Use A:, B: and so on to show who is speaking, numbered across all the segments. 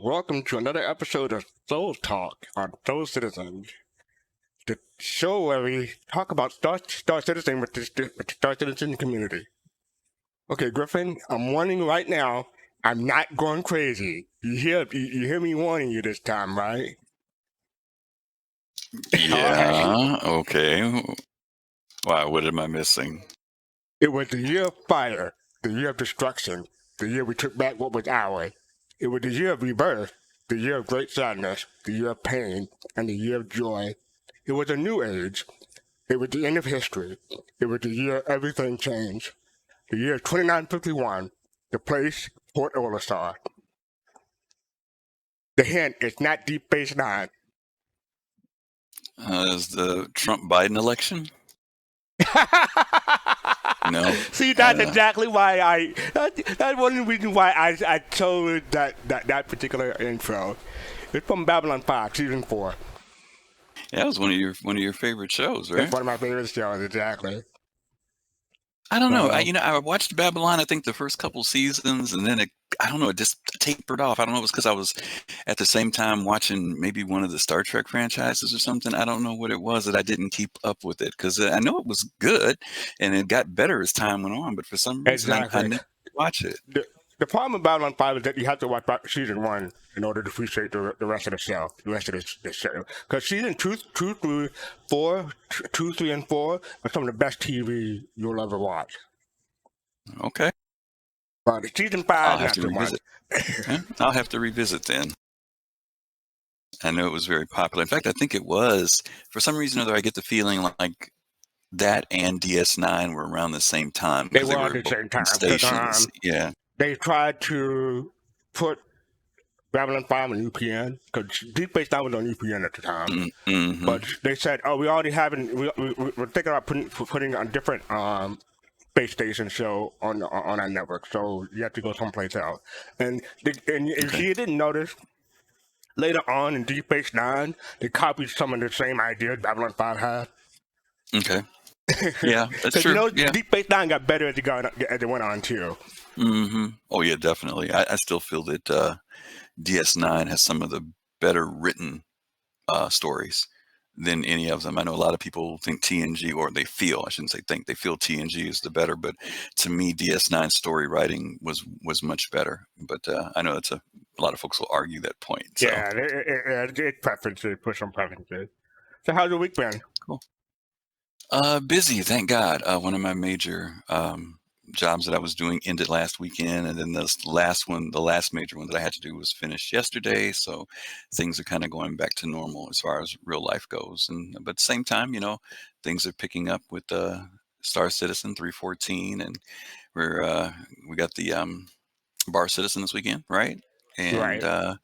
A: welcome to another episode of Soul Talk on Soul Citizen, the show where we talk about Star Citizen with the Star Citizen community. Okay, Griffin, I'm warning you right now, I'm not going crazy. You hear me warning you this time, right?
B: Yeah, okay. Why, what am I missing?
A: It was the year of fire, the year of destruction, the year we took back what was ours. It was the year of rebirth, the year of great sadness, the year of pain, and the year of joy. It was a new age. It was the end of history. It was the year everything changed. The year 2951. The place, Port Olisar. The hint, it's not Deep Space Nine.
B: Is the Trump-Biden election? No.
A: See, that's exactly why that's one of the reasons why I chose that particular intro. It's from Babylon 5, season 4.
B: Yeah, it was one of your favorite shows, right?
A: It's one of my favorite shows, exactly.
B: I don't know. I watched Babylon, I think the first couple seasons, and then it just tapered off. I don't know if it was because I was at the same time watching maybe one of the Star Trek franchises or something. I don't know what it was that I didn't keep up with it, because I know it was good and it got better as time went on, but for some reason I didn't watch it.
A: The problem with Babylon 5 is that you have to watch season 1 in order to appreciate the rest of the show, the show. Because season 2 through 4, 2, 3, and 4 are some of the best TV you'll ever watch.
B: Okay.
A: But season 5, not too much.
B: I'll have to revisit then. I know it was very popular. In fact, I think it was. For some reason or other, I get the feeling like that and DS9 were around the same time.
A: They were at the same time.
B: Stations. Yeah.
A: They tried to put Babylon 5 on UPN, because Deep Space Nine was on UPN at the time.
B: Mm-hmm.
A: But they said, we already have we're thinking about putting a different space station show on our network, so you have to go someplace else. And if you didn't notice, later on in Deep Space Nine, they copied some of the same ideas Babylon 5 had.
B: Okay. Yeah, that's true.
A: Deep Space Nine got better as it went on too.
B: Mm-hmm. Oh yeah, definitely. I still feel that DS9 has some of the better written stories than any of them. I know a lot of people think TNG, or they feel TNG is the better, but to me, DS9 story writing was much better. But I know a lot of folks will argue that point. So.
A: Yeah, it's preferences, push on preferences. So how's your week been?
B: Cool. Busy, thank God. One of my major jobs that I was doing ended last weekend, and then the last major one that I had to do was finished yesterday. So things are kind of going back to normal as far as real life goes. But at the same time, things are picking up with Star Citizen 314, and we got the Bar Citizen this weekend, right? And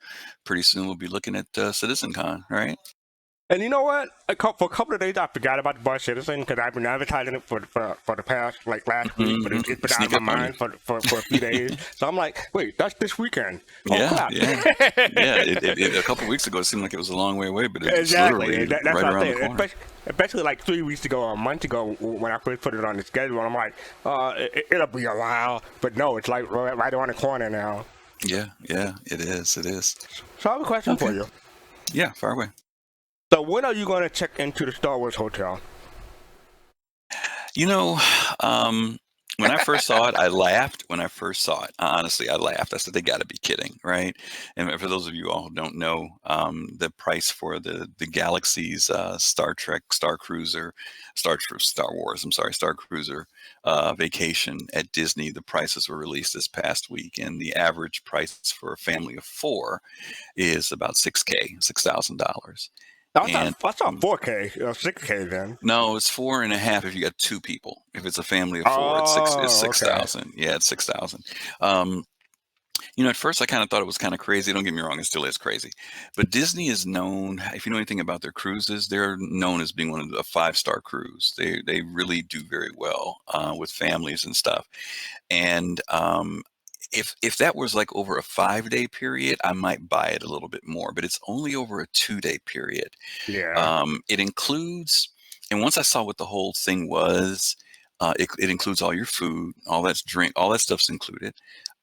B: pretty soon we'll be looking at CitizenCon, right?
A: And you know what? For a couple of days, I forgot about the Bar Citizen, because I've been advertising it for the past, like last week, but it's been out of my mind for a few days. So I'm like, wait, that's this weekend.
B: Yeah. A couple of weeks ago, it seemed like it was a long way away, but it's literally
A: that's
B: right around the corner.
A: Especially like 3 weeks ago or a month ago when I first put it on the schedule. I'm like, it'll be a while. But no, it's like right around the corner now.
B: Yeah, it is.
A: So I have a question for you.
B: Yeah, far away.
A: So when are you going to check into the Star Wars hotel?
B: When I first saw it, I laughed. When I first saw it, honestly, I laughed. I said, they got to be kidding, right? And for those of you all who don't know, the price for the Galaxy's Star Trek, Star Cruiser vacation at Disney, the prices were released this past week, and the average price for a family of 4 is about $6,000.
A: I thought 4K or 6K then.
B: No, it's 4.5 if you got 2 people. If it's a family of 4, it's 6,000. Okay. Yeah, it's 6,000. At first I kind of thought it was kind of crazy. Don't get me wrong, it still is crazy. But Disney is known, if you know anything about their cruises, they're known as being one of the 5-star cruise. They really do very well with families and stuff. And if that was like over a 5-day period, I might buy it a little bit more, but it's only over a 2-day period.
A: Yeah.
B: It includes, and once I saw what the whole thing was, it includes all your food, all that stuff's included.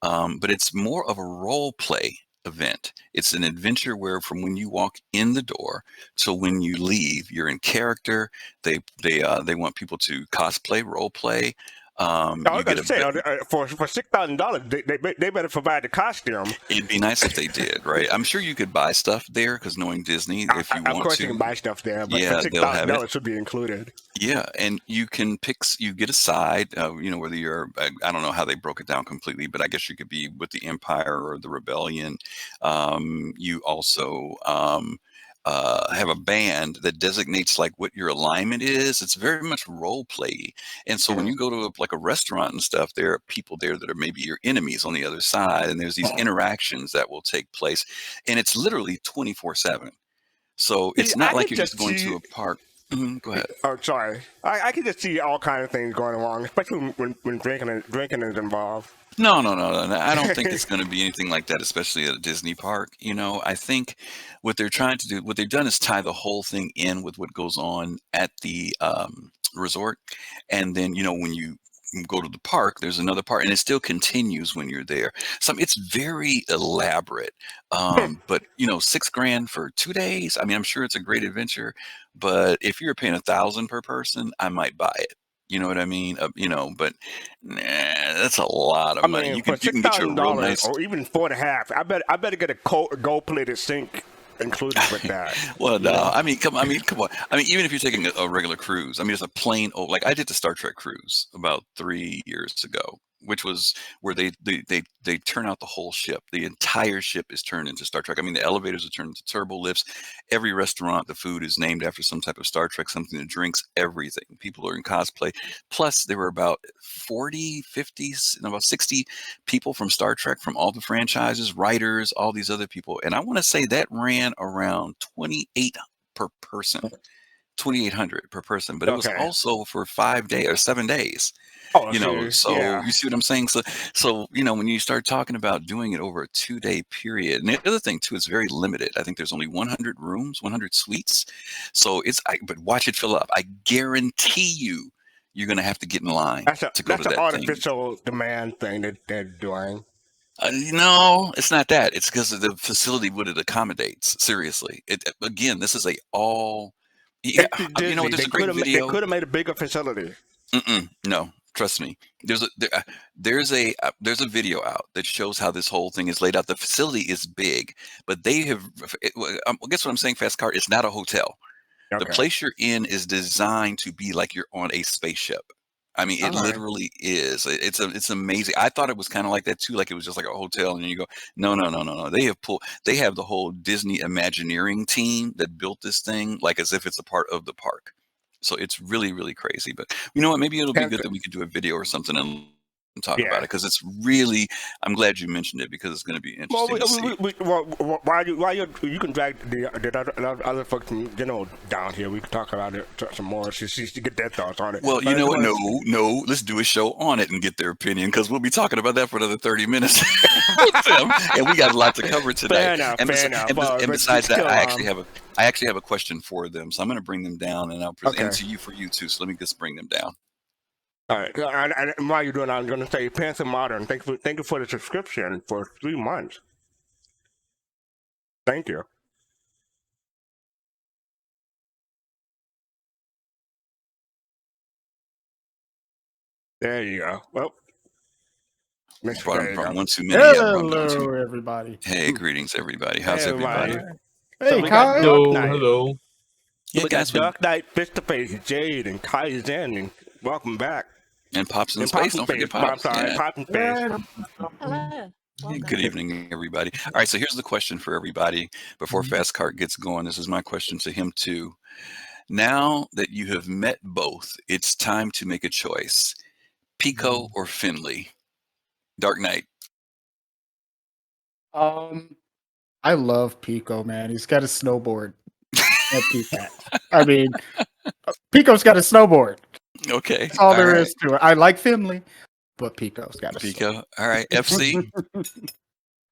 B: But it's more of a role play event. It's an adventure where from when you walk in the door to when you leave, you're in character. They want people to cosplay, role play.
A: I
B: You
A: was
B: get
A: gonna
B: a
A: say for $6,000, they better provide the costume.
B: It'd be nice if they did, right? I'm sure you could buy stuff there because knowing Disney, if you
A: Of
B: want
A: course, you can
B: to,
A: buy stuff there, but for
B: yeah,
A: six
B: they'll
A: thousand
B: have it.
A: dollars should be included.
B: Yeah, and you can pick. You get a side. Whether you're. I don't know how they broke it down completely, but I guess you could be with the Empire or the Rebellion. You also have a band that designates like what your alignment is. It's very much role play, and so when you go to like a restaurant and stuff, there are people there that are maybe your enemies on the other side, and there's these interactions that will take place, and it's literally 24/7. So
A: See,
B: it's
A: I
B: not like
A: could
B: you're just
A: just
B: going
A: see.
B: to a park. Go ahead.
A: Oh, sorry. I can just see all kinds of things going wrong, especially when drinking is involved.
B: No, no, no, no, no. I don't think it's going to be anything like that, especially at a Disney park. I think what they're trying to do, what they've done is tie the whole thing in with what goes on at the resort. And then, when you go to the park, there's another part, and it still continues when you're there. It's very elaborate. But, $6,000 for 2 days. I mean, I'm sure it's a great adventure, but if you're paying 1,000 per person, I might buy it. You know what I mean? But nah, that's a lot of
A: I
B: money.
A: mean,
B: You
A: for
B: can
A: six
B: get you a
A: thousand
B: real
A: dollars
B: nice.
A: or even 4.5, I better get a gold plated sink included with that.
B: Well, no, I mean, come on. I mean, even if you're taking a regular cruise, I mean, it's a plain old. Like I did the Star Trek cruise about 3 years ago, which was where they turn out the whole ship. The entire ship is turned into Star Trek. I mean, the elevators are turned into turbo lifts. Every restaurant, the food is named after some type of Star Trek, something that drinks, everything. People are in cosplay. Plus, there were about 40, 50, about 60 people from Star Trek, from all the franchises, writers, all these other people. And I want to say that ran around 28 per person, 2,800 per person, but it was
A: Okay.
B: also for 5 days or 7 days.
A: Oh, see,
B: So
A: yeah.
B: you see what I'm saying? So when you start talking about doing it over a 2-day period, and the other thing too, it's very limited. I think there's only 100 rooms, 100 suites. So but watch it fill up. I guarantee you're going to have to get in line to go to
A: That's an
B: that thing.
A: artificial demand thing that they're doing.
B: No, it's not that. It's because of the facility, what it accommodates. Seriously, again, this is a all. Yeah,
A: It's Disney.
B: there's a great
A: They
B: video.
A: could have made a bigger facility.
B: No, trust me. There's a video out that shows how this whole thing is laid out. The facility is big, but they have. Guess what I'm saying? Fast car. It's not a hotel. The
A: Okay.
B: place you're in is designed to be like you're on a spaceship. I mean, it
A: All right.
B: literally is. It's amazing. I thought it was kind of like that too, like it was just like a hotel, and then you go, no, no, no, no, no. They have the whole Disney Imagineering team that built this thing, like as if it's a part of the park. So it's really, really crazy. But you know what? Maybe it'll be
A: And,
B: good that we could do a video or something and talk about
A: yeah.
B: it, because it's really. I'm glad you mentioned it, because it's going to be
A: Well,
B: interesting to see.
A: while you can drag the other folks from down here, we can talk about it some more. To get their thoughts on it.
B: Well,
A: But
B: you
A: I
B: know
A: just
B: what?
A: wanna-
B: No. Let's do a show on it and get their opinion, because we'll be talking about that for another 30 minutes with them, and we got a lot to cover today.
A: Fair enough.
B: And,
A: Fair enough.
B: and besides that,
A: Still,
B: I actually have a question for them, so I'm going to bring them down, and I'll present
A: okay.
B: it to you for you too. So let me just bring them down.
A: All right. And while you're doing, I'm going to say, Panther Modern. Thank you for the subscription for 3 months. Thank you. There you go. Well,
B: Brought one too many. Yeah, brought down
C: Hello,
B: two.
C: everybody.
B: Hey, greetings, everybody. How's
A: Hey,
B: everybody?
A: everybody.
C: Hey,
A: So we got
C: Kyle.
A: Dark
D: Hello,
A: Knight.
D: hello.
B: Yeah,
A: We got
B: guys,
A: Dark Knight, Face to Face, Jade, and Kaizen, and welcome back.
B: and Pops in
A: And
B: Space.
A: Pops in
B: Don't forget
A: Space. I'm
B: Pops.
A: sorry,
B: Yeah.
A: Pops in Space.
C: Yeah.
E: Hello. Welcome.
B: Good evening, everybody. All right, so here's the question for everybody before Fast Cart gets going. This is my question to him too. Now that you have met both, it's time to make a choice: Pico or Finnley? Dark Knight.
C: I love Pico, man. He's got a snowboard. Can't beat that. I mean, Pico's got a snowboard.
B: Okay.
C: That's all there is to it. I like Finley, but Pico's got a
B: Pico. All right. FC.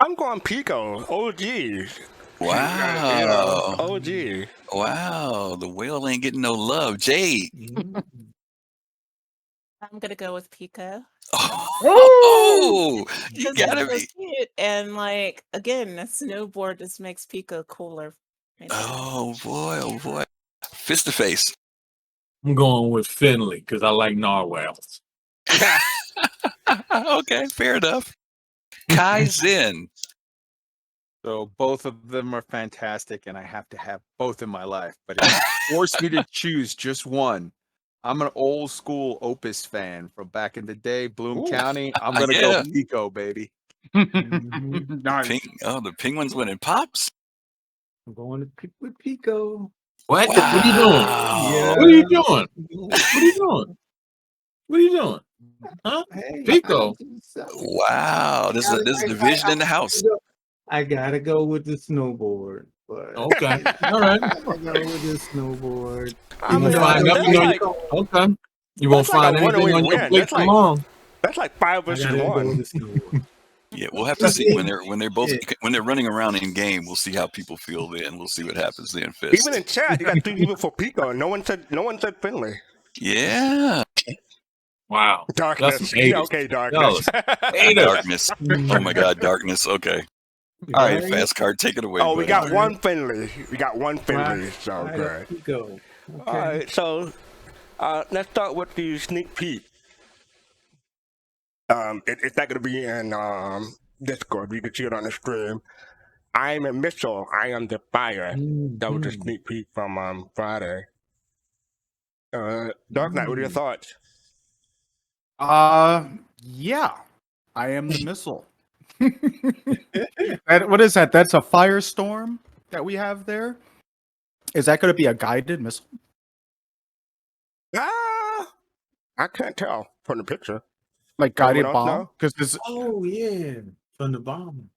A: I'm going Pico. OG.
B: Wow.
A: OG.
B: Wow. The whale ain't getting no love. Jade.
E: I'm gonna go with Pico.
B: Oh, you
E: Because
B: gotta
E: Pico's
B: be.
E: cute, and like again, a snowboard just makes Pico cooler.
B: Oh boy, oh boy. Fist to face.
D: I'm going with Finnley because I like narwhals.
B: Okay, fair enough. Kaizen.
F: So both of them are fantastic, and I have to have both in my life. But if you force me to choose just one, I'm an old school Opus fan from back in the day, Bloom
C: Ooh.
F: County. I'm gonna
B: Yeah.
F: go Pico, baby.
C: Nice.
B: The penguins winning pops.
G: I'm going to pick with Pico.
D: What? What are you doing?
B: Wow.
D: What are you doing? What are you doing? What are you doing? Huh?
G: Hey,
D: Pico.
B: Wow. There's a division in the house.
G: I gotta go with the snowboard. But
D: Okay. All right.
G: I gotta go with the snowboard.
A: I
D: You
A: mean,
D: won't find
A: that's
D: nothing on
A: like,
D: your. Okay. You won't
A: that's like
D: find
A: a
D: anything
A: one-away
D: on your
A: win.
D: plate
A: That's like-
D: tomorrow.
A: that's like 5
G: I
A: versus
G: gotta go with
A: 1.
G: the snowboard.
B: Yeah, we'll have to see when they're both
G: Yeah.
B: when they're running around in game. We'll see how people feel then. We'll see what happens then. Fist.
A: Even in chat, you got 3 people for Pico, and no one said Finley.
B: Yeah.
D: Wow.
A: Darkness.
D: That's some haters.
A: Yeah, okay, darkness.
B: Darkness. Oh my God, darkness. Okay. All right, fast card, take it away.
A: Oh, we
B: buddy.
A: got one Finley. We got one Finley. So
G: Right
A: good.
G: up Pico. Okay.
A: All right, so let's start with the sneak peek. It's not going to be in Discord. You can see it on the stream. I am a missile. I am the fire. That was a
G: Mhm.
A: sneak peek from Friday. Dark Knight, what are your thoughts?
C: Yeah, I am the missile. What is that? That's a firestorm that we have there. Is that going to be a guided missile?
A: I can't tell from the picture.
C: Like guided
A: Anyone else
C: bomb?
A: know?
C: Because
G: Oh yeah, from the bomb.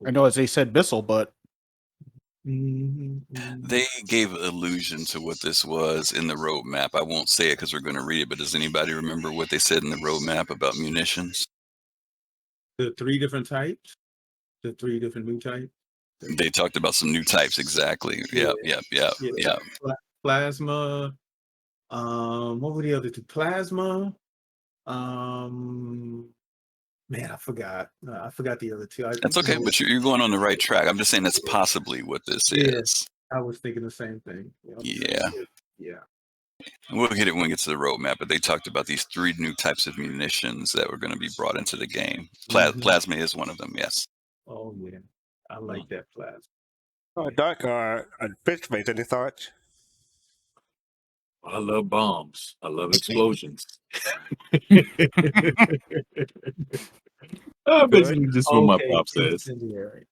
C: I know as they said missile, but
B: They gave allusion to what this was in the roadmap. I won't say it because we're going to read it, but does anybody remember what they said in the roadmap about munitions?
G: The 3 different types. The 3 different new types.
B: They talked about some new types, exactly. Yep.
G: Plasma. What were the other 2? Plasma. Man, I forgot. I forgot the other 2.
B: That's okay, but you're going on the right track. I'm just saying that's possibly what this is.
G: I was thinking the same thing.
B: Yeah.
G: Yeah.
B: And we'll hit it when we get to the roadmap, but they talked about these 3 new types of munitions that were going to be brought into the game. Plasma is one of them, yes.
G: Oh yeah. I like that plasma.
A: Dark, Fish Face, any thoughts?
D: I love bombs. I love explosions. Basically, just what my pop says.
G: Incendiary.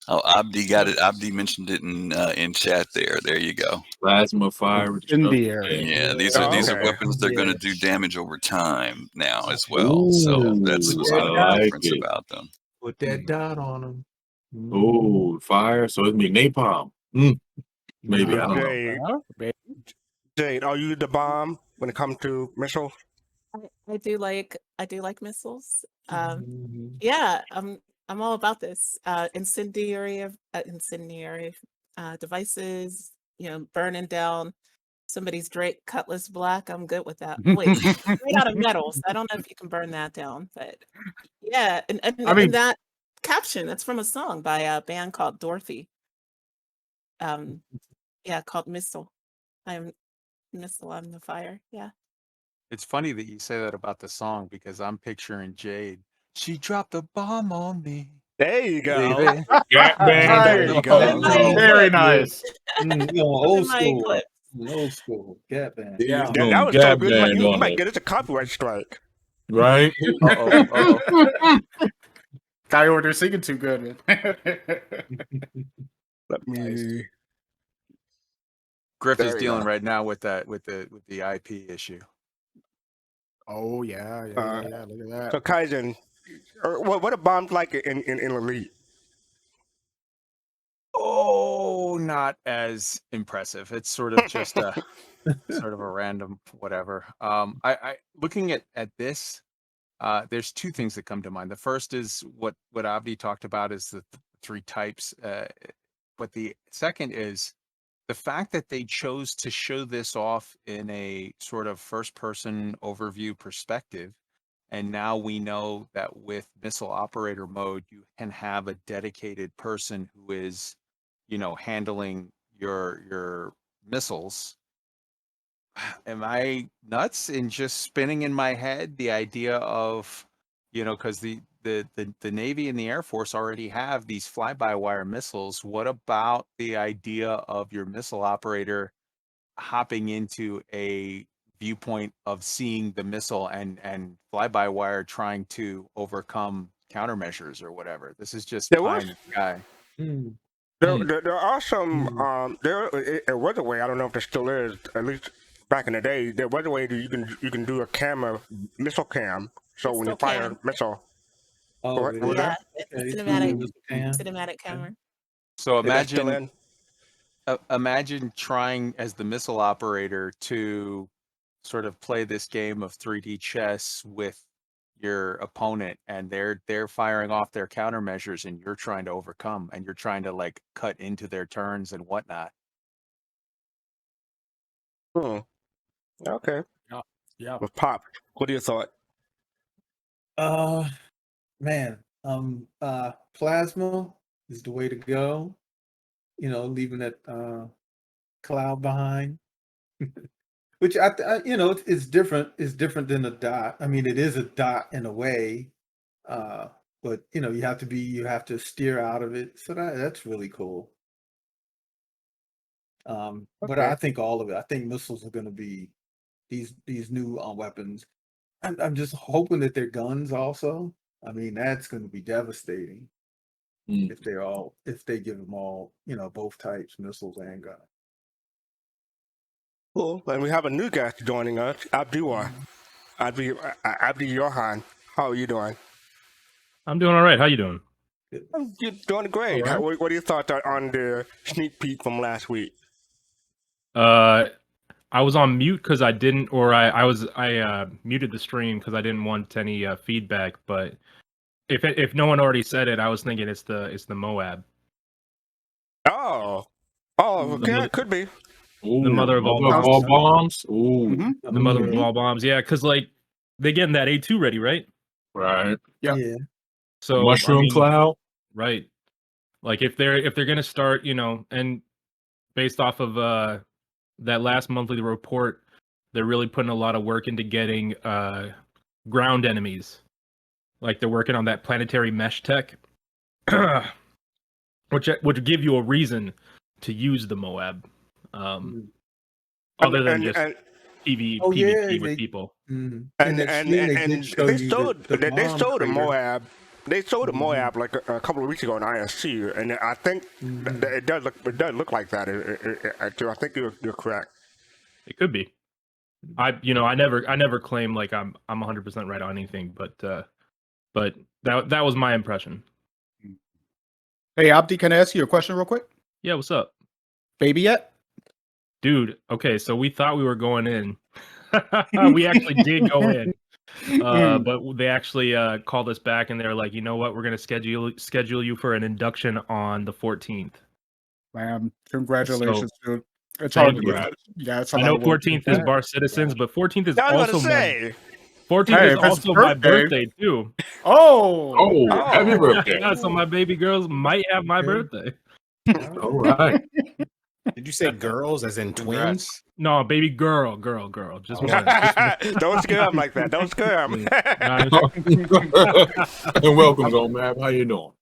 B: Oh, Abdi got it. Abdi mentioned it in chat there. There you go.
D: Plasma fire.
C: Incendiary.
B: Yeah, these are
A: Okay.
B: weapons that are going to do damage over time now as well. So that's what's
D: I
B: going to be the
D: like
B: difference
D: it.
B: about them.
G: Put that dot on them.
D: Oh, fire. So it's me napalm. Maybe. I don't know.
A: Jade, Jade, are you the bomb when it comes to missiles?
E: I do like missiles. Yeah, I'm all about this. Incendiary devices. Burning down somebody's Drake Cutlass Black. I'm good with that. Wait, made out of metals. I don't know if you can burn that down, but yeah. And
C: I mean-
E: that caption, that's from a song by a band called Dorothy. Yeah, called Missile. I'm Missile. I'm the fire. Yeah.
F: It's funny that you say that about the song because I'm picturing Jade. She dropped a bomb on me.
A: There you go.
F: Baby.
D: Yeah,
A: There you go.
C: Very nice.
G: Old
E: My
G: school.
E: clip.
G: Old school. Cat band.
C: Yeah.
A: That was so good. You might get us a copyright strike.
D: Right?
F: Uh-oh.
C: Guy order singing too good.
A: Let me.
F: Griff is
A: There you
F: dealing
A: go.
F: right now with the IP issue.
C: Oh yeah. Look at that.
A: So Kaizen, what are bombs like in Elite?
F: Oh, not as impressive. It's sort of just a sort of a random whatever. I looking at this, there's 2 things that come to mind. The first is what Abdi talked about is the 3 types. But the second is the fact that they chose to show this off in a sort of first person overview perspective, and now we know that with missile operator mode, you can have a dedicated person who is, handling your missiles. Am I nuts in just spinning in my head the idea of, because the Navy and the Air Force already have these fly-by-wire missiles. What about the idea of your missile operator hopping into a viewpoint of seeing the missile and fly-by-wire trying to overcome countermeasures or whatever? This is just
A: There
F: pie
A: was
F: in the sky.
D: Mm.
A: there are some
G: Mm.
A: it was a way, I don't know if there still is, at least back in the day, there was a way that you can do a camera missile cam. So
E: It
A: when you
E: still
A: fire
E: can.
A: a missile,
G: Oh,
A: what
G: it
A: was
G: is.
E: Yeah,
A: that?
E: it's
G: Okay.
E: a cinematic
G: Missile cam.
E: cinematic camera.
F: So
A: Is that still
F: imagine
A: in?
F: imagine trying as the missile operator to sort of play this game of 3D chess with your opponent, and they're firing off their countermeasures and you're trying to overcome, and you're trying to like cut into their turns and whatnot.
A: Hmm. Okay.
C: Yeah.
A: With Pop, what are your thoughts?
G: Man, plasma is the way to go. Leaving that cloud behind, which it's different. It's different than a dot. I mean, it is a dot in a way, but you have to steer out of it. So that's really cool. But
A: Okay.
G: I think all of it. I think missiles are going to be these new weapons. I'm just hoping that they're guns also. I mean, that's going to be devastating
D: Mm.
G: if they give them all, both types, missiles and guns.
A: Cool. And we have a new guest joining us, Abdullah. Abdi Johan. How are you doing?
H: I'm doing all right. How you doing?
A: You're doing great.
H: All right.
A: What are your thoughts on the sneak peek from last week?
H: I was on mute because I didn't, or I muted the stream because I didn't want any feedback. But if no one already said it, I was thinking it's the Moab,
A: Oh,
H: the
A: okay,
H: mother,
A: could be.
D: Ooh,
H: the mother of all
D: mother of
H: bombs.
D: all bombs. Ooh.
C: Mhm.
H: The mother
G: Okay.
H: of all bombs. Yeah, because like they getting that A2 ready, right?
D: Right.
C: Yep.
G: Yeah.
H: So
D: Mushroom
H: I mean,
D: cloud.
H: right? Like if they're gonna start, and based off of that last monthly report, they're really putting a lot of work into getting ground enemies. Like they're working on that planetary mesh tech, which would give you a reason to use the Moab, other than just
G: Oh yeah,
H: PvP with people.
G: in
A: And
G: that scene they did show
A: they
G: you
A: sold
G: the
A: they
G: bomb
A: sold a
G: crater.
A: Moab. They sold a
G: Mhm.
A: Moab like a couple of weeks ago in ISC, and I think
G: Mhm.
A: it does look like that. I think you're correct.
H: It could be. I never claim like I'm 100% right on anything, but that was my impression.
C: Hey, Abdi, can I ask you a question real quick?
H: Yeah, what's up,
C: Baby yet?
H: dude? Okay, so we thought we were going in. We actually did go in. But they actually called us back and they're like, you know what, we're gonna schedule you for an induction on the 14th.
C: Man, congratulations, dude. It's
H: Thank
C: hard to
H: you.
C: get. Yeah, it's a
H: I
C: lot
H: know
C: of work.
H: 14th is Bar Citizens, but 14th is
A: I was about
H: also
A: to say.
H: 14th
C: Hey,
H: is
C: if it's
H: also my
C: birthday.
H: birthday too.
C: Oh,
D: Oh, happy
A: Oh.
D: birthday.
H: Yeah, so my baby girls might have my
G: Okay.
H: birthday.
D: All right.
I: Did you say girls as in twins?
F: Congrats.
H: No, baby girl, just
I: Oh.
H: one. Just one.
A: Don't scare him like that. Don't scare him.
H: Nah,
D: And welcome, Go Map. How you doing?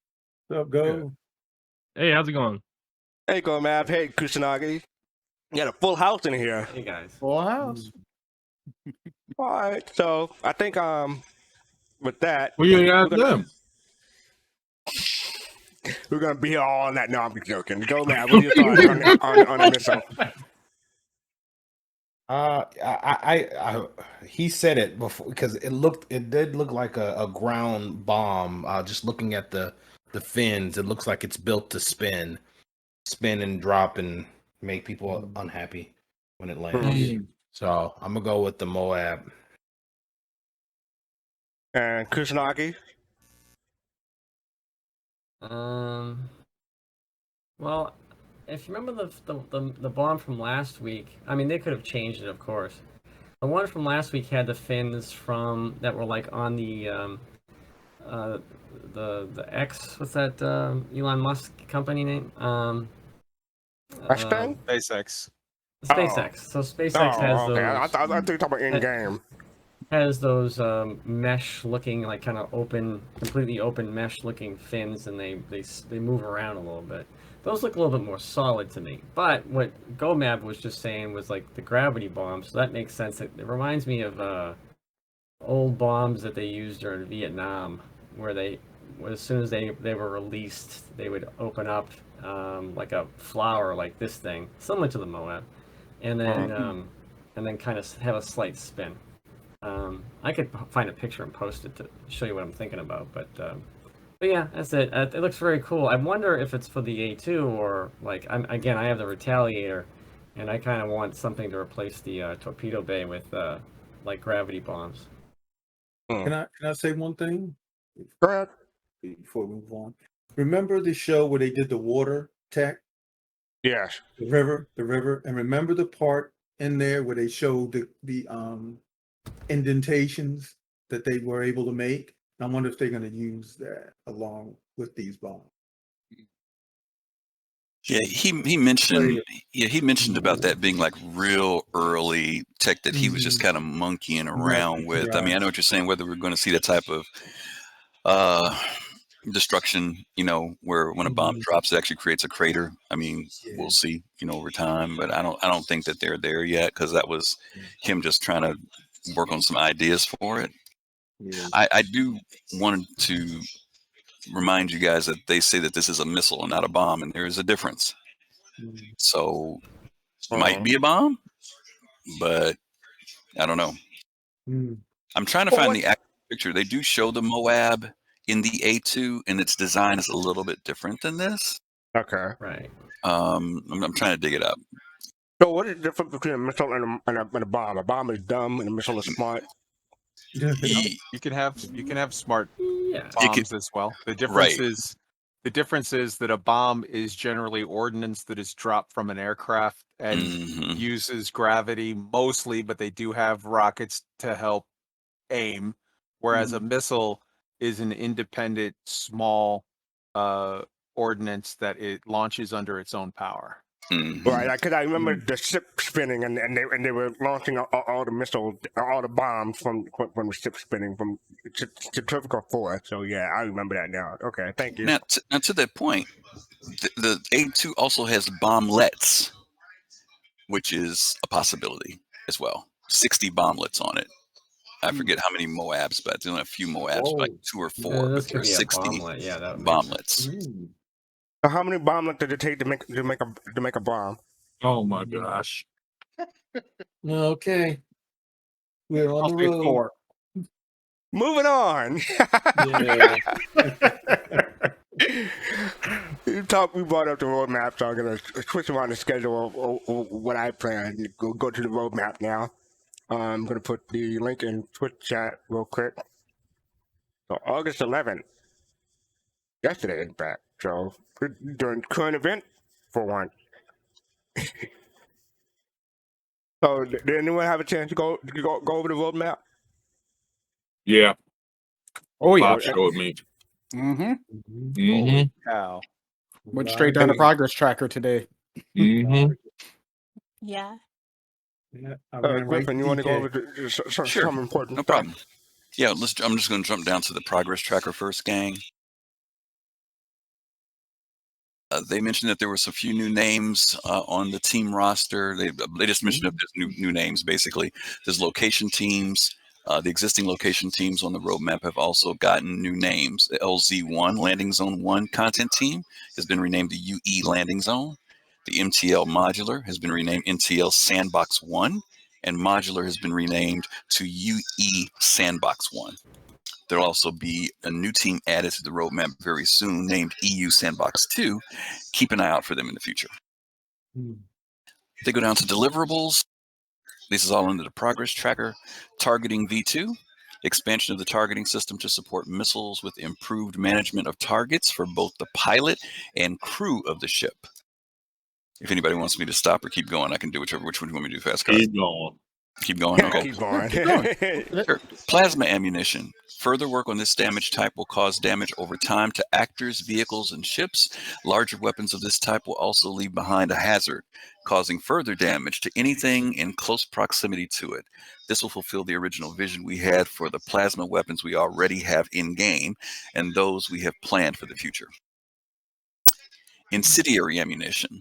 G: What's up, go?
H: hey, how's it going?
A: Hey, go Mav. Hey, Kusanagi. You got a full house in here.
I: Hey guys.
C: full house.
A: All right. So I think with that,
D: Well, you got
A: We're gonna-
D: them.
A: we're gonna be here all night. No, I'm joking. Go Mav. What are your thoughts on the missile?
I: He said it before because it did look like a ground bomb. Just looking at the fins, it looks like it's built to spin and drop and make people unhappy when it lands. So I'm gonna go with the Moab.
A: And Kusanagi.
J: Well, if you remember the bomb from last week, I mean, they could have changed it, of course. The one from last week had the fins from that were like on the X. What's that Elon Musk company name?
A: Mustang?
F: SpaceX.
J: SpaceX. So SpaceX has
A: okay.
J: those.
A: I thought you were talking about in game.
J: Has those mesh looking, like kind of open, completely open mesh looking fins, and they move around a little bit. Those look a little bit more solid to me. But what GoMab was just saying was like the gravity bomb, so that makes sense. It reminds me of old bombs that they used during Vietnam, where as soon as they were released, they would open up like a flower like this thing, similar to the Moab, and then kind of have a slight spin. I could find a picture and post it to show you what I'm thinking about, but yeah, that's it. It looks very cool. I wonder if it's for the A2 or like I have the Retaliator, and I kind of want something to replace the torpedo bay with like gravity bombs.
G: Can I say one thing?
A: Go ahead.
G: Before we move on, remember the show where they did the water tech?
A: Yes.
G: The river, and remember the part in there where they showed the indentations that they were able to make. I wonder if they're going to use that along with these bombs.
B: Yeah, he mentioned about that being like real early tech that he was just kind of monkeying around with. I mean, I know what you're saying, whether we're going to see that type of destruction, where when a bomb drops, it actually creates a crater. I mean, we'll see, over time, but I don't think that they're there yet, because that was him just trying to work on some ideas for it. I do want to remind you guys that they say that this is a missile and not a bomb, and there is a difference. So might be a bomb, but I don't know. I'm trying to find the actual picture. They do show the Moab in the A2, and its design is a little bit different than this.
A: Okay.
J: Right.
B: I'm trying to dig it up.
A: So what is the difference between a missile and a bomb? A bomb is dumb and a missile is smart.
F: You can have smart bombs as well. The difference is that a bomb is generally ordnance that is dropped from an aircraft and uses gravity mostly, but they do have rockets to help aim. Whereas a missile is an independent, small ordnance that it launches under its own power.
A: Right, because I remember the ship spinning, and they were launching all the missiles, all the bombs from the ship spinning from centrifugal force. So yeah, I remember that now. Okay, thank you.
B: Now to that point, the A2 also has bomblets, which is a possibility as well. 60 bomblets on it. I forget how many Moabs, but there's only a few Moabs, like 2 or 4.
J: This
B: but there's 60
J: bomblet. Yeah, that
B: bomblets.
A: So how many bomblets did it take to make a bomb?
D: Oh my gosh.
G: Okay. We're on the road.
F: 4.
A: Moving on. We brought up the roadmap, so I'm gonna switch around the schedule of what I plan. Go to the roadmap now. I'm gonna put the link in Twitch chat real quick. So August 11th, yesterday in fact. So we're doing current event for one. So did anyone have a chance to go over the roadmap?
D: Yeah.
C: Oh yeah.
D: Bob showed me.
F: How?
C: Went straight down the progress tracker today.
E: Yeah.
G: Yeah,
A: Griffin, you want to go over some important
B: No problem. Yeah, I'm just going to jump down to the progress tracker first, gang. They mentioned that there were a few new names on the team roster. They just mentioned that there's new names, basically. There's location teams. The existing location teams on the roadmap have also gotten new names. The LZ1, Landing Zone 1 content team, has been renamed the UE Landing Zone. The MTL Modular has been renamed MTL Sandbox 1, and Modular has been renamed to UE Sandbox 1. There'll also be a new team added to the roadmap very soon named EU Sandbox 2. Keep an eye out for them in the future. They go down to deliverables. This is all under the progress tracker. Targeting V2, expansion of the targeting system to support missiles with improved management of targets for both the pilot and crew of the ship. If anybody wants me to stop or keep going, I can do which one you want me to do, Fast Car.
D: Keep going.
B: Keep going? Okay.
A: Keep going.
B: Sure. Plasma ammunition. Further work on this damage type will cause damage over time to actors, vehicles, and ships. Larger weapons of this type will also leave behind a hazard, causing further damage to anything in close proximity to it. This will fulfill the original vision we had for the plasma weapons we already have in-game and those we have planned for the future. Incendiary ammunition.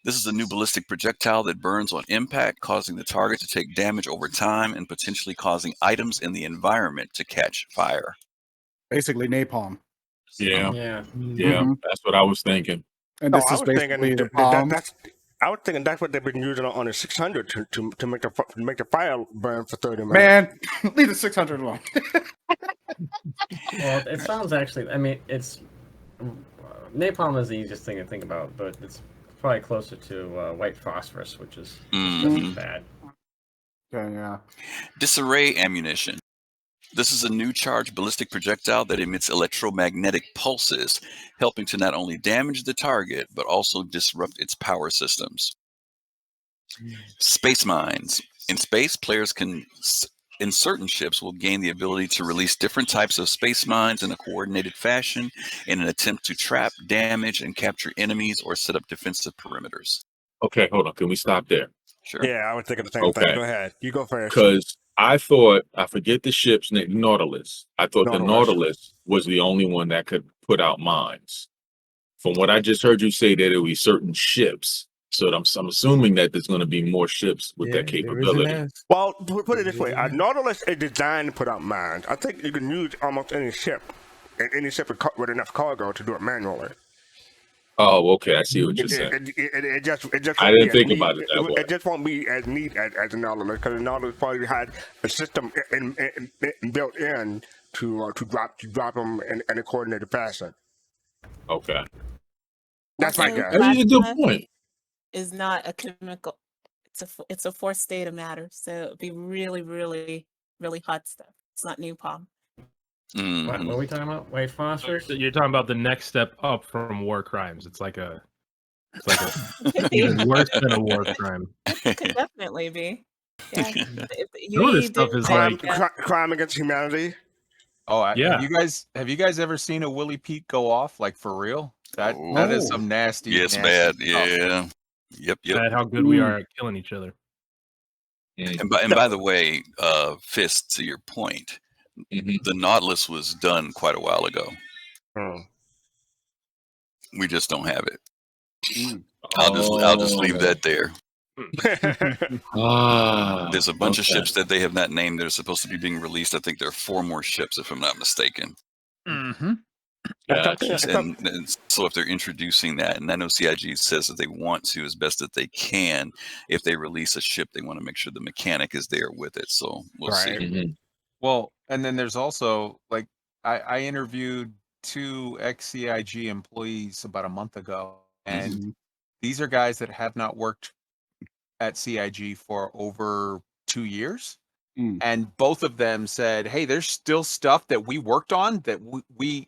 B: This is a new ballistic projectile that burns on impact, causing the target to take damage over time and potentially causing items in the environment to catch fire.
C: Basically napalm.
D: Yeah.
J: Yeah.
C: Mhm.
D: That's what I was thinking.
C: And
A: Oh,
C: this
A: I
C: is
A: was
C: basically
A: thinking
C: the bomb.
A: I was thinking that's what they've been using on the 600 to make the fire burn for 30 minutes.
C: Man, leave the 600 alone.
J: Well, it sounds actually. I mean, it's napalm is the easiest thing to think about, but it's probably closer to white phosphorus, which is just bad.
C: Yeah.
B: Disarray ammunition. This is a new charged ballistic projectile that emits electromagnetic pulses, helping to not only damage the target, but also disrupt its power systems. Space mines. In space, players in certain ships will gain the ability to release different types of space mines in a coordinated fashion in an attempt to trap, damage, and capture enemies or set up defensive perimeters.
D: Okay, hold on. Can we stop there?
B: Sure.
A: Yeah, I was thinking the same thing.
D: Okay.
A: Go ahead. You go first.
D: Because I thought, I forget the ship's name, Nautilus. I thought the Nautilus was the only one that could put out mines. From what I just heard you say, that it would be certain ships. So I'm assuming that there's going to be more ships with that capability.
A: Well, put it this way: a Nautilus is designed to put out mines. I think you can use almost any ship with enough cargo to do it manually.
D: Oh, okay. I see what you're saying.
A: It just
D: I didn't think about it that way.
A: It just won't be as neat as the Nautilus, because the Nautilus probably had a system built in to drop them in a coordinated fashion.
D: Okay.
A: That's my guess.
D: That's a good point.
E: Is not a chemical. It's a fourth state of matter. So it'd be really, really, really hot stuff. It's not napalm.
J: What are we talking about? White phosphorus?
H: You're talking about the next step up from war crimes. It's like even worse than a war crime.
E: It could definitely be. Yeah.
H: Some of this stuff is like
A: crime against humanity.
F: Oh,
H: yeah.
F: Have you guys ever seen a Willie Pete go off, like, for real? That is some nasty.
B: Yes,
F: nasty
B: bad.
F: stuff.
B: Yeah. Yep.
H: Bad how good we are at killing each other.
B: And by the way, Fist, to your point, the Nautilus was done quite a while ago. We just don't have it. I'll just leave that there. There's a bunch of ships that they have not named that are supposed to be being released. I think there are 4 more ships, if I'm not mistaken. And so if they're introducing that, and I know CIG says that they want to as best that they can, if they release a ship, they want to make sure the mechanic is there with it. So we'll see.
F: Well, and then there's also, like, I interviewed 2 ex-CIG employees about a month ago, and these are guys that have not worked at CIG for over 2 years. And both of them said, hey, there's still stuff that we worked on that we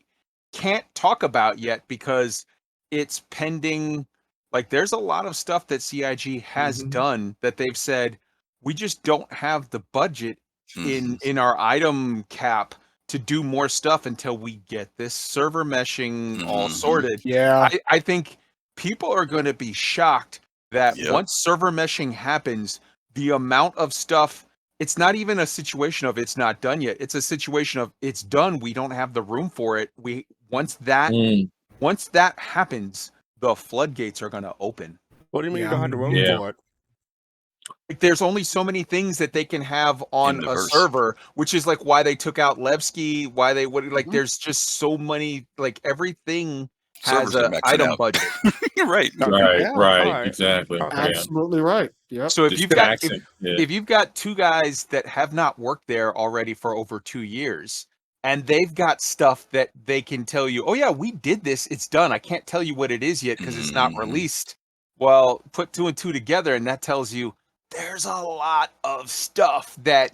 F: can't talk about yet because it's pending. Like, there's a lot of stuff that CIG has done that they've said, we just don't have the budget in our item cap to do more stuff until we get this server meshing all sorted.
C: Yeah.
F: I think people are going to be shocked that once server meshing happens, the amount of stuff, it's not even a situation of it's not done yet. It's a situation of it's done. We don't have the room for it. Once that happens, the floodgates are going to open.
A: What do you mean you don't have the room for it?
F: Like, there's only so many things that they can have on a server, which is like why they took out Levski, why they would like. There's just so many, like, everything has an item budget.
B: Right.
D: Exactly.
C: Absolutely right. Yeah.
F: So if you've got 2 guys that have not worked there already for over 2 years, and they've got stuff that they can tell you, oh yeah, we did this, it's done. I can't tell you what it is yet because it's not released. Well, put 2 and 2 together, and that tells you there's a lot of stuff that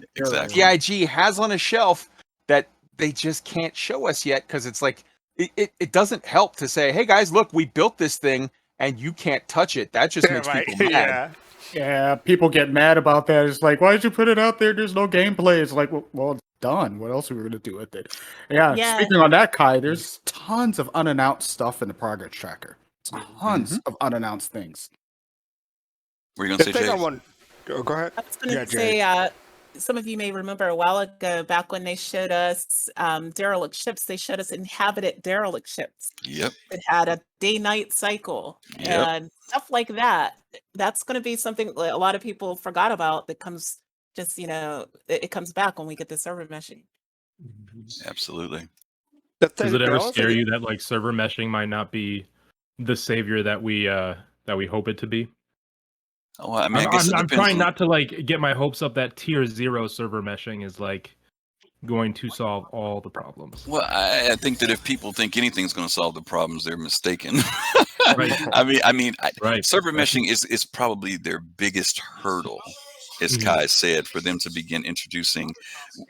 F: CIG has on a shelf that they just can't show us yet because it's like it doesn't help to say, hey guys, look, we built this thing and you can't touch it, that just makes people mad.
A: Yeah.
C: Yeah, people get mad about that. It's like, why did you put it out there? There's no gameplay. It's like, well, it's done. What else are we going to do with it? Yeah,
E: Yeah.
C: speaking on that, Kai, there's tons of unannounced stuff in the progress tracker. Tons of unannounced things.
B: What are you
A: The
B: gonna say,
A: thing I
B: Jay?
A: want. Go ahead.
E: I was going
A: Yeah,
E: to
A: Jay.
E: say, some of you may remember a while ago, back when they showed us derelict ships, they showed us inhabited derelict ships.
B: Yep.
E: It had a day-night cycle
B: Yep.
E: and stuff like that. That's going to be something that a lot of people forgot about that comes just, it comes back when we get the server meshing.
B: Absolutely.
H: Does it ever scare you that like server meshing might not be the savior that we hope it to be?
B: Oh, I mean, I guess it
H: I'm
B: depends
H: trying
B: on-
H: not to like get my hopes up that tier 0 server meshing is like going to solve all the problems.
B: Well, I think that if people think anything's going to solve the problems, they're mistaken.
H: Right.
B: Right. Server meshing is probably their biggest hurdle, as Kai said, for them to begin introducing.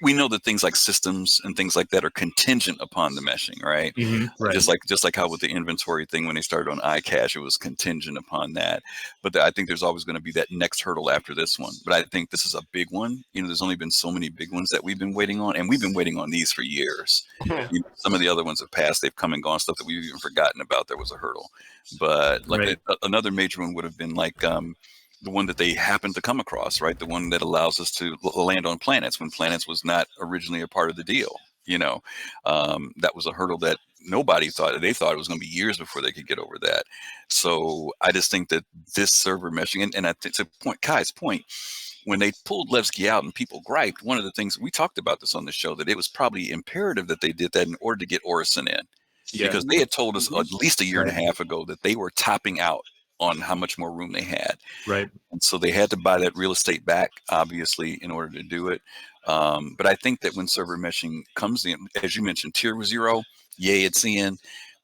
B: We know that things like systems and things like that are contingent upon the meshing, right?
H: Right.
B: Just like how with the inventory thing when they started on iCache, it was contingent upon that. But I think there's always going to be that next hurdle after this one. But I think this is a big one. There's only been so many big ones that we've been waiting on, and we've been waiting on these for years. Some of the other ones have passed; they've come and gone. Stuff that we've even forgotten about. There was a hurdle, but like another major one would have been like the one that they happened to come across, right? The one that allows us to land on planets when planets was not originally a part of the deal. That was a hurdle that nobody thought. They thought it was going to be years before they could get over that. So I just think that this server meshing, and I think to Kai's point, when they pulled Levski out and people griped, one of the things we talked about this on the show, that it was probably imperative that they did that in order to get Orison in, because they had told us at least a year and a half ago that they were topping out on how much more room they had.
H: Right.
B: And so they had to buy that real estate back, obviously, in order to do it. But I think that when server meshing comes in, as you mentioned, tier 0, yay, it's in.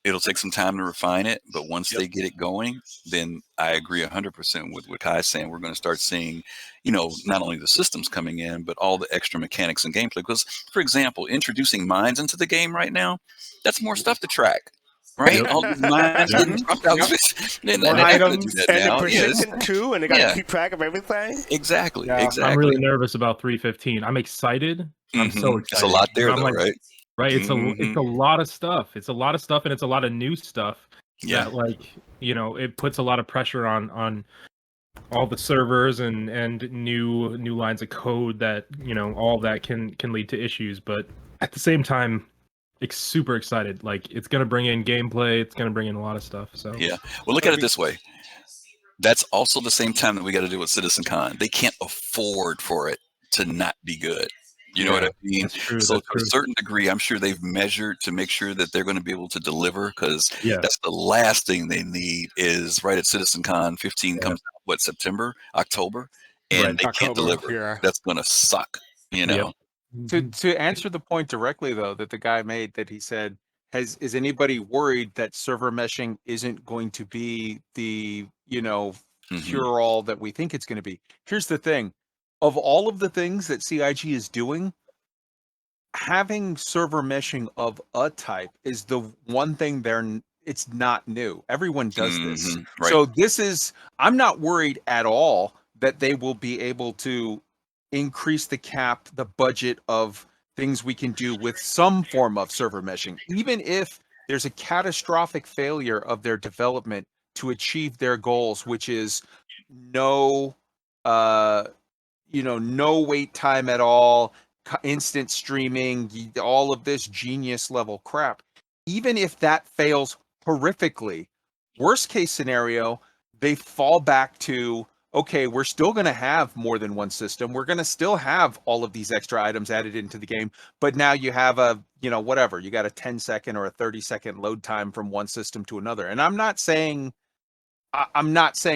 B: It'll take some time to refine it, but once they get it going, then I agree 100% with what Kai's saying. We're going to start seeing, not only the systems coming in, but all the extra mechanics and gameplay. Because, for example, introducing mines into the game right now, that's more stuff to track. Right, all these mines getting dropped out.
A: More items
B: and
A: the persistent too, and they got to keep track of everything.
B: Exactly.
H: I'm really nervous about 315. I'm excited. I'm so excited.
B: It's a lot there, though, right?
H: Right. It's a lot of stuff. It's a lot of stuff, and it's a lot of new stuff.
B: Yeah.
H: That it puts a lot of pressure on all the servers and new lines of code that all of that can lead to issues. But at the same time, super excited. Like, it's going to bring in gameplay. It's going to bring in a lot of stuff. So
B: yeah. Well, look at it this way. That's also the same time that we got to do with CitizenCon. They can't afford for it to not be good. You know what I mean?
H: That's true.
B: So to a certain degree, I'm sure they've measured to make sure that they're going to be able to deliver, because that's the last thing they need is right at CitizenCon 15 comes out, what, September, October, and they can't deliver.
A: Yeah.
B: That's going to suck,
F: To answer the point directly, though, that the guy made, that he said, is anybody worried that server meshing isn't going to be the, cure all that we think it's going to be? Here's the thing. Of all of the things that CIG is doing, having server meshing of a type is the one thing it's not new. Everyone does this.
B: Right.
F: So I'm not worried at all that they will be able to increase the budget of things we can do with some form of server meshing, even if there's a catastrophic failure of their development to achieve their goals, which is no wait time at all, instant streaming, all of this genius level crap. Even if that fails horrifically, worst case scenario, they fall back to, okay, we're still going to have more than one system. We're going to still have all of these extra items added into the game, but now you have you got a 10-second or a 30-second load time from one system to another. And I'm not saying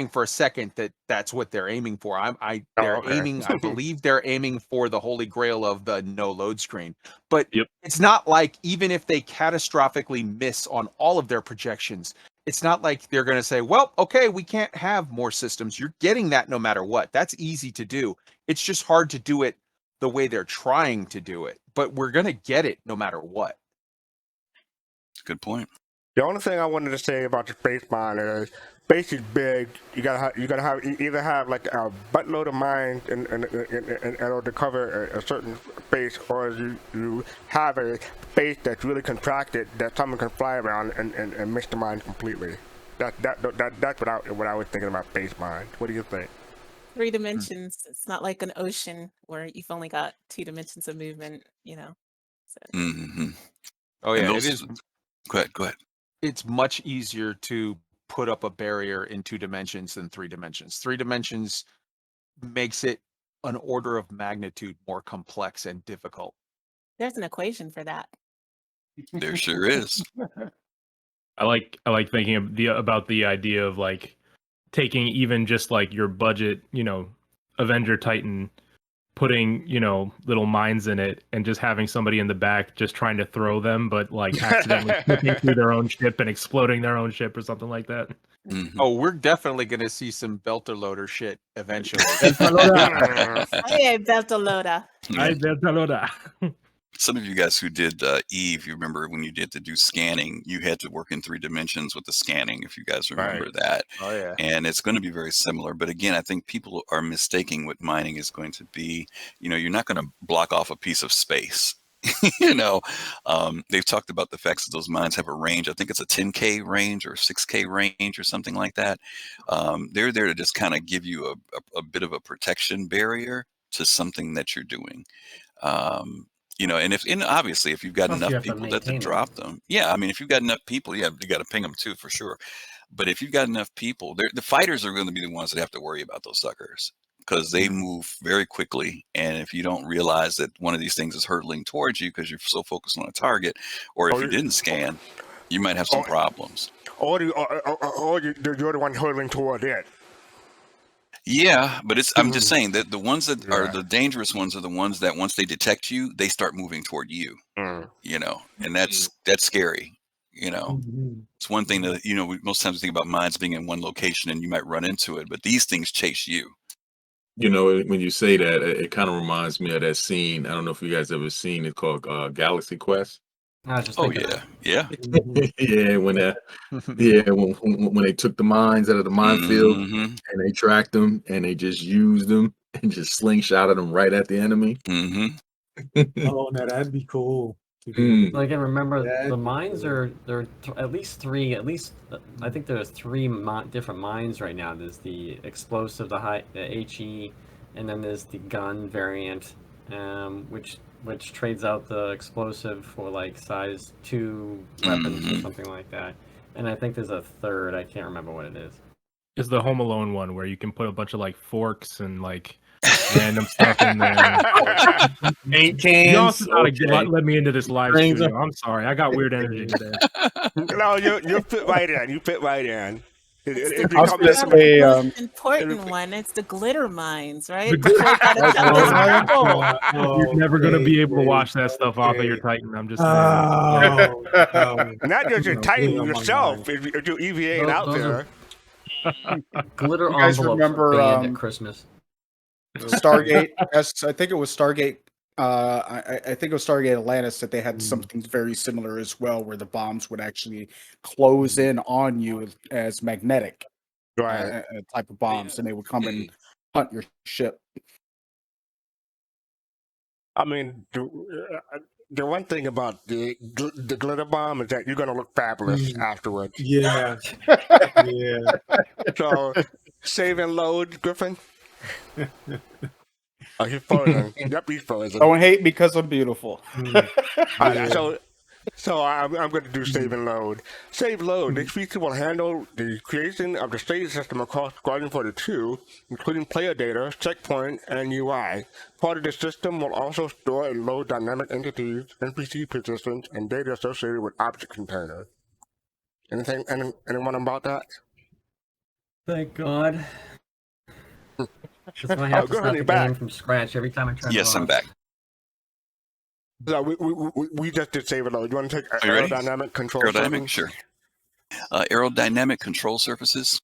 F: for a second that that's what they're aiming for. Aiming, I believe they're aiming for the holy grail of the no load screen. But it's not like, even if they catastrophically miss on all of their projections, it's not like they're going to say, well, okay, we can't have more systems. You're getting that no matter what. That's easy to do. It's just hard to do it the way they're trying to do it. But we're going to get it no matter what.
B: Good point.
A: The only thing I wanted to say about the space mine is space is big. You gotta have either have like a buttload of mines in order to cover a certain space, or you have a space that's really contracted that someone can fly around and miss the mine completely. That's what I was thinking about space mines. What do you think?
E: 3 dimensions. It's not like an ocean where you've only got 2 dimensions of movement, So
B: Mm-hmm.
F: Oh
B: And
F: yeah, it
B: those.
F: is.
B: Go ahead. Go ahead.
F: It's much easier to put up a barrier in 2 dimensions than 3 dimensions. 3 dimensions makes it an order of magnitude more complex and difficult.
E: there's an equation for that.
B: There sure is.
H: I like thinking about the idea of like taking even just like your budget, Avenger Titan, putting, little mines in it and just having somebody in the back just trying to throw them, but like accidentally slipping through their own ship and exploding their own ship or something like that.
B: Mhm.
F: Oh, we're definitely going to see some belter loader shit eventually.
E: Hey, Beltaloda.
H: Ay, Beltaloda.
B: Some of you guys who did Eve, you remember when you did to do scanning, you had to work in 3 dimensions with the scanning, if you guys remember that.
F: Oh yeah.
B: And it's going to be very similar. But again, I think people are mistaking what mining is going to be. You're not going to block off a piece of space. They've talked about the fact that those mines have a range. I think it's a 10K range or 6K range or something like that. They're there to just kind of give you a bit of a protection barrier to something that you're doing. And obviously if you've got
J: Plus you
B: enough
J: have to
B: people that to
J: maintain
B: drop them, I mean, if you've got enough people, you got to ping them too, for sure. But if you've got enough people, the fighters are going to be the ones that have to worry about those suckers because they move very quickly. And if you don't realize that one of these things is hurtling towards you because you're so focused on a target, or if you didn't scan, you might have some problems.
A: Or you're the one hurtling toward it.
B: Yeah, but I'm just saying that the ones that are the dangerous ones are the ones that once they detect you, they start moving toward you. And that's scary. It's one thing that most times we think about mines being in one location and you might run into it, but these things chase you.
D: When you say that, it kind of reminds me of that scene. I don't know if you guys ever seen it, called Galaxy Quest.
B: Oh yeah.
D: Yeah, when they took the mines out of the minefield and they tracked them and they just used them and just slingshotted them right at the enemy.
G: Oh, no, that'd be cool.
J: Like, I remember the mines there are at least 3. I think there's 3 different mines right now. There's the explosive, the HE, and then there's the gun variant, which trades out the explosive for like size 2 weapons or something like that. And I think there's a third. I can't remember what it is.
H: It's the Home Alone one where you can put a bunch of like forks and like random stuff in there.
G: Paint cans.
H: You also gotta let me into this live studio. I'm sorry, I got weird energy today.
A: No, you fit right in. You fit right in.
E: The most important one. It's the glitter mines, right?
H: You're never gonna be able to wash that stuff off of your Titan. I'm just saying.
A: Not just your Titan yourself. If you're EVAing out there.
J: Glitter
C: you guys
J: envelopes
C: remember
J: at Christmas.
C: Stargate? I think it was Stargate. I think it was Stargate Atlantis that they had something very similar as well, where the bombs would actually close in on you as magnetic type of bombs, and they would come and hunt your ship.
A: I mean, the one thing about the glitter bomb is that you're gonna look fabulous afterwards.
G: Yeah. Yeah.
A: So, save and load, Griffin. Oh, he's frozen. Yep, he's frozen.
C: Don't hate because I'm beautiful.
A: So I'm going to do save and load. Save load. This feature will handle the creation of the stage system across Squadron 42, including player data, checkpoint, and UI. Part of the system will also store and load dynamic entities, NPC positions, and data associated with object containers. Anyone about that?
J: Thank God. Because I have to start the game from scratch every time I try to
B: Yes, I'm back.
A: So we just did save and load. You want to take aerodynamic control?
B: Aerodynamic, sure. Aerodynamic control surfaces.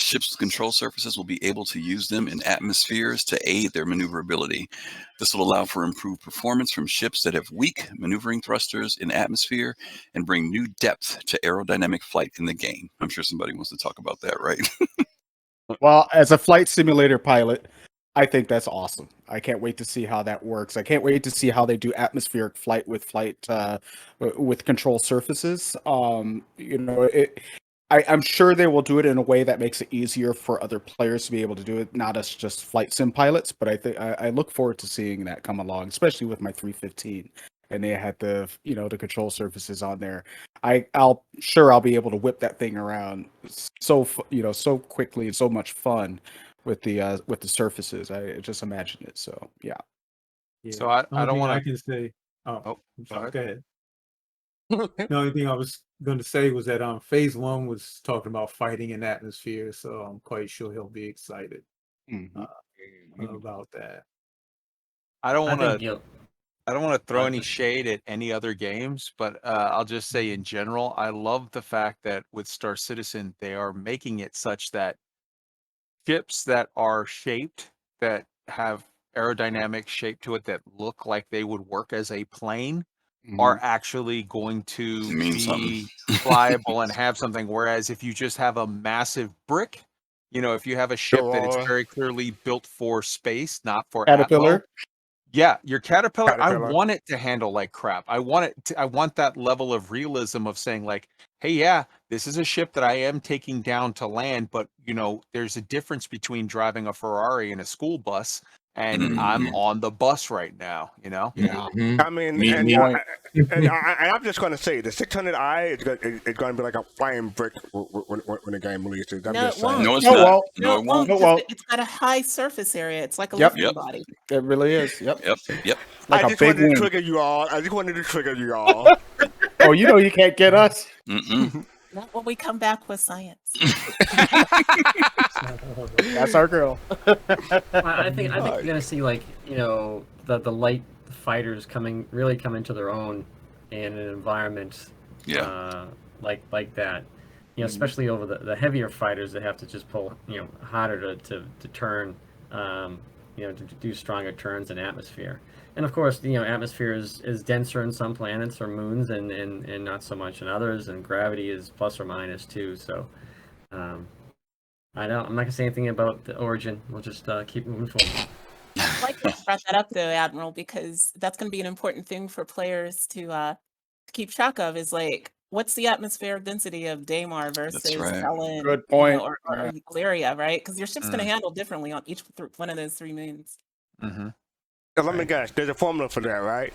B: Ships with control surfaces will be able to use them in atmospheres to aid their maneuverability. This will allow for improved performance from ships that have weak maneuvering thrusters in atmosphere and bring new depth to aerodynamic flight in the game. I'm sure somebody wants to talk about that, right?
C: Well, as a flight simulator pilot, I think that's awesome. I can't wait to see how that works. I can't wait to see how they do atmospheric flight with control surfaces. I'm sure they will do it in a way that makes it easier for other players to be able to do it, not as just flight sim pilots. But I think I look forward to seeing that come along, especially with my 315, and they had the control surfaces on there. I'll be able to whip that thing around so quickly and so much fun with the surfaces. I just imagine it. So yeah.
F: So I don't want
G: I
F: to.
G: can say. Oh,
F: Oh,
G: I'm
F: go
G: sorry.
F: ahead.
G: Go ahead. The only thing I was going to say was that phase 1 was talking about fighting in atmosphere, so I'm quite sure he'll be excited about that.
F: I don't
J: I
F: want
J: think
F: to.
J: you'll.
F: I don't want to throw
J: I
F: any
J: just-
F: shade at any other games, but I'll just say in general, I love the fact that with Star Citizen, they are making it such that ships that are shaped, that have aerodynamic shape to it, that look like they would work as a plane, are actually going to
B: Mean something.
F: be flyable and have something. Whereas if you just have a massive brick, if you have a ship that it's
A: Sure.
F: very clearly built for space, not for
C: Caterpillar.
F: atmo, yeah, your Caterpillar, I
A: Caterpillar.
F: want it to handle like crap. I want that level of realism of saying like, hey, yeah, this is a ship that I am taking down to land, but there's a difference between driving a Ferrari and a school bus, and I'm
B: Mhm.
F: on the bus right now,
C: Yeah.
A: I mean,
D: Me-
A: and
D: me-
A: I'm just going to say the 600i is going to be like a flying brick when the game releases. I'm
E: No,
A: just
E: it won't.
A: saying.
B: No, it's
C: No,
B: not.
C: well,
B: No, it won't.
C: No,
E: 'cause
C: well-
E: it's got a high surface area. It's like a
C: Yep.
E: lifting
B: Yep.
E: body.
C: It really is. Yep.
B: Yep.
C: Like
A: I
C: a
A: just
C: big
A: wanted to
C: wing.
A: trigger you all. I just wanted to trigger you all.
C: Oh, you can't get us.
B: Mm-mm.
E: Not when we come back with science.
C: That's our girl.
J: I think you're gonna see the light fighters really come into their own in an environment like that. Especially over the heavier fighters that have to just pull harder to turn, to do stronger turns in atmosphere. And of course, atmosphere is denser in some planets or moons, and not so much in others. And gravity is plus or minus too. So, I'm not gonna say anything about the origin. We'll just keep moving forward.
E: I like that you brought that up, though, Admiral, because that's going to be an important thing for players to keep track of. Is like, what's the atmospheric density of Daymar versus
B: right.
E: Helen,
C: Good point.
E: or
C: Yeah.
E: Illyria, right? Because your ship's going to handle differently on each one of those 3 moons.
F: Mm-hmm.
A: Let me guess. There's a formula for that, right?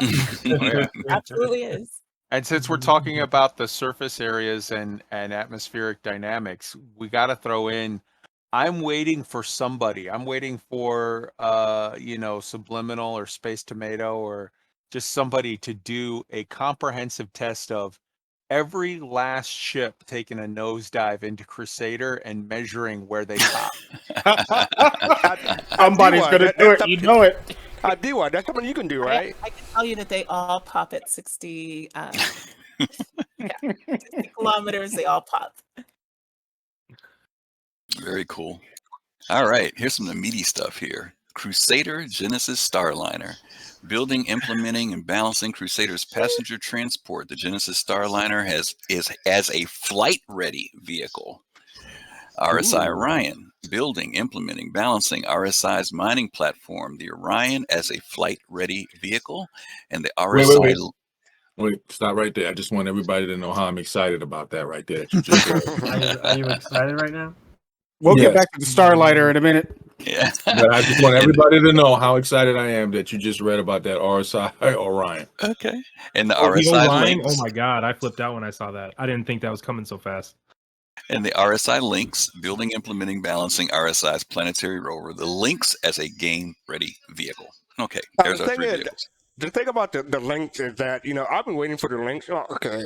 F: Oh, yeah.
E: Absolutely is.
F: And since we're talking about the surface areas and atmospheric dynamics, we got to throw in. I'm waiting for somebody. I'm waiting for Subliminal or Space Tomato or just somebody to do a comprehensive test of every last ship taking a nosedive into Crusader and measuring where they pop.
C: Somebody's gonna do it. You know it.
A: I do one. That's something you can do, right?
E: I can tell you that they all pop at 60, 60 kilometers. They all pop.
B: Very cool. All right, here's some of the meaty stuff here. Crusader Genesis Starliner. Building, implementing, and balancing Crusader's passenger transport. The Genesis Starliner is as a flight-ready vehicle. RSI Orion. Building, implementing, balancing RSI's mining platform. The Orion as a flight-ready vehicle. And the RSI...
D: Wait, stop right there. I just want everybody to know how I'm excited about that right there. That you just said.
J: Are you excited right now?
C: We'll
D: Yes.
C: get back to the Starliner in a minute.
B: Yeah.
D: But I just want everybody to know how excited I am that you just read about that RSI Orion.
B: Okay. And the
H: The
B: RSI
H: Orion?
B: links.
H: Oh my god, I flipped out when I saw that. I didn't think that was coming so fast.
B: And the RSI links, building, implementing, balancing RSI's planetary rover. The links as a game-ready vehicle. Okay, there's
A: The
B: our
A: thing
B: 3
A: is,
B: vehicles.
A: the thing about the links is that, I've been waiting for the links. Oh, okay.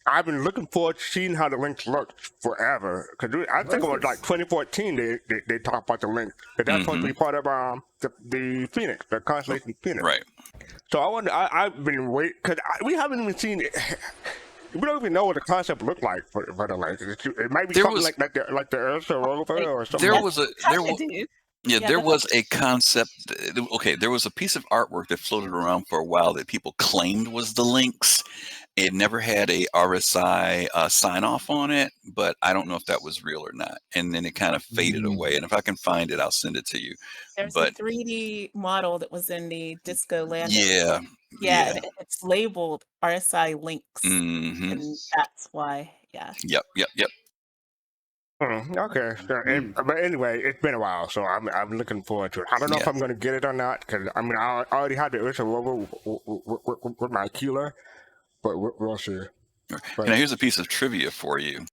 A: I've been looking forward to seeing how the links look forever. Because I think it was like 2014 they talked about the links. That that's supposed to be part of the Phoenix, the constellation Phoenix.
B: Right.
A: So I've been waiting, because we haven't even seen we don't even know what the concept looked like for the link. It might be
B: There
A: something
B: was-
A: like the Ursa rover or something.
B: There was a there
E: Kinda
B: was
E: do.
B: Yeah,
E: Yeah,
B: there
E: that's
B: was a concept. Okay, there was a piece of artwork that floated around for a while that people claimed was the links. It never had a RSI sign off on it, but I don't know if that was real or not. And then it kind of faded away. And if I can find it, I'll send it to you.
E: There's
B: But
E: a 3D model that was in the Disco Lander.
B: yeah,
E: Yeah, and it's labeled RSI links,
B: hmm
E: and that's why. Yeah.
B: Yep.
A: Okay, so but anyway, it's been a while, so I'm looking forward to it. I don't know if
B: Yeah.
A: I'm gonna get it or not, because I mean I already had the Ursa rover with my Keeler, but we'll see. But
B: Now here's a piece of trivia for you.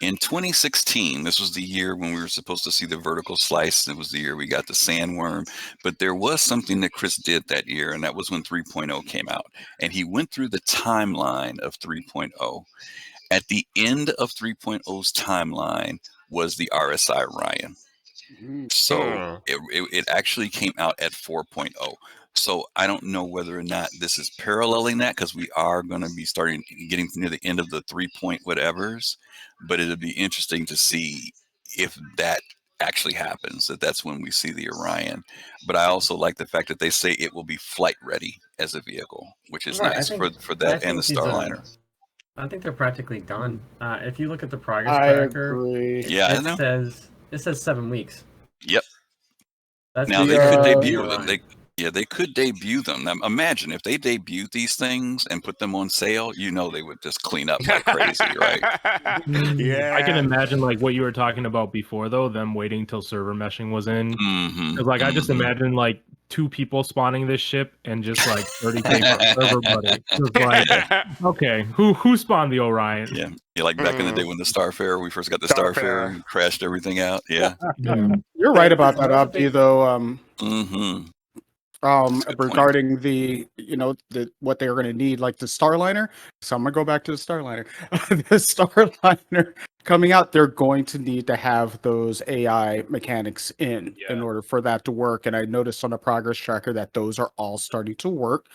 B: In 2016, this was the year when we were supposed to see the vertical slice. It was the year we got the sandworm. But there was something that Chris did that year, and that was when 3.0 came out. And he went through the timeline of 3.0. At the end of 3.0's timeline was the RSI Ryan. So it actually came out at 4.0. So I don't know whether or not this is paralleling that, because we are going to be getting near the end of the 3 point whatevers, but it'll be interesting to see if that actually happens, that's when we see the Orion. But I also like the fact that they say it will be flight ready as a vehicle, which is
J: Right,
B: nice
J: I think-
B: for that
J: I
B: and the
J: think these are-
B: Starliner.
J: I think they're practically done. If you look at the progress
C: I
J: tracker,
C: agree.
B: Yeah, I know.
J: it says 7 weeks.
B: Yep.
J: That's
B: Now
J: the,
B: they could
J: uh,
B: debut
J: the
B: them.
J: Orion.
B: They could debut them. Now, imagine if they debuted these things and put them on sale. They would just clean up like crazy, right?
A: Yeah,
H: I can imagine like what you were talking about before, though, them waiting till server meshing was in.
B: Mm-hmm.
H: 'Cause, like I just imagine like 2 people spawning this ship and just like 30K for everybody. Just like, okay, who spawned the Orion?
B: Yeah, like back in the day when the Starfarer, we first got the Starfarer and crashed everything out. Yeah.
C: You're right about that, Abdi, though.
B: Mm-hmm.
C: Regarding the what they're going to need, like the Starliner. So I'm gonna go back to the Starliner. The Starliner coming out, they're going to need to have those AI mechanics in order for that to work. And I noticed on the progress tracker that those are all starting to work,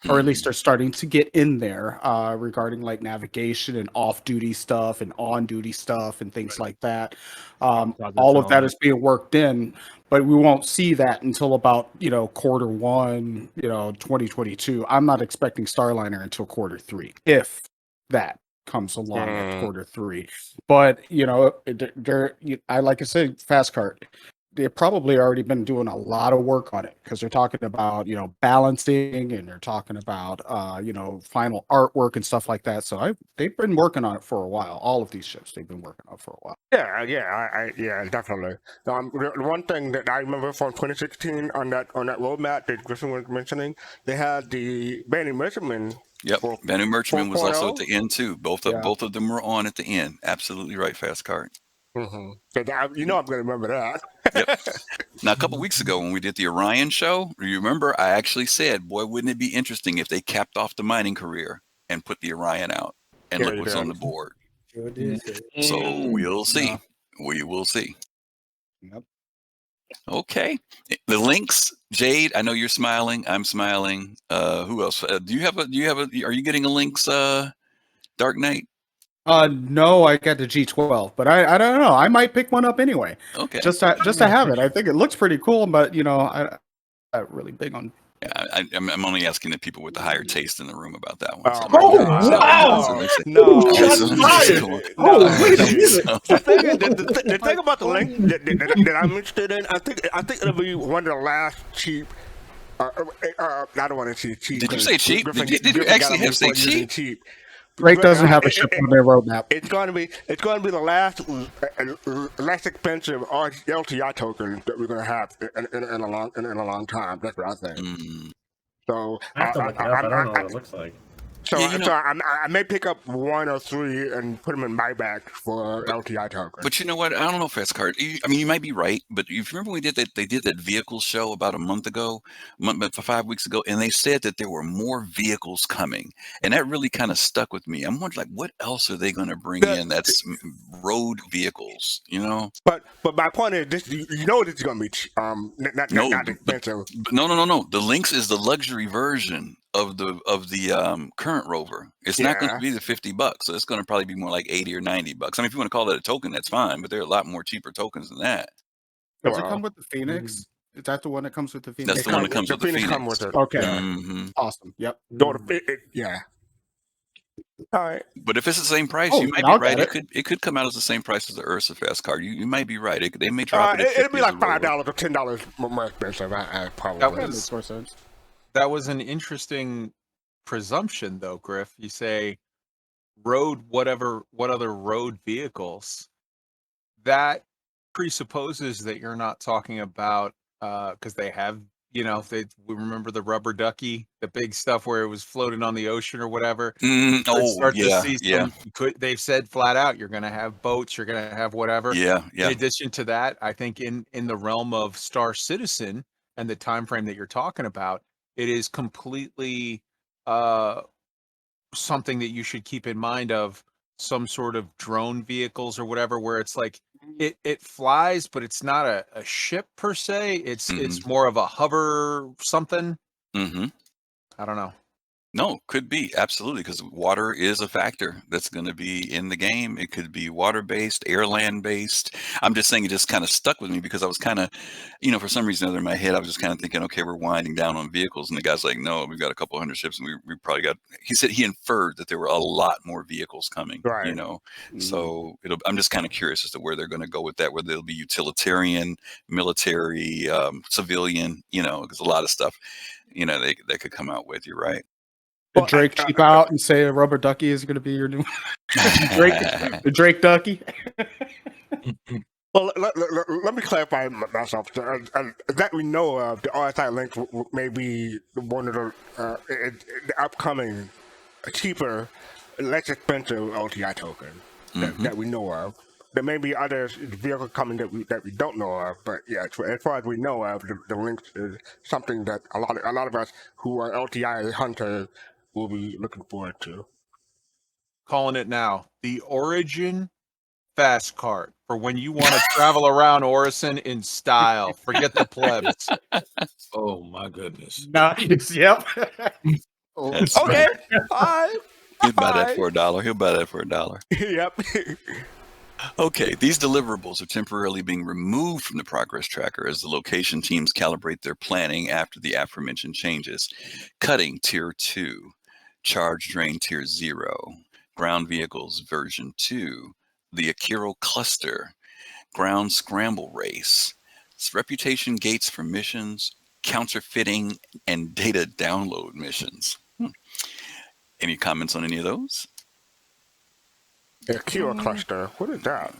C: or at least they're starting to get in there, regarding like navigation and off-duty stuff and on-duty stuff and things like that. All of that is being worked in, but we won't see that until about Q1, 2022. I'm not expecting Starliner until Q3, if that comes along at Q3. But like I said, Fast Cart, they've probably already been doing a lot of work on it, because they're talking about balancing, and they're talking about final artwork and stuff like that. So they've been working on it for a while. All of these ships they've been working on for a while.
A: Yeah, definitely. The one thing that I remember from 2016 on that roadmap that Griffin was mentioning, they had the Benny Merchantman.
B: Yep, Benny Merchantman was also at
A: 4.0.
B: the end too. Both of them were on at the end. Absolutely right, Fast Cart.
A: Mm-hmm. So I'm going to remember that.
B: Yep. Now, a couple weeks ago when we did the Orion show, you remember I actually said, boy, wouldn't it be interesting if they capped off the mining career and put the Orion out, and look what's on the board.
G: Sure did.
B: So we'll see. We will see.
C: Yep.
B: Okay. The links, Jade, I know you're smiling. I'm smiling. Who else? Are you getting a links, Dark Knight?
C: No, I got the G12, but I don't know. I might pick one up anyway.
B: Okay.
C: Just to have it. I think it looks pretty cool, but I'm not really big on.
B: Yeah, I'm only asking the people with the higher taste in the room about that one.
A: Wait a minute. The thing about the link that I'm interested in, I think it'll be one of the last cheap. I don't want to say cheap.
B: Did you say cheap? Did you actually have to say cheap?
C: Drake doesn't have a ship on their roadmap.
A: It's going to be the last expensive LTI token that we're going to have in a long time. That's what I think. So
J: I have to look it up. I don't know what it looks like.
A: So I may pick up 1 or 3 and put them in my bag for LTI token.
B: But you know what? I don't know if that's card. I mean, you might be right, but if you remember we did that, they did that vehicle show about a month ago, 5 weeks ago, and they said that there were more vehicles coming, and that really kind of stuck with me. I'm wondering, like, what else are they going to bring in? That's road vehicles,
A: But my point is, this this is going to be not expensive.
B: No. The Lynx is the luxury version of the current rover. It's not going to
A: Yeah.
B: be the $50, so it's going to probably be more like $80 or $90. I mean, if you want to call that a token, that's fine, but there are a lot more cheaper tokens than that.
C: Does it
A: Well,
C: come with the Phoenix? Is that the one that comes with the Phoenix?
B: That's the one that comes
A: the
B: with the
A: Phoenix come
B: Phoenix.
A: with it.
C: Okay.
A: Yeah.
B: hmm
C: Awesome. Yep.
A: No, yeah. All right.
B: But if it's the same price,
C: Oh,
B: you might
C: then
B: be
C: I'll
B: right.
C: get
B: It could come out as the same price as the Ursa Fest card. You might be right. They may drop it at
A: It'll
B: 50
A: be
B: as
A: like
B: a rover.
A: $5 or $10 more expensive. I probably.
F: That
C: That
F: was
C: makes more sense.
F: that was an interesting presumption, though, Griff. You say road, what other road vehicles? That presupposes that you're not talking about because they have, we remember the rubber ducky, the big stuff where it was floating on the ocean or whatever. You could
B: Oh,
F: start to
B: yeah,
F: see
B: yeah,
F: some. They've said flat out, you're going to have boats, you're going to have whatever.
B: yeah,
F: In
B: yeah.
F: addition to that, I think in the realm of Star Citizen and the time frame that you're talking about, it is completely something that you should keep in mind of some sort of drone vehicles or whatever, where it's like it flies, but it's not a ship per se. It's more of a hover something.
B: Mm-hmm.
F: I don't know.
B: No, could be absolutely, because water is a factor that's going to be in the game. It could be water-based, air-land-based. I'm just saying it just kind of stuck with me because I was kind of, for some reason or other in my head, I was just kind of thinking, okay, we're winding down on vehicles. And the guy's like, no, we've got a couple hundred ships, and we probably got, he said he inferred that there were a lot more vehicles coming,
A: Right.
B: So I'm just kind of curious as to where they're going to go with that, whether it'll be utilitarian, military, civilian, because a lot of stuff, they could come out with. You're right.
C: Did Drake cheap out and say a rubber ducky is going to be your new the Drake ducky?
A: Well, let me clarify myself. That we know of, the RSI link may be one of the upcoming, cheaper, less expensive LTI token that we know of. There may be other vehicles coming that we don't know of, but yeah, as far as we know of, the links is something that a lot of us who are LTI hunters will be looking forward to.
F: Calling it now, the Origin fast cart for when you want to travel around Orison in style. Forget the plebs.
D: Oh my goodness.
C: Nice. Yep.
B: That's
A: Okay.
B: funny.
A: All right.
B: He'll buy that for $1. He'll buy that for $1.
A: Yep.
B: Okay, these deliverables are temporarily being removed from the progress tracker as the location teams calibrate their planning after the aforementioned changes. Cutting Tier 2, Charge Drain Tier 0, Ground Vehicles Version 2, the Akiro Cluster, Ground Scramble Race, Reputation Gates for missions, Counterfeiting, and Data Download missions. Any comments on any of those?
A: The Akiro Cluster. What is that?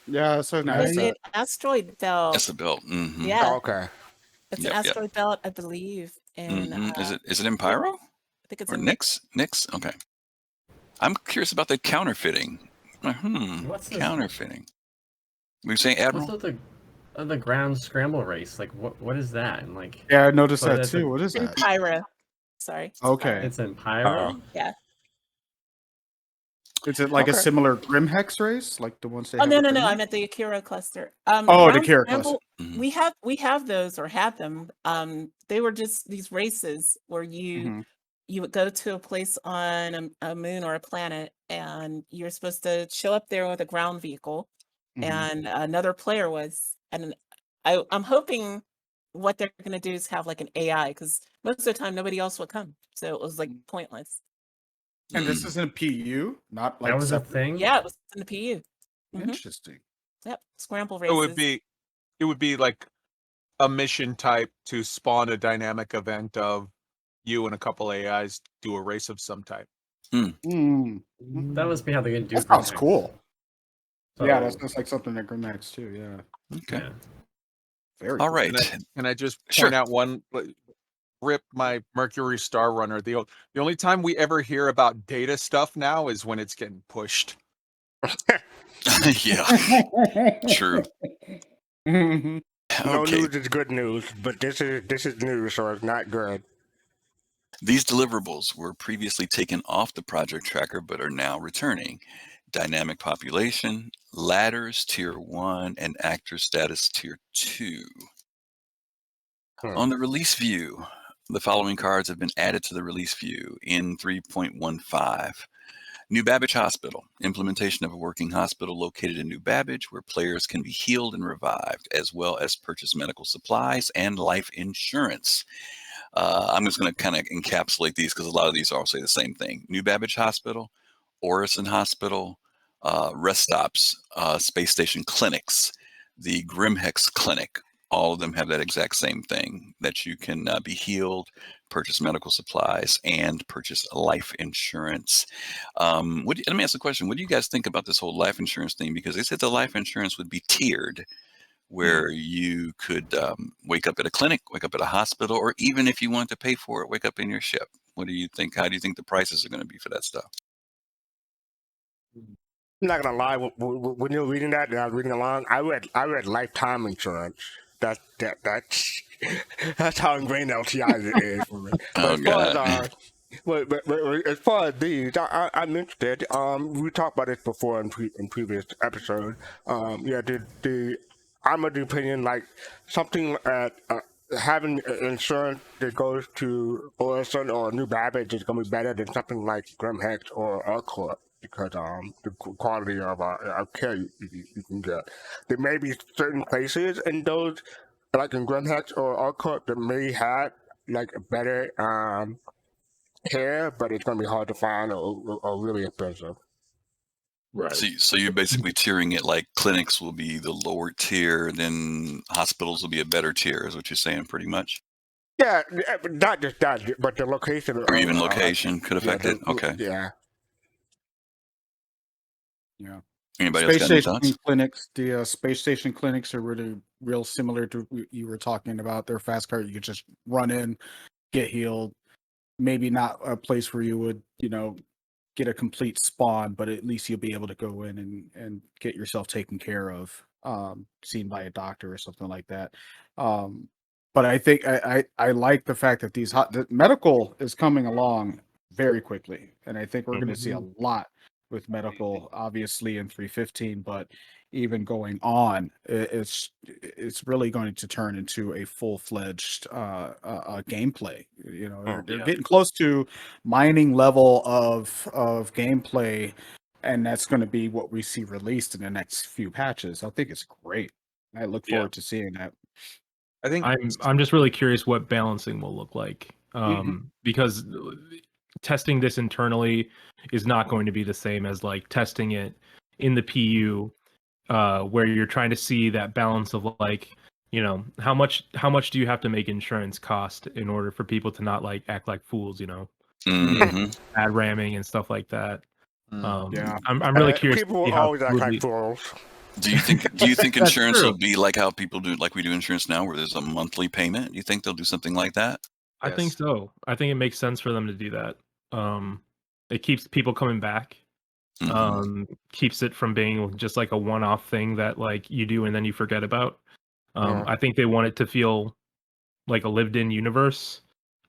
C: Yeah, so nice.
E: It's an asteroid belt.
B: That's the belt. Mm-hmm.
E: Yeah,
A: Oh, okay.
E: it's
B: Yep,
E: an
B: yep.
E: asteroid belt, I believe. And
B: Is it in Pyro?
E: I think it's
B: Or
E: in
B: Nyx? Nyx? Okay. I'm curious about the counterfeiting.
J: What's this?
B: Counterfeiting. Were you saying Admiral?
J: What's the ground scramble race? Like, what is that? And like,
C: Yeah, I noticed
J: So
C: that
J: that's
C: too. What is
E: in
C: that?
E: Pyra. Sorry. it's
C: Okay.
E: Pyra.
J: it's in Pyro.
E: Yeah.
C: Is it like a
A: Okay.
C: similar Grim Hex race, like the ones they?
E: Oh
C: have
E: no
C: with
E: no
C: Grim
E: no!
C: Hex?
E: I meant the Akira cluster.
C: Oh, the
E: Ground
C: Akira
E: Scramble,
B: Mhm.
E: We have those or had them. They were just these races where
C: Mhm.
E: you would go to a place on a moon or a planet, and you're supposed to show up there with a ground vehicle,
C: Mhm.
E: and another player was. And I'm hoping what they're going to do is have like an AI, because most of the time nobody else would come, so it was like pointless.
C: And this
B: Mm.
C: is in PU, not like
J: That was a
C: separate.
J: thing.
E: Yeah, it was in the PU. Mhm.
C: Interesting.
E: Yep, scramble
F: It would
E: races.
F: be like a mission type to spawn a dynamic event of you and a couple AIs do a race of some type.
C: Mm.
J: That must be how they can do.
C: That sounds
J: Grim Hex.
C: cool. Yeah, that
J: So,
C: sounds like something that Grim Hex too. Yeah,
B: Okay.
J: yeah.
C: very.
B: All
C: cool.
B: right.
F: Can I just
B: Sure.
F: point out one? Rip my Mercury Star Runner. The only time we ever hear about data stuff now is when it's getting pushed.
B: Yeah, true.
C: Mhm.
A: No
B: Okay.
A: news is good news, but this is news, so it's not good.
B: These deliverables were previously taken off the project tracker but are now returning. Dynamic population, ladders Tier 1, and actor status Tier 2.
A: Hmm.
B: On the release view, The following cards have been added to the release view in 3.15. New Babbage Hospital. Implementation of a working hospital located in New Babbage where players can be healed and revived, as well as purchase medical supplies and life insurance. I'm just going to kind of encapsulate these because a lot of these all say the same thing. New Babbage Hospital, Orison Hospital, rest stops, space station clinics, the Grimhex Clinic. All of them have that exact same thing, that you can be healed, purchase medical supplies, and purchase life insurance. Let me ask the question. What do you guys think about this whole life insurance thing? Because they said the life insurance would be tiered, where you could wake up at a clinic, wake up at a hospital, or even if you want to pay for it, wake up in your ship. What do you think? How do you think the prices are going to be for that stuff?
A: I'm not gonna lie. When you're reading that, and I was reading along, I read lifetime insurance. That's that's how ingrained LTI is for me. But as far as these, I'm interested. We talked about this before in previous episode. I'm of the opinion like something having insurance that goes to Orison or New Babbage is going to be better than something like Grimhex or Urquhart because the quality of care you can get. There may be certain places in those, like in Grimhex or Urquhart, that may have like better care, but it's going to be hard to find or really expensive.
D: Right.
B: So you're basically tiering it like clinics will be the lower tier, then hospitals will be a better tier, is what you're saying, pretty much?
A: Yeah, not just that, but the location.
B: Or even location could affect it? Okay.
A: Yeah.
C: Yeah.
B: Anybody else got any thoughts?
C: Clinics, the space station clinics are really real similar to what you were talking about. They're fast card. You could just run in, get healed. Maybe not a place where you would, get a complete spawn, but at least you'll be able to go in and get yourself taken care of, seen by a doctor or something like that. But I think I like the fact that the medical is coming along very quickly, and I think we're going to see a lot with medical, obviously in 3.15, but even going on, it's really going to turn into a full-fledged gameplay. They're getting close to mining level of gameplay, and that's going to be what we see released in the next few patches. I think it's great. I look forward to seeing that.
F: I think
H: I'm just really curious what balancing will look like, because testing this internally is not going to be the same as like testing it in the PU, where you're trying to see that balance of like, how much do you have to make insurance cost in order for people to not like act like fools, ad ramming and stuff like that. I'm really curious.
A: People always act like fools.
B: Do you think insurance will be like how people do, like we do insurance now, where there's a monthly payment? You think they'll do something like that?
H: I think so. I think it makes sense for them to do that. It keeps people coming back. Keeps it from being just like a one-off thing that like you do and then you forget about. I think they want it to feel like a lived-in universe.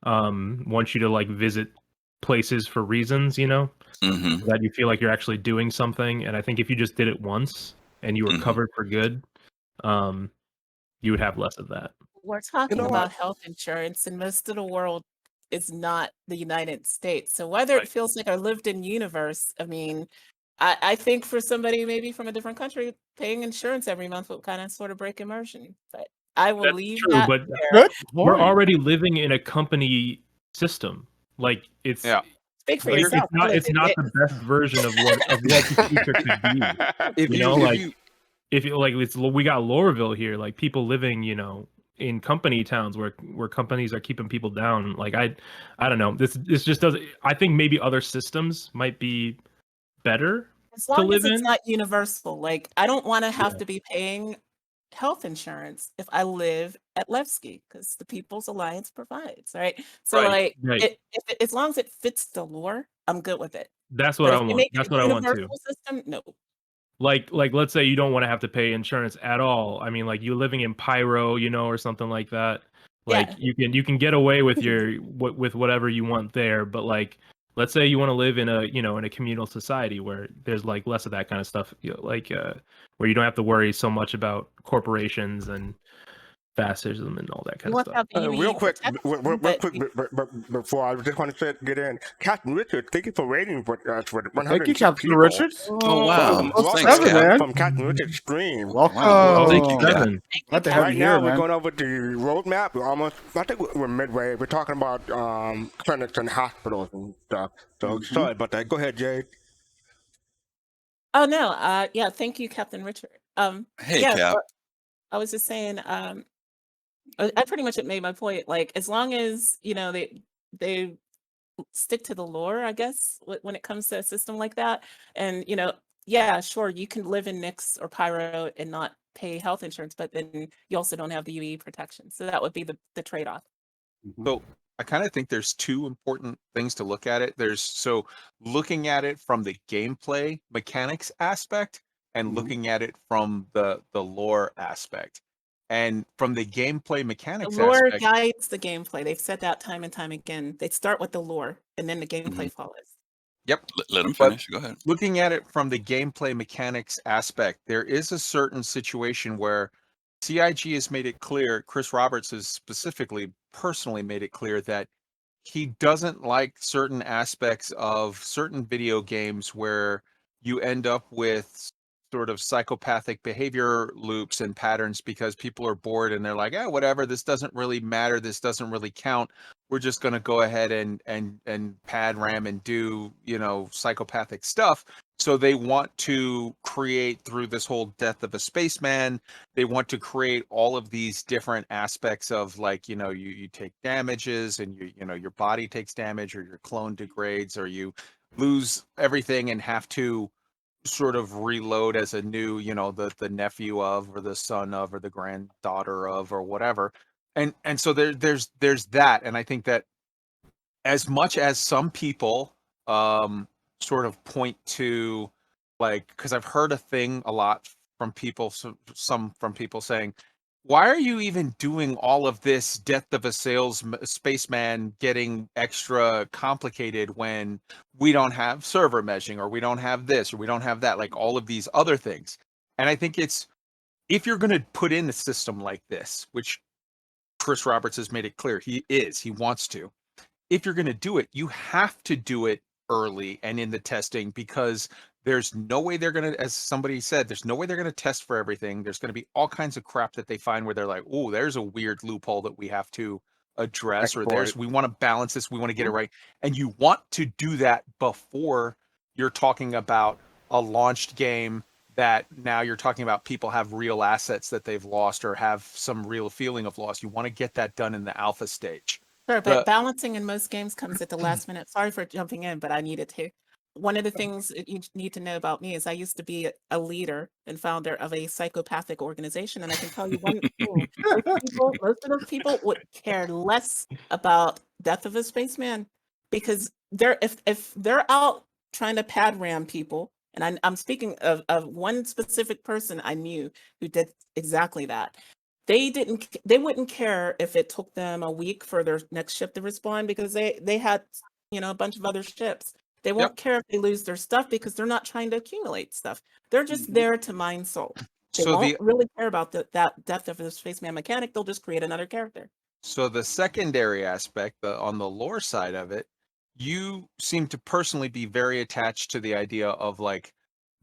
H: Want you to like visit places for reasons, that you feel like you're actually doing something. And I think if you just did it once and you were covered for good, you would have less of that.
E: We're talking about health insurance, and most of the world is not the United States. So whether it feels like a lived-in universe, I mean, I think for somebody maybe from a different country, paying insurance every month would kind of sort of break immersion. But I will leave
H: true,
E: that
H: but
E: there.
H: We're already living in a company system. Like it's
E: Speak for
H: like,
E: yourself.
H: It's not the best version of what the future could be. We got Lorville here, like people living, in company towns where companies are keeping people down. Like I don't know. This just doesn't. I think maybe other systems might be better
E: as long
H: to live
E: as it's
H: in.
E: not universal. Like I don't want to have to be paying health insurance if I live at Levski, because the People's Alliance provides, right? So as long as it fits the lore, I'm good with it.
H: That's what I want. That's what I want too.
E: System, no.
H: Like let's say you don't want to have to pay insurance at all. I mean, like you living in Pyro, or something like that. Like you can get away with with whatever you want there. But like, let's say you want to live in a in a communal society where there's like less of that kind of stuff, where you don't have to worry so much about corporations and fascism and all that kind
E: You
H: of
E: want to
H: stuff.
E: have the UE
A: Real quick,
E: protection,
A: real
E: but
A: quick, before I just want to get in, Captain Richard, thank you for rating with us with
C: Thank you,
A: 106
C: Captain
A: people.
C: Richards.
B: Oh wow!
C: Well,
B: Thanks,
C: seven,
B: Cap.
C: man.
A: From Captain Richard's stream.
C: Welcome.
B: Wow. Thank you, Cap.
H: Seven.
C: Glad to have
A: Right
C: you
A: now,
C: here,
A: we're
C: man.
A: going over the roadmap. We're almost, I think we're midway. We're talking about clinics and hospitals and stuff. So sorry about that. Go ahead, Jade.
E: oh no, yeah, thank you, Captain Richard.
B: Hey,
E: Yeah,
B: Cap.
E: so I was just saying, I pretty much made my point. Like, as long as they stick to the lore, I guess, when it comes to a system like that, and yeah, sure, you can live in Nyx or Pyro and not pay health insurance, but then you also don't have the UE protection. So that would be the trade-off.
F: So I kind of think there's two important things to look at it. So looking at it from the gameplay mechanics aspect and looking at it from the lore aspect. And from the gameplay
E: The
F: mechanics
E: lore
F: aspect,
E: guides the gameplay. They've said that time and time again. They start with the lore, and then the gameplay follows.
F: yep.
B: Let him
F: But
B: finish. Go ahead.
F: looking at it from the gameplay mechanics aspect, there is a certain situation where CIG has made it clear, Chris Roberts has specifically personally made it clear that he doesn't like certain aspects of certain video games where you end up with sort of psychopathic behavior loops and patterns because people are bored and they're like, whatever, this doesn't really matter, this doesn't really count. We're just going to go ahead and pad ram and do, psychopathic stuff. So they want to create, through this whole death of a spaceman, they want to create all of these different aspects of, like, you take damages and your body takes damage, or your clone degrades, or you lose everything and have to sort of reload as a new, the nephew of, or the son of, or the granddaughter of, or whatever. And so there's that. And I think that as much as some people sort of point to, like, because I've heard a thing a lot from people, some from people saying, why are you even doing all of this death of a spaceman getting extra complicated when we don't have server meshing, or we don't have this, or we don't have that, like all of these other things. And I think it's, if you're going to put in a system like this, which Chris Roberts has made it clear he wants to, if you're going to do it, you have to do it early and in the testing, because there's no way they're going to, as somebody said, there's no way they're going to test for everything. There's going to be all kinds of crap that they find where they're like, oh, there's a weird loophole that we have to address, or we want to balance this, we want to get it right. And you want to do that before you're talking about a launched game that now you're talking about people have real assets that they've lost, or have some real feeling of loss. You want to get that done in the alpha stage.
E: Sure, but balancing in most games comes at the last minute. Sorry for jumping in, but I needed to. One of the things that you need to know about me is I used to be a leader and founder of a psychopathic organization, and I can tell you one thing: most of those people would care less about death of a spaceman, because if they're out trying to pad ram people, and I'm speaking of one specific person I knew who did exactly that. They wouldn't care if it took them a week for their next ship to respawn, because they had a bunch of other ships. They won't care if they lose their stuff, because they're not trying to accumulate stuff. They're just there to mine soul. They won't really care about that death of the spaceman mechanic. They'll just create another character.
F: So the secondary aspect, on the lore side of it, you seem to personally be very attached to the idea of, like,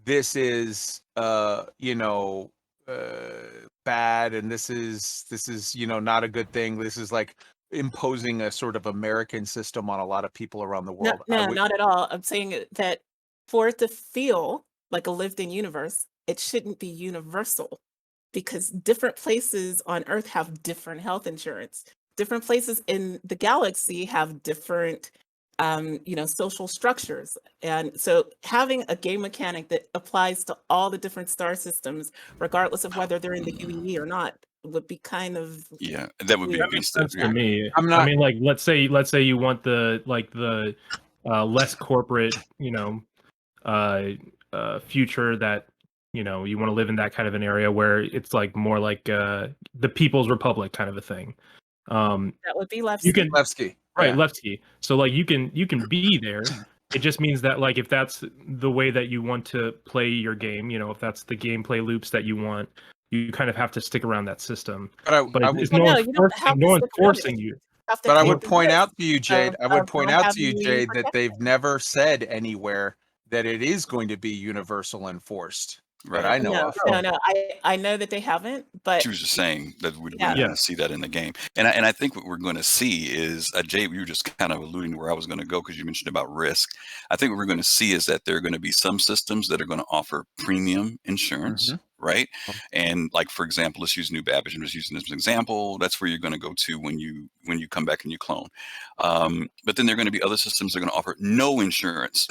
F: this is bad, and this is not a good thing. This is like imposing a sort of American system on a lot of people around the world.
E: No, not at all. I'm saying that for it to feel like a lived-in universe, it shouldn't be universal, because different places on Earth have different health insurance. Different places in the galaxy have different social structures. And so having a game mechanic that applies to all the different star systems, regardless of whether they're in the UE or not, would be kind of
B: that would be a beast
H: to me. I mean, like, let's say you want the less corporate, future, that you want to live in that kind of an area where it's like more like the People's Republic kind of a thing.
E: That would be Levski.
H: You can
F: Levski.
H: Right, Lefty. So like you can be there. It just means that, like, if that's the way that you want to play your game, if that's the gameplay loops that you want, you kind of have to stick around that system.
F: But I
H: But
F: would
H: it's
E: Well,
H: no
E: no,
H: one's
E: you don't have
H: no
E: to
H: one's
E: stick around it.
H: forcing you.
E: Have to
F: But I
E: take
F: would
E: the
F: point out
E: risk
F: to you, Jade.
E: of,
F: I would
E: of
F: point
E: not
F: out to you,
E: having me
F: Jade, that
E: protected.
F: they've never said anywhere that it is going to be universal enforced that
B: Right.
F: I know
E: No,
F: of.
E: no. I know that they haven't, but
B: She was just saying that we're
E: yeah.
B: not going to see that in the game, and I think what we're going to see is, Jay, you were just kind of alluding to where I was going to go because you mentioned about risk. I think what we're going to see is that there are going to be some systems that are going to offer premium insurance, right? And like, for example, let's use New Babbage. I'm just using this as an example. That's where you're going to go to when you come back and you clone. But then there are going to be other systems that are going to offer no insurance.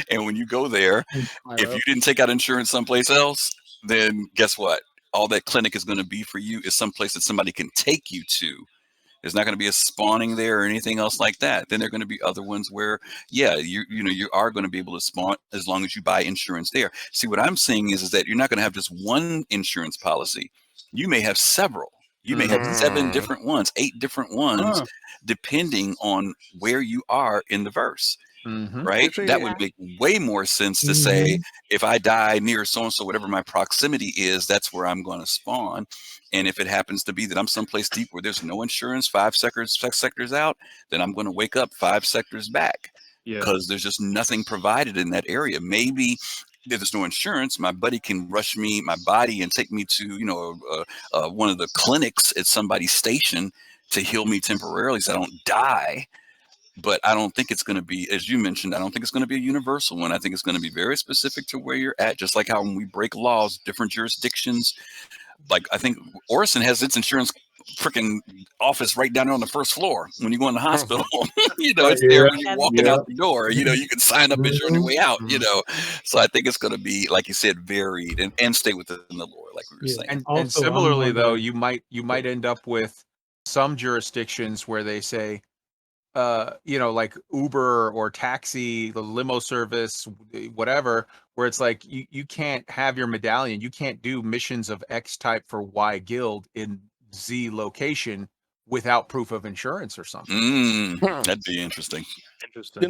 B: And when you go there, if you didn't take out insurance someplace else, then guess what? All that clinic is going to be for you is someplace that somebody can take you to. There's not going to be a spawning there or anything else like that. Then there are going to be other ones where, yeah, you are going to be able to spawn as long as you buy insurance there. See, what I'm saying is that you're not going to have just one insurance policy. You may have several. You may have 7 different ones, 8 different ones, depending on where you are in the verse. Right? That would make way more sense to say, if I die near so-and-so, whatever my proximity is, that's where I'm going to spawn. And if it happens to be that I'm someplace deep where there's no insurance, 5 sectors out, then I'm going to wake up 5 sectors back because there's just nothing provided in that area. Maybe if there's no insurance, my buddy can rush me, my body, and take me to, one of the clinics at somebody's station to heal me temporarily so I don't die. But I don't think it's going to be, as you mentioned, I don't think it's going to be a universal one. I think it's going to be very specific to where you're at, just like how when we break laws, different jurisdictions, like I think Orison has its insurance freaking office right down there on the first floor when you go in the hospital. It's there when you're walking out the door. You can sign up as you're on your way out, So I think it's going to be, like you said, varied and stay within the lore, like we were saying.
F: And similarly, though, you might end up with some jurisdictions where they say, like Uber or taxi, the limo service, whatever, where it's like you can't have your medallion, you can't do missions of X type for Y guild in Z location without proof of insurance or something.
B: That'd be interesting.
H: Interesting.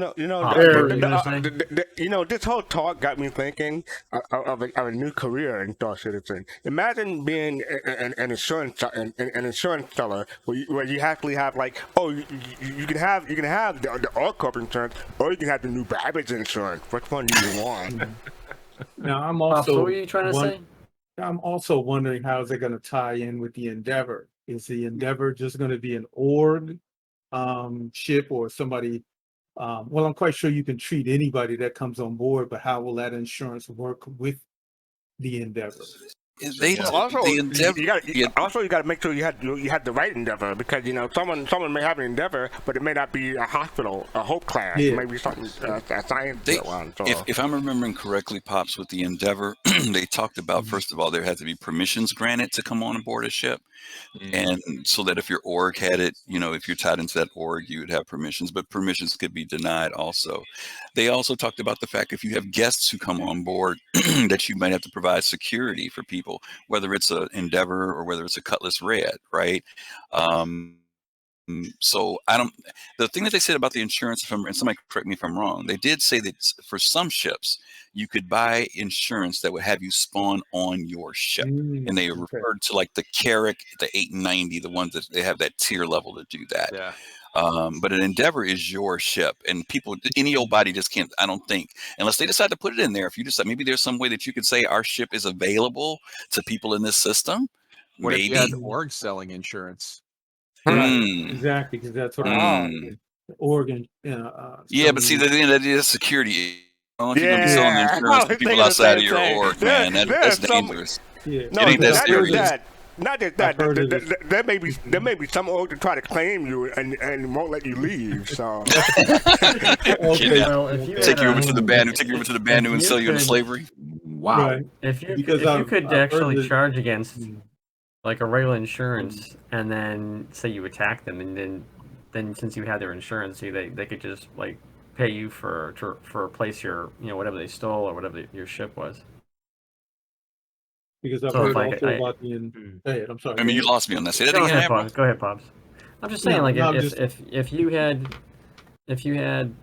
A: This whole talk got me thinking of a new career in Star Citizen. Imagine being an insurance seller where you actually have you can have the All-Corp insurance, or you can have the New Babbage insurance. Which one do you want?
G: Now I'm
J: Pops,
G: also
J: what were you trying to say?
G: I'm also wondering how is it going to tie in with the Endeavor? Is the Endeavor just going to be an org ship or somebody? Well, I'm quite sure you can treat anybody that comes on board, but how will that insurance work with the Endeavor?
A: Also, you got to make sure you had the right Endeavor, because someone may have an Endeavor, but it may not be a hospital, a Hope class, maybe something a science one. So.
B: If I'm remembering correctly, Pops, with the Endeavor, they talked about, first of all, there had to be permissions granted to come on board a ship, and so that if your org had it, if you're tied into that org, you would have permissions, but permissions could be denied also. They also talked about the fact if you have guests who come on board, that you might have to provide security for people, whether it's an Endeavor or whether it's a Cutlass Red, right? So the thing that they said about the insurance, and somebody correct me if I'm wrong, they did say that for some ships, you could buy insurance that would have you spawn on your ship. And they referred to like the Carrack, the 890, the ones that they have that tier level to do that.
F: Yeah.
B: But an Endeavor is your ship, and any old body just can't, I don't think, unless they decide to put it in there. If you decide, maybe there's some way that you could say our ship is available to people in this system.
F: What if you had org selling insurance?
G: Right, exactly, because that's what Oregon.
B: Yeah, but see, that is security. I don't want you to be selling insurance to people outside of your org, man. That's dangerous. It ain't that serious.
A: Not just that. There may be some org to try to claim you and won't let you leave. So
B: take you over to the Banu and sell you into slavery.
J: Wow. Right. If you could actually charge against like a regular insurance, and then say you attack them, and then since you had their insurance, they could just like pay you for replace your whatever they stole or whatever your ship was.
G: Because I've heard also about the I'm sorry.
B: I mean, you lost me on that. Say that
J: again.
B: Go
J: ahead, Pops. I'm just saying, if you had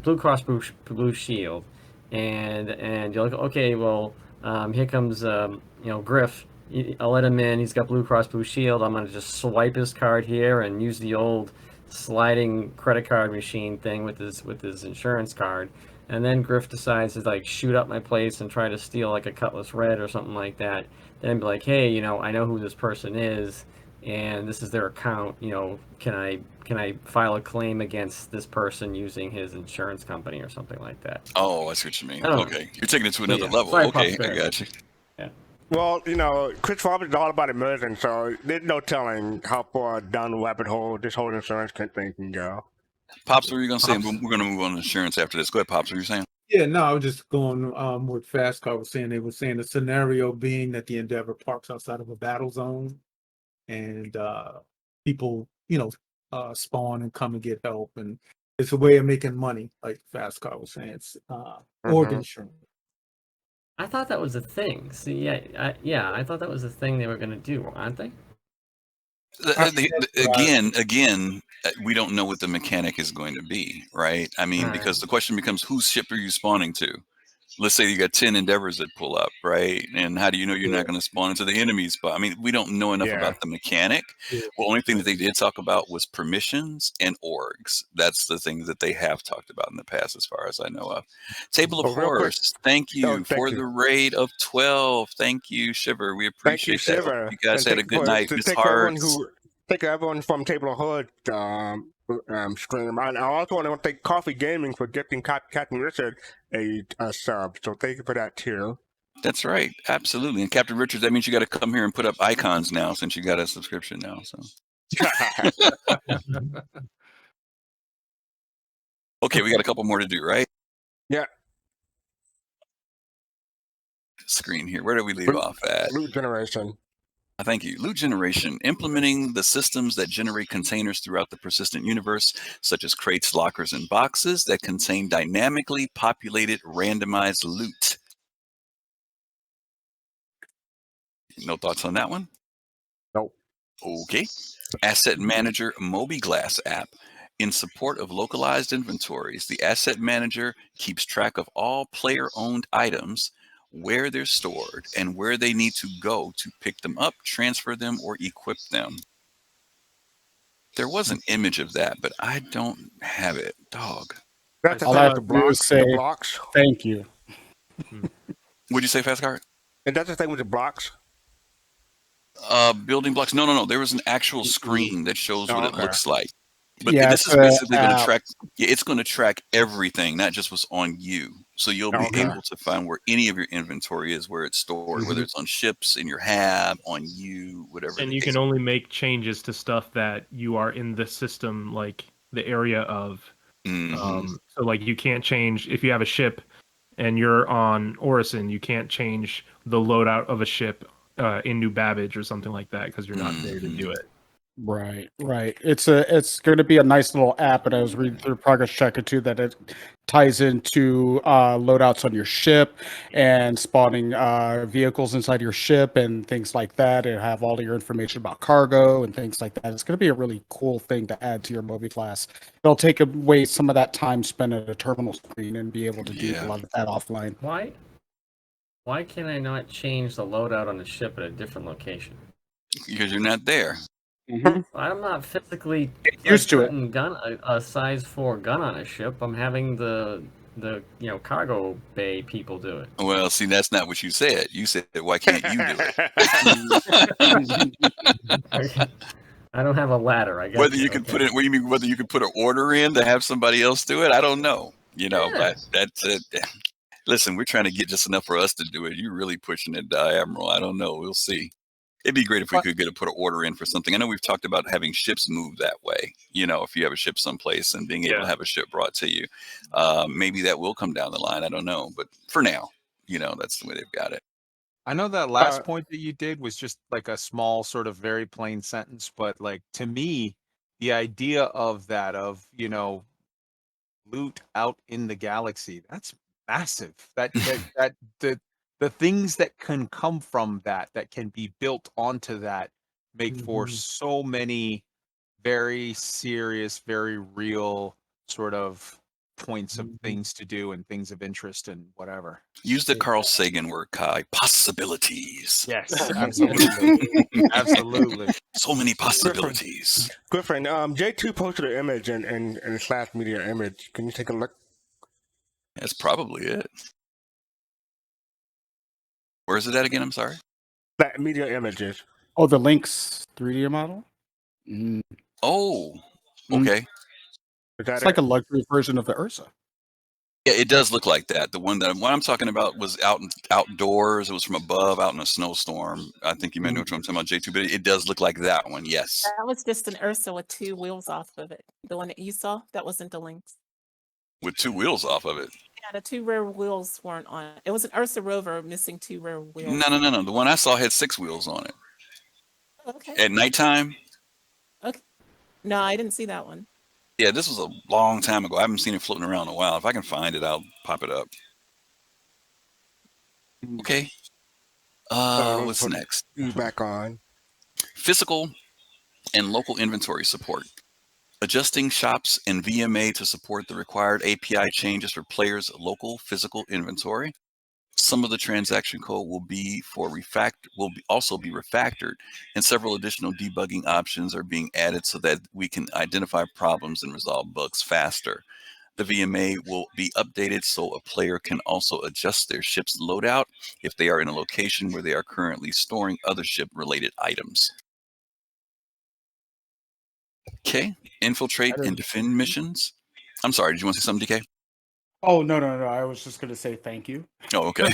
J: Blue Cross Blue Shield, and you're like, okay, well, Here comes Griff. I'll let him in. He's got Blue Cross Blue Shield. I'm gonna just swipe his card here and use the old sliding credit card machine thing with his insurance card. And then Griff decides to like shoot up my place and try to steal like a Cutlass Red or something like that. Then be like, hey, I know who this person is, and this is their account. Can I file a claim against this person using his insurance company or something like that?
B: Oh, I see what you mean.
J: Oh.
B: Okay, you're taking it to another
J: Yeah.
B: level.
J: Sorry,
B: Okay, I
J: prosperity.
B: got you.
A: Well, Chris Roberts is all about immersion, so there's no telling how far down the rabbit hole this whole insurance thing can go.
B: Pops, what were you going to say? We're going to move on to insurance after this. Go ahead, Pops. What were you saying?
G: Yeah, no, I was just going with Fast Car was saying. They were saying the scenario being that the Endeavor parks outside of a battle zone, and people, spawn and come and get help, and it's a way of making money, like Fast Car was saying. It's organ insurance.
J: I thought that was a thing. See, I thought that was a thing they were going to do, aren't they?
B: Again, we don't know what the mechanic is going to be, right? I mean, because the question becomes, whose ship are you spawning to? Let's say you got 10 Endeavors that pull up, right? And how do you know you're not going to spawn into the enemy spot? I mean, we don't know enough about the mechanic.
G: Yeah.
B: Well, the only thing that they did talk about was permissions and orgs. That's the things that they have talked about in the past, as far as I know of. Table of Horrors, thank you for the raid of 12. Thank you, Shiver. We appreciate that.
A: Shiver.
B: You guys had a good night. Miss Hearts.
A: Thank everyone from Table of Hood stream. I also want to thank Coffee Gaming for gifting Captain Richard a sub. So thank you for that too.
B: That's right, absolutely. And Captain Richards, that means you got to come here and put up icons now, since you got a subscription now. So. Okay, we got a couple more to do, right?
A: Yeah.
B: Screen here. Where do we leave off at?
A: Loot generation.
B: Thank you. Loot generation, implementing the systems that generate containers throughout the persistent universe, such as crates, lockers, and boxes that contain dynamically populated randomized loot. No thoughts on that one?
A: Nope.
B: Okay. Asset Manager MobiGlass app. In support of localized inventories, the Asset Manager keeps track of all player-owned items, where they're stored, and where they need to go to pick them up, transfer them, or equip them. There was an image of that, but I don't have it. Dog.
A: That's
C: All I have to do is say
A: blocks.
C: Thank you.
B: What'd you say, Fast Card?
A: And that's the thing with the blocks?
B: Building blocks. No. There was an actual screen that shows what it looks like. But
C: Yeah,
B: this is basically going to track. Yeah, it's going to track everything, not just what's on you. So you'll be able to find where any of your inventory is, where it's stored, whether it's on ships, in your hab, on you, whatever.
H: And you can only make changes to stuff that you are in the system, like the area of. So like you can't change if you have a ship and you're on Orison, you can't change the loadout of a ship in New Babbage or something like that because you're not there to do it.
C: Right. It's going to be a nice little app, and I was reading through Progress Checker too that it ties into loadouts on your ship and spawning vehicles inside your ship and things like that, and have all of your information about cargo and things like that. It's going to be a really cool thing to add to your Moby class. It'll take away some of that time spent at a terminal screen and be able to do a lot of that offline.
J: Why can I not change the loadout on the ship at a different location?
B: Because you're not there.
J: I'm not physically
C: used to it.
J: A size 4 gun on a ship. I'm having the cargo bay people do it.
B: Well, see, that's not what you said. You said, why can't you do
J: it? I don't have a ladder. I guess.
B: Whether you can put it, what do you mean? Whether you can put an order in to have somebody else do it? I don't know. But that's it. Listen, we're trying to get just enough for us to do it. You're really pushing it, Admiral. I don't know. We'll see. It'd be great if we could put an order in for something. I know we've talked about having ships move that way. If you have a ship someplace and being able to have a ship brought to you, maybe that will come down the line. I don't know, but for now, that's the way they've got it.
F: I know that last point that you did was just like a small sort of very plain sentence, but like to me, the idea of that loot out in the galaxy, that's massive. That the things that can come from that can be built onto that make for so many very serious, very real sort of points of things to do and things of interest and whatever.
B: Use the Carl Sagan word, Kai. Possibilities.
F: Yes, absolutely. Absolutely.
B: So many possibilities.
A: Griffin, J2 posted an image in slash media image. Can you take a look?
B: That's probably it. Where is it at again? I'm sorry.
A: That media images.
C: Oh, the Lynx 3D model?
B: Oh, okay.
A: Is that
C: It's like a luxury version of the Ursa.
B: Yeah, it does look like that. The one I'm talking about was outdoors. It was from above, out in a snowstorm. I think you might know what I'm talking about, J2, but it does look like that one. Yes.
E: That was just an Ursa with 2 wheels off of it. The one that you saw, that wasn't the Lynx.
B: With 2 wheels off of it.
E: Yeah, the 2 rear wheels weren't on it. It was an Ursa Rover missing 2 rear wheels.
B: No. The one I saw had 6 wheels on it.
E: Okay.
B: At nighttime.
E: Okay. No, I didn't see that one.
B: Yeah, this was a long time ago. I haven't seen it floating around in a while. If I can find it, I'll pop it up. Okay. What's next?
A: Back on.
B: Physical and local inventory support. Adjusting shops and VMA to support the required API changes for players' local physical inventory. Some of the transaction code will also be refactored, and several additional debugging options are being added so that we can identify problems and resolve bugs faster. The VMA will be updated so a player can also adjust their ship's loadout if they are in a location where they are currently storing other ship-related items. Okay, infiltrate and defend missions. I'm sorry, did you want to say something, DK?
C: Oh, no. I was just going to say thank you.
B: Oh, okay.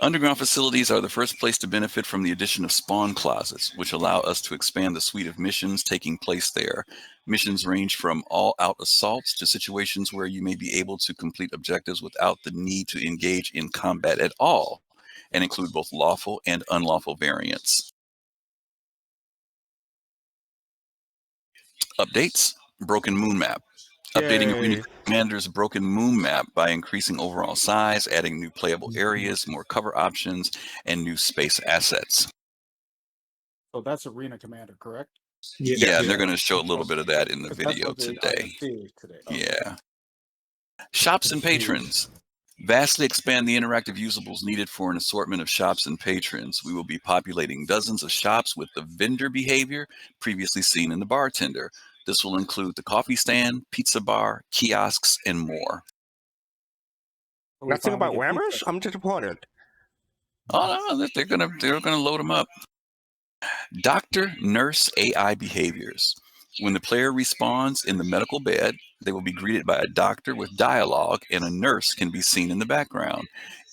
B: Underground facilities are the first place to benefit from the addition of spawn closets, which allow us to expand the suite of missions taking place there. Missions range from all-out assaults to situations where you may be able to complete objectives without the need to engage in combat at all, and include both lawful and unlawful variants. Updates: Broken Moon Map. Updating Arena Commander's Broken Moon Map by increasing overall size, adding new playable areas, more cover options, and new space assets.
C: So that's Arena Commander, correct?
B: Yeah, and they're going to show a little bit of that in the video today. Yeah. Shops and patrons. Vastly expand the interactive usables needed for an assortment of shops and patrons. We will be populating dozens of shops with the vendor behavior previously seen in the bartender. This will include the coffee stand, pizza bar, kiosks, and more.
A: Nothing about whammers? I'm disappointed.
B: Oh no, they're gonna load them up. Doctor Nurse AI behaviors. When the player respawns in the medical bed, they will be greeted by a doctor with dialogue, and a nurse can be seen in the background,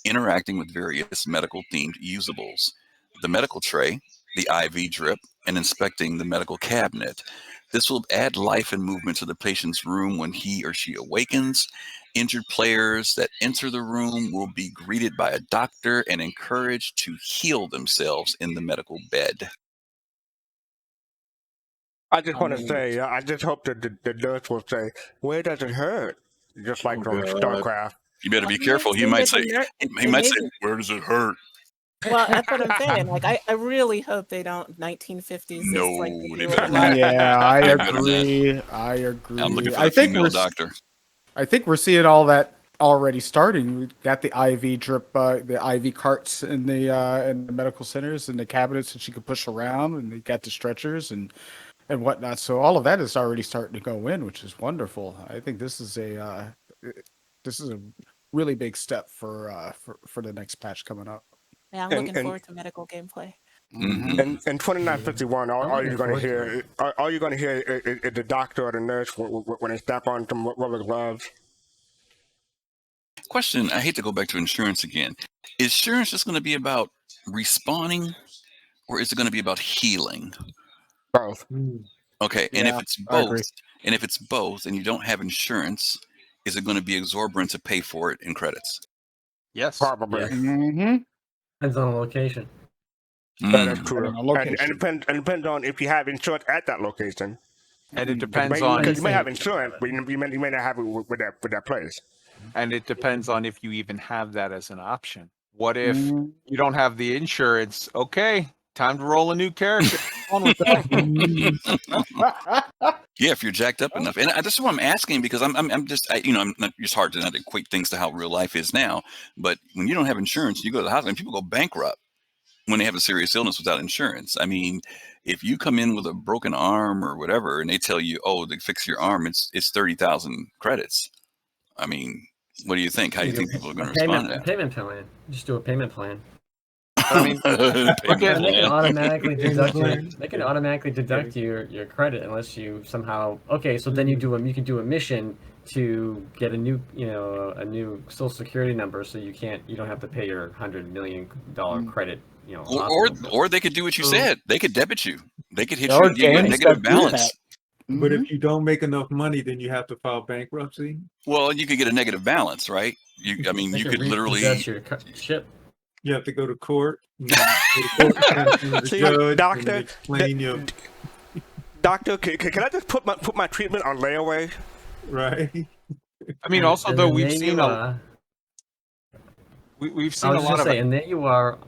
B: interacting with various medical-themed usables. The medical tray, the IV drip, and inspecting the medical cabinet. This will add life and movement to the patient's room when he or she awakens. Injured players that enter the room will be greeted by a doctor and encouraged to heal themselves in the medical bed.
A: I just want to say, I just hope that the nurse will say, "Where does it hurt?" Just like from StarCraft.
B: You better be careful. He might say, "Where does it hurt?"
E: Well, that's what I'm saying. Like, I really hope they don't 1950s.
B: No,
E: like
B: they better
E: not.
C: Yeah, I agree.
B: I'm looking for the female doctor.
C: I think we're seeing all that already starting. We've got the IV drip, the IV carts in the medical centers and the cabinets that you can push around, and they got the stretchers and whatnot. So all of that is already starting to go in, which is wonderful. I think this is a really big step for the next patch coming up.
E: Yeah, I'm looking forward to medical gameplay.
B: Mm-hmm.
A: In 2951, all you're going to hear is the doctor or the nurse when they step on some rubber gloves.
B: Question, I hate to go back to insurance again. Is insurance just going to be about respawning, or is it going to be about healing?
A: Both.
B: Okay, and if it's both, and you don't have insurance, is it going to be exorbitant to pay for it in credits?
F: Yes.
A: Probably.
J: Yes.
C: Mm-hmm.
J: Depends on the location.
A: That is true. And depends on if you have insurance at that location.
F: And it depends on,
A: because you may have insurance, but you may not have it with that place.
F: and it depends on if you even have that as an option. What if you don't have the insurance? Okay, time to roll a new character. On with that.
B: Yeah, if you're jacked up enough, and this is what I'm asking because I'm just I'm not, it's hard to not equate things to how real life is now. But when you don't have insurance, you go to the hospital, and people go bankrupt when they have a serious illness without insurance. I mean, if you come in with a broken arm or whatever, and they tell you, oh, to fix your arm, it's 30,000 credits. I mean, what do you think? How do you think people are going to respond to that?
J: Payment plan. Just do a payment plan.
F: I mean, look at
J: And they can automatically deduct your credit unless you somehow so then you can do a mission to get a new a new social security number so you don't have to pay your $100 million credit
B: or they could do what you said. They could debit you. They could hit
C: There
B: you
C: are
B: and give you a
C: games
B: negative
C: that do that.
B: balance.
G: But if you don't make enough money, then you have to file bankruptcy.
B: Well, you could get a negative balance, right? You could literally
J: your ship.
G: You have to go to court. Judge,
A: doctor,
G: explain your
A: doctor, can I just put my treatment on layaway?
G: right.
F: I mean, also though we've seen we've seen a lot of
J: and there you are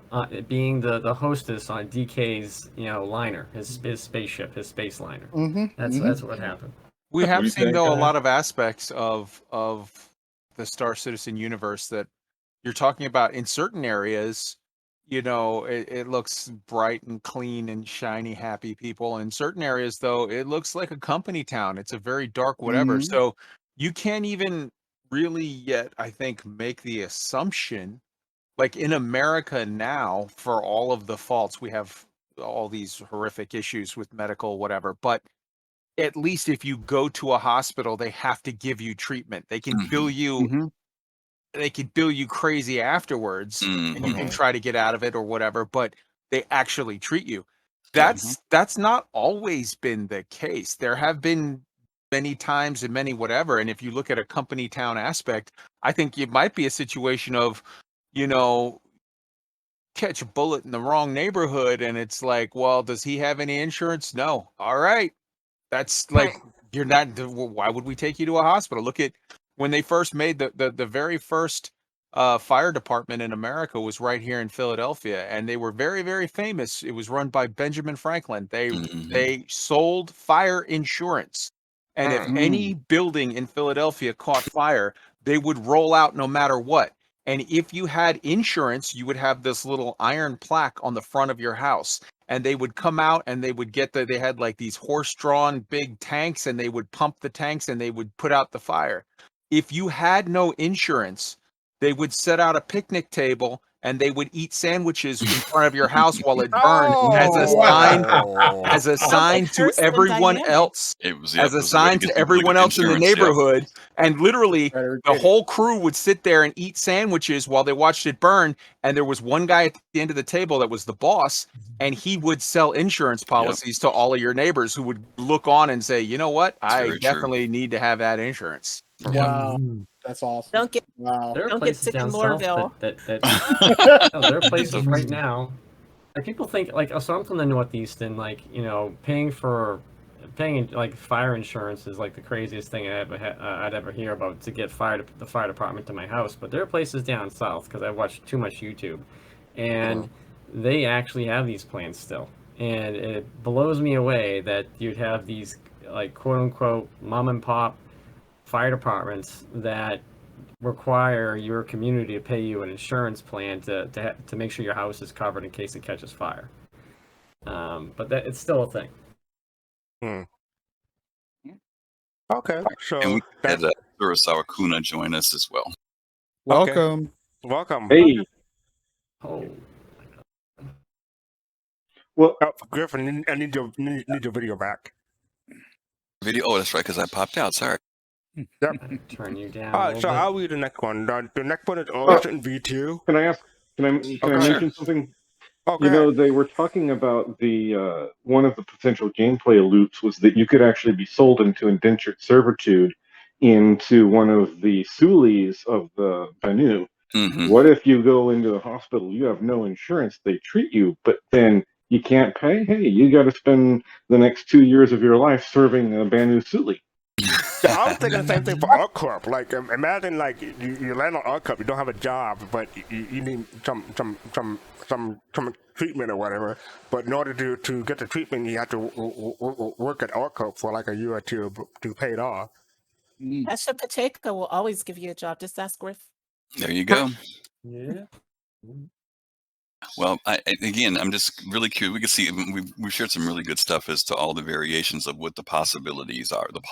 J: being the hostess on DK's liner, his spaceship, his space liner. That's what happened.
F: We have seen though a lot of aspects of the Star Citizen universe that you're talking about in certain areas. It looks bright and clean and shiny, happy people. In certain areas, though, it looks like a company town. It's a very dark whatever. So you can't even really yet, I think, make the assumption, like in America now, for all of the faults, we have all these horrific issues with medical whatever, but at least if you go to a hospital, they have to give you treatment. They can bill you. They could bill you crazy afterwards, and you can try to get out of it or whatever, but they actually treat you. That's not always been the case. There have been many times and many whatever, and if you look at a company town aspect, I think it might be a situation of, catch a bullet in the wrong neighborhood, and it's like, well, does he have any insurance? No. All right. That's like, you're not, why would we take you to a hospital? Look at when they first made the very first fire department in America was right here in Philadelphia, and they were very, very famous. It was run by Benjamin Franklin. They sold fire insurance, and if any building in Philadelphia caught fire, they would roll out no matter what. And if you had insurance, you would have this little iron plaque on the front of your house. And they would come out and they would they had like these horse-drawn big tanks, and they would pump the tanks and they would put out the fire. If you had no insurance, they would set out a picnic table and they would eat sandwiches in front of your house while it burned as a sign to everyone else. As a sign to everyone else in the neighborhood. And literally the whole crew would sit there and eat sandwiches while they watched it burn. And there was one guy at the end of the table that was the boss, and he would sell insurance policies to all of your neighbors who would look on and say, you know what? I definitely need to have that insurance.
C: Wow. That's awesome.
E: Don't get
J: There are
E: don't get
J: places
E: sick in
J: down south
E: Lorville.
J: that no, there are places right now. Like people think so I'm from the Northeast, and paying like fire insurance is like the craziest thing I'd ever hear about to get the fire department to my house. But there are places down south, because I watch too much YouTube, and they actually have these plans still. And it blows me away that you'd have these like quote unquote mom and pop fire departments that require your community to pay you an insurance plan to make sure your house is covered in case it catches fire. But it's still a thing.
A: Okay, so
B: and we had Kurosawa Kuna join us as well.
C: Welcome.
A: Welcome.
K: Hey.
J: Oh.
K: Well,
A: Griffin, I need your video back.
B: Video? Oh, that's right, because I popped out. Sorry.
A: Yep.
J: Turn you down.
A: All right, so I'll read the next one. The next one is also in V2.
K: Can I mention something?
A: Oh,
K: they were talking about the one of the potential gameplay loops was that you could actually be sold into indentured servitude into one of the Sulis of the Banu. What if you go into the hospital, you have no insurance, they treat you, but then you can't pay? Hey, you got to spend the next 2 years of your life serving a Banu Suli.
A: I was thinking the same thing for ArcCorp. Like, imagine like you land on ArcCorp, you don't have a job, but you need some treatment or whatever. But in order to get the treatment, you have to work at ArcCorp for like a year or two to pay it off.
E: Asha Pacheco will always give you a job. Just ask Griff.
B: There you go.
G: Yeah.
B: Well, again, I'm just really curious. We can see we've shared some really good stuff as to all the variations of what the possibilities are, but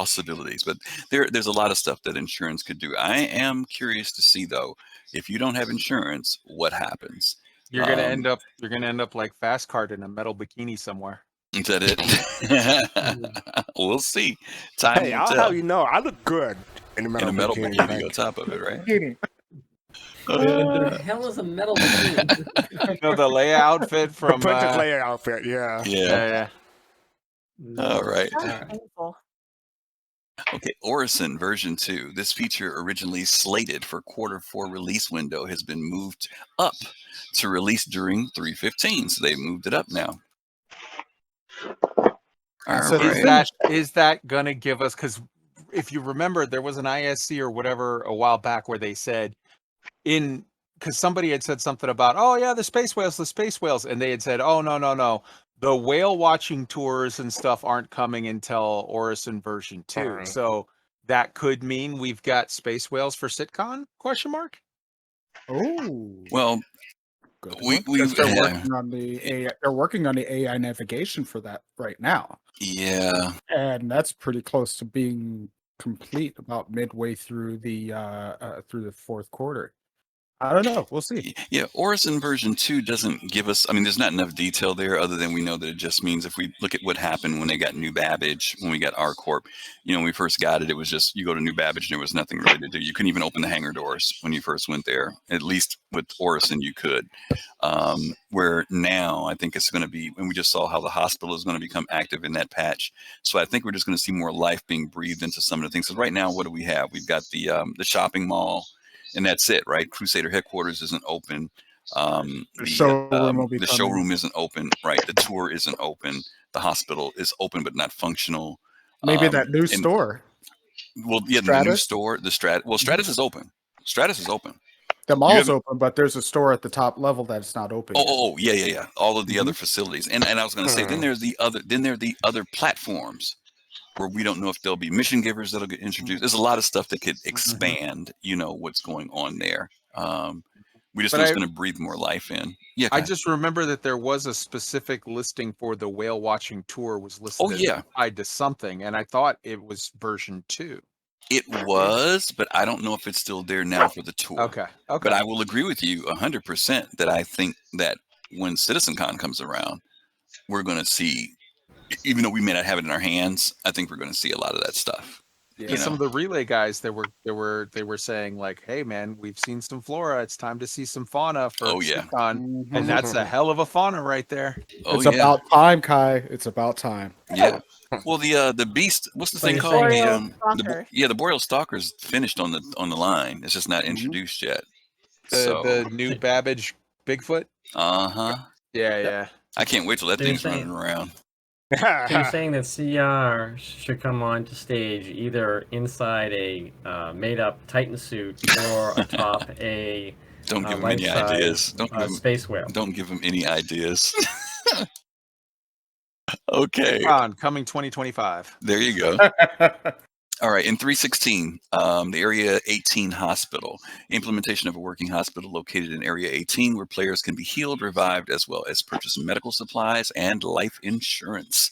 B: there's a lot of stuff that insurance could do. I am curious to see though, if you don't have insurance, what happens?
F: You're gonna end up like Fast Card in a metal bikini somewhere.
B: Is that it? We'll see. Time
A: Hey,
B: will
A: I'll
B: tell.
A: have you know, I look good in a metal
B: bikini on top of it, right?
J: What the hell is a metal bikini?
F: You know, the Leia outfit from
A: Princess Leia outfit, yeah.
B: Yeah. All right.
E: That's painful.
B: Okay, Orison version 2. This feature, originally slated for Q4 release window, has been moved up to release during 3/15. So they've moved it up now. All
C: So
B: right.
F: Is that gonna give us? Because if you remember, there was an ISC or whatever a while back where they said because somebody had said something about, oh yeah, the space whales, and they had said, oh no, the whale watching tours and stuff aren't coming until Orison version 2.
A: Right.
F: So that could mean we've got space whales for SitCon? ?
C: Oh,
B: Well,
C: they're working on the AI. They're working on the AI navigation for that right now,
B: yeah.
C: and that's pretty close to being complete. About midway through the fourth quarter. I don't know. We'll see.
B: Yeah, Orison version 2 doesn't give us, I mean, there's not enough detail there other than we know that it just means if we look at what happened when they got New Babbage, when we got RCorp, when we first got it, it was just, you go to New Babbage and there was nothing really to do. You couldn't even open the hangar doors when you first went there. At least with Orison, you could. Where now I think it's going to be, and we just saw how the hospital is going to become active in that patch. So I think we're just going to see more life being breathed into some of the things. So right now, what do we have? We've got the shopping mall. And that's it, right? Crusader headquarters isn't open. The showroom isn't open, right? The tour isn't open. The hospital is open but not functional.
C: Maybe that new store.
B: Well, yeah,
C: Stratus?
B: the new store, Stratus is open. Stratus is open.
C: The mall's open, but there's a store at the top level that's not open.
B: Oh, yeah. All of the other facilities, and I was going to say, then there are the other platforms where we don't know if there'll be mission givers that'll get introduced. There's a lot of stuff that could expand, what's going on there. We just know it's going to breathe more life in. Yeah,
F: I just remember that there was a specific listing for the whale watching tour was listed tied to something, and I thought it was version 2.
B: It was, but I don't know if it's still there now for the tour.
F: Okay.
B: But I will agree with you 100% that I think that when CitizenCon comes around, we're going to see, even though we may not have it in our hands, I think we're going to see a lot of that stuff.
F: Yeah, some of the relay guys they were saying like, hey man, we've seen some flora. It's time to see some fauna for CitizenCon. And that's a hell of a fauna right there.
C: It's about time, Kai. It's about time.
B: Yeah. Well, the beast. What's the thing called? The Boreal Stalker's finished on the line. It's just not introduced yet.
F: The new Babbage Bigfoot. Yeah.
B: I can't wait till that thing's running around.
J: So you're saying that CR should come on to stage either inside a made-up Titan suit or atop a
B: don't give him any ideas. Don't give him
J: space whale.
B: Don't give him any ideas. Okay.
F: Coming 2025.
B: There you go. All right, in 316, the Area 18 Hospital. Implementation of a working hospital located in Area 18 where players can be healed, revived, as well as purchase medical supplies and life insurance.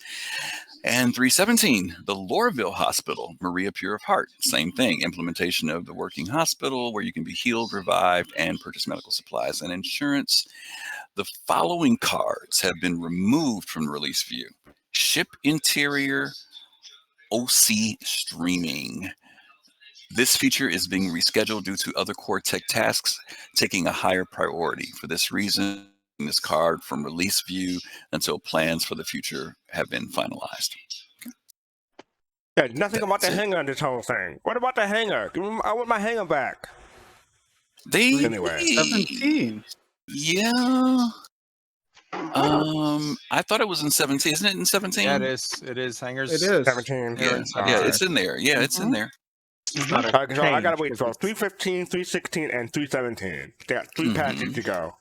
B: And 317, the Lorville Hospital, Maria Pure of Heart. Same thing, implementation of the working hospital where you can be healed, revived, and purchase medical supplies and insurance. The following cards have been removed from the release view. Ship Interior OC streaming. This feature is being rescheduled due to other core tech tasks taking a higher priority. For this reason, this card from release view until plans for the future have been finalized.
A: Yeah, nothing about the hangar in this whole thing. What about the hangar? I want my hangar back.
B: Anyway.
C: 17.
B: Yeah. I thought it was in 17. Isn't it in 17?
F: Yeah, it is. It is. Hangars.
C: It is.
A: 17.
F: They're in
B: Yeah,
F: 17.
B: it's in there. Yeah, it's in there.
F: It's not a
A: So I gotta
F: change,
A: wait
F: 'cause
A: for
F: it's-
A: 315, 316, and 317. They got 3 patches to go.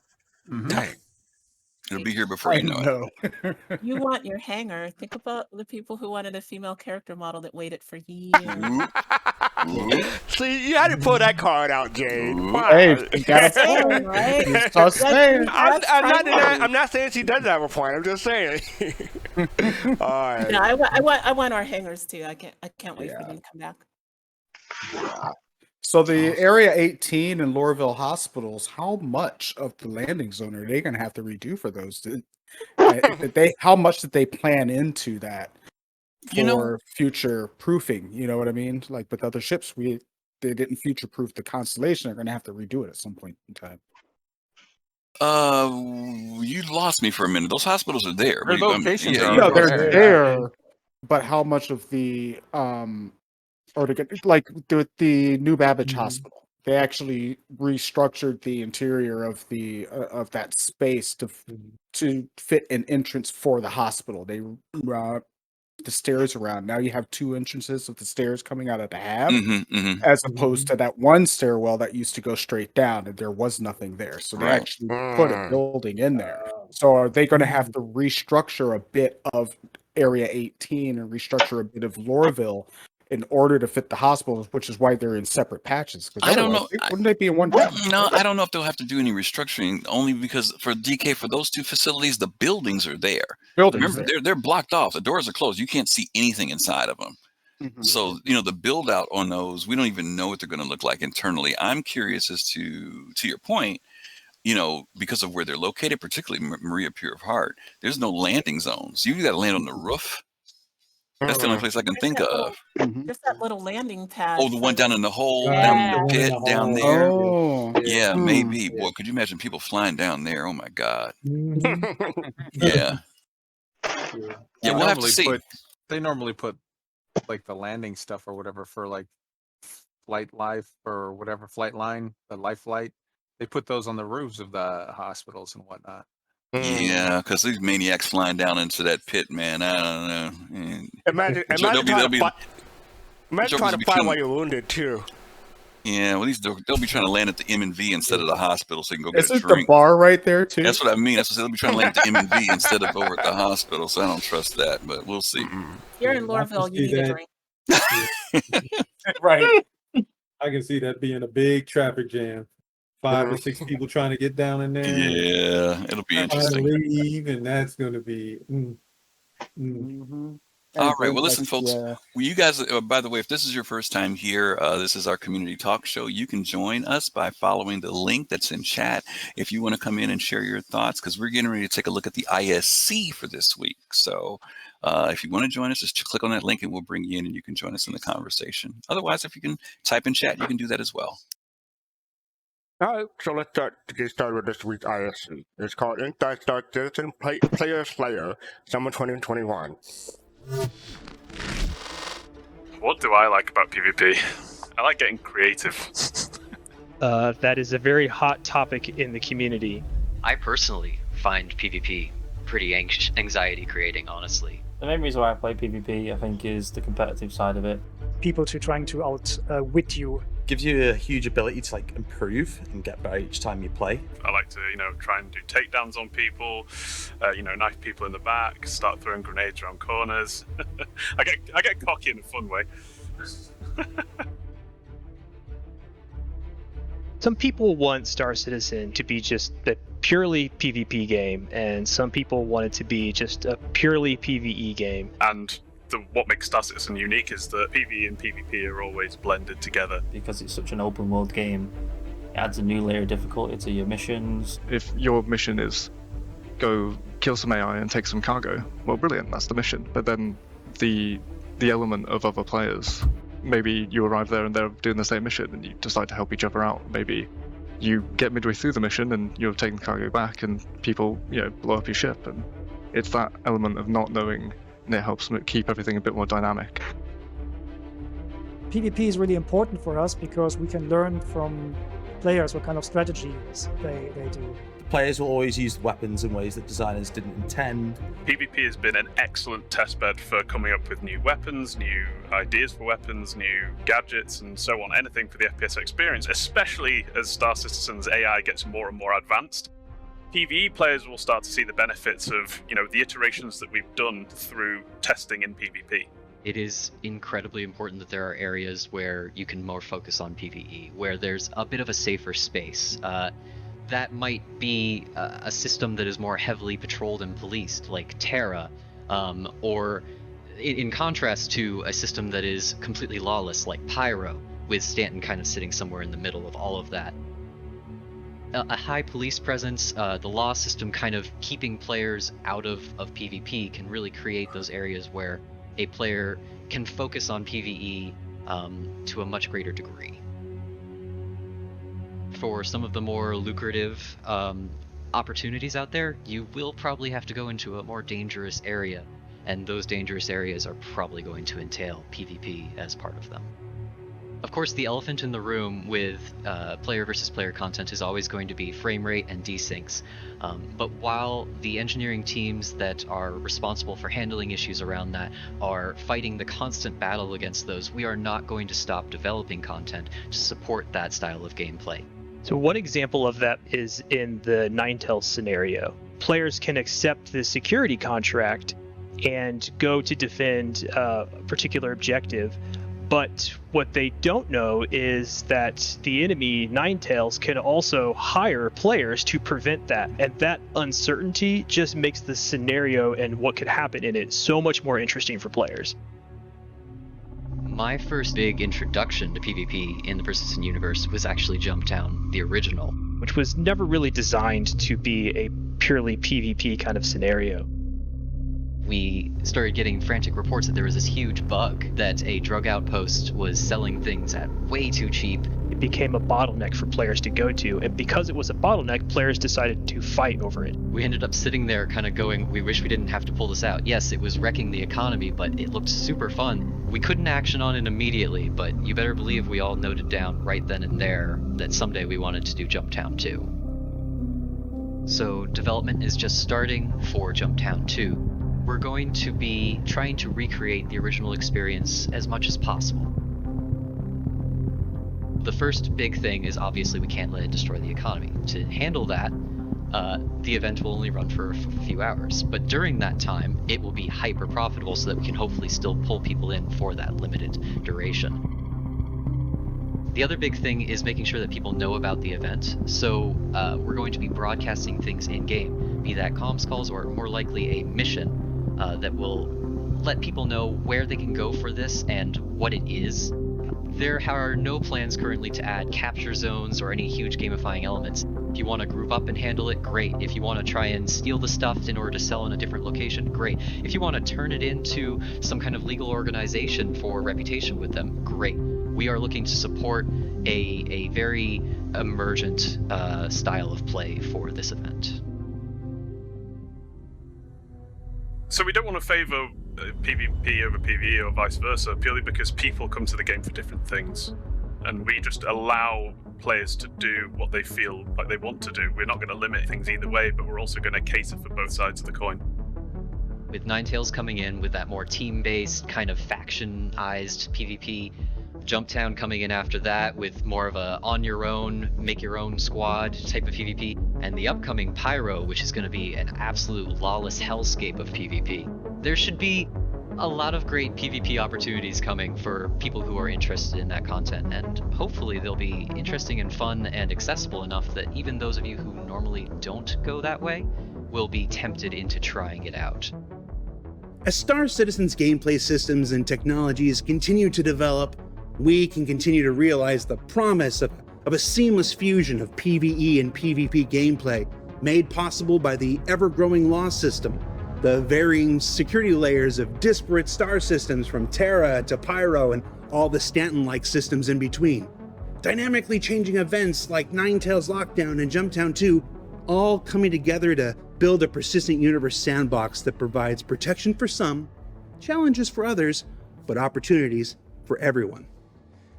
B: Dang. It'll be here before
C: I
B: you know it.
C: know.
E: You want your hanger. Think about the people who wanted a female character model that waited for years.
A: See, you had to pull that card out, Jade. Wow.
C: Hey, you gotta
E: Saying, right?
C: It's just saying.
A: I'm not saying she doesn't have a point. I'm just saying. All right.
E: No, I want our hangers too. I can't wait for them to come back.
C: So the Area 18 and Lorville hospitals, how much of the landing zone are they going to have to redo for those? How much did they plan into that for future proofing? You know what I mean? Like with other ships, they didn't future proof the Constellation. They're going to have to redo it at some point in time.
B: You lost me for a minute. Those hospitals are there.
F: Their locations are
C: No,
F: there.
C: they're there, but how much of the or to get like the New Babbage Hospital, they actually restructured the interior of the of that space to fit an entrance for the hospital. They the stairs around. Now you have 2 entrances of the stairs coming out of the hab, as opposed to that one stairwell that used to go straight down, and there was nothing there. So they actually put a building in there. So are they going to have to restructure a bit of Area 18 and restructure a bit of Lorville in order to fit the hospitals, which is why they're in separate patches?
B: I don't know.
C: Wouldn't they be in one patch?
B: No, I don't know if they'll have to do any restructuring, only because for DK, for those 2 facilities, the buildings are there. Remember, they're blocked off. The doors are closed. You can't see anything inside of them. So, the build out on those, we don't even know what they're going to look like internally. I'm curious as to your point, because of where they're located, particularly Maria Pure of Heart, there's no landing zones. You got to land on the roof. That's the only place I can think of.
E: There's that little landing pad.
B: Oh, the one down in the hole,
E: Yeah.
B: down the pit, down there.
C: Oh,
B: Yeah, maybe. Boy, could you imagine people flying down there? Oh my God. Yeah. Yeah, we'll have to see.
F: They normally put like the landing stuff or whatever for like flight life or whatever flight line, the life flight. They put those on the roofs of the hospitals and whatnot.
B: Yeah, because these maniacs flying down into that pit, man. I don't know.
A: Imagine trying to fly while you're wounded too.
B: Yeah, well, they'll be trying to land at the M&V instead of the hospital, so you can go get
C: Isn't
B: a drink.
C: the bar right there too?
B: That's what I mean. That's what they'll be trying to land at the M&V instead of over at the hospital. So I don't trust that, but we'll see.
E: You're in Lorville, you need a drink.
C: Right.
G: I can see that being a big traffic jam. 5 or 6 people trying to get down in there.
B: Yeah, it'll be interesting.
G: Leave, and that's going to be.
B: All right. Well, listen, folks. Well, you guys, by the way, if this is your first time here, this is our community talk show. You can join us by following the link that's in chat if you want to come in and share your thoughts, because we're getting ready to take a look at the ISC for this week. So if you want to join us, just click on that link and we'll bring you in and you can join us in the conversation. Otherwise, if you can type in chat, you can do that as well.
A: All right, so let's get started with this week's ISC. It's called Anti-Star Citizen Player Slayer, Summer 2021.
L: What do I like about PvP? I like getting creative.
M: That is a very hot topic in the community.
N: I personally find PvP pretty anxiety creating, honestly.
O: The main reason why I play PvP, I think, is the competitive side of it.
P: People trying to outwit you.
Q: Gives you a huge ability to improve and get better each time you play.
L: I like to, try and do takedowns on people, knife people in the back, start throwing grenades around corners. I get cocky in a fun way.
M: Some people want Star Citizen to be just a purely PvP game, and some people want it to be just a purely PvE game.
L: And what makes Star Citizen unique is that PvE and PvP are always blended together.
O: Because it's such an open world game, it adds a new layer of difficulty to your missions.
R: If your mission is go kill some AI and take some cargo, well, brilliant, that's the mission. But then the element of other players, maybe you arrive there and they're doing the same mission and you decide to help each other out. Maybe you get midway through the mission and you're taking cargo back and people, blow up your ship. And it's that element of not knowing, and it helps keep everything a bit more dynamic.
P: PvP is really important for us because we can learn from players what kind of strategies they do.
Q: Players will always use weapons in ways that designers didn't intend.
L: PvP has been an excellent testbed for coming up with new weapons, new ideas for weapons, new gadgets, and so on. Anything for the FPS experience, especially as Star Citizen's AI gets more and more advanced. PvE players will start to see the benefits of, the iterations that we've done through testing in PvP.
N: It is incredibly important that there are areas where you can more focus on PvE, where there's a bit of a safer space. That might be a system that is more heavily patrolled and policed, like Terra, or in contrast to a system that is completely lawless, like Pyro, with Stanton kind of sitting somewhere in the middle of all of that. A high police presence, the law system kind of keeping players out of PvP can really create those areas where a player can focus on PvE to a much greater degree. For some of the more lucrative opportunities out there, you will probably have to go into a more dangerous area, and those dangerous areas are probably going to entail PvP as part of them. Of course, the elephant in the room with player versus player content is always going to be frame rate and desyncs. But while the engineering teams that are responsible for handling issues around that are fighting the constant battle against those, we are not going to stop developing content to support that style of gameplay.
M: So one example of that is in the Ninetales scenario. Players can accept the security contract and go to defend a particular objective, but what they don't know is that the enemy, Ninetales, can also hire players to prevent that. And that uncertainty just makes the scenario and what could happen in it so much more interesting for players.
N: My first big introduction to PvP in the Persistent universe was actually Jumptown, the original,
M: which was never really designed to be a purely PvP kind of scenario.
N: We started getting frantic reports that there was this huge bug that a drug outpost was selling things at way too cheap.
M: It became a bottleneck for players to go to, and because it was a bottleneck, players decided to fight over it.
N: We ended up sitting there kind of going, we wish we didn't have to pull this out. Yes, it was wrecking the economy, but it looked super fun. We couldn't action on it immediately, but you better believe we all noted down right then and there that someday we wanted to do Jumptown 2. So development is just starting for Jumptown 2. We're going to be trying to recreate the original experience as much as possible. The first big thing is obviously we can't let it destroy the economy. To handle that, the event will only run for a few hours, but during that time, it will be hyper profitable so that we can hopefully still pull people in for that limited duration. The other big thing is making sure that people know about the event, so we're going to be broadcasting things in-game, be that comms calls or more likely a mission that will let people know where they can go for this and what it is. There are no plans currently to add capture zones or any huge gamifying elements. If you want to group up and handle it, great. If you want to try and steal the stuff in order to sell in a different location, great. If you want to turn it into some kind of legal organization for reputation with them, great. We are looking to support a very emergent style of play for this event.
L: So we don't want to favour PvP over PvE or vice versa, purely because people come to the game for different things. And we just allow players to do what they feel like they want to do. We're not going to limit things either way, but we're also going to cater for both sides of the coin.
N: With Ninetales coming in with that more team-based, kind of faction-ized PvP, Jumptown coming in after that with more of a on-your-own, make-your-own squad type of PvP, and the upcoming Pyro, which is going to be an absolute lawless hellscape of PvP. There should be a lot of great PvP opportunities coming for people who are interested in that content, and hopefully they'll be interesting and fun and accessible enough that even those of you who normally don't go that way will be tempted into trying it out.
S: As Star Citizen's gameplay systems and technologies continue to develop, we can continue to realize the promise of a seamless fusion of PvE and PvP gameplay made possible by the ever-growing law system, the varying security layers of disparate star systems from Terra to Pyro and all the Stanton-like systems in between, dynamically changing events like Ninetales Lockdown and Jumptown 2, all coming together to build a persistent universe sandbox that provides protection for some, challenges for others, but opportunities for everyone.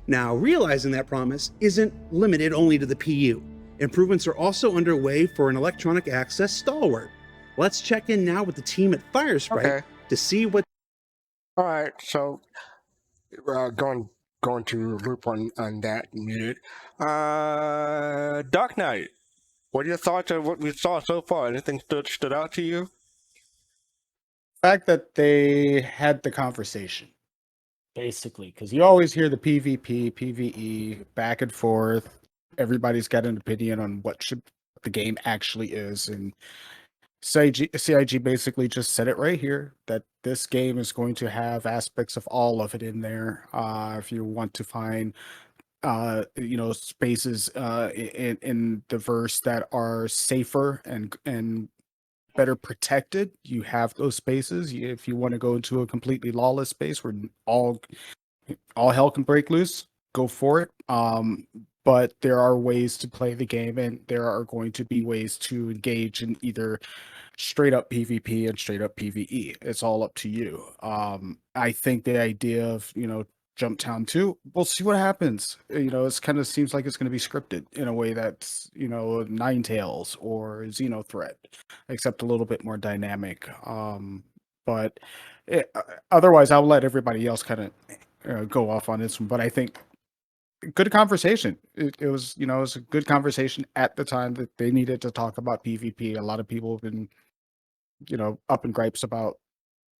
S: Now, realizing that promise isn't limited only to the PU. Improvements are also underway for an electronic access stalwart. Let's check in now with the team at Firesprite to see what.
A: All right, so going to loop on that muted. Dark Knight. What are your thoughts on what we saw so far? Anything stood out to you?
C: Fact that they had the conversation, basically, because you always hear the PvP, PvE, back and forth. Everybody's got an opinion on what the game actually is, and CIG basically just said it right here that this game is going to have aspects of all of it in there. If you want to find spaces in the verse that are safer and better protected, you have those spaces. If you want to go into a completely lawless space where all hell can break loose, go for it. But there are ways to play the game, and there are going to be ways to engage in either straight up PvP and straight up PvE. It's all up to you. I think the idea of Jump Town 2, we'll see what happens. It's kind of seems like it's going to be scripted in a way that's Ninetales or Xenothreat, except a little bit more dynamic. But otherwise, I'll let everybody else kind of go off on this one. But I think good conversation. It was it was a good conversation at the time that they needed to talk about PvP. A lot of people have been up in gripes about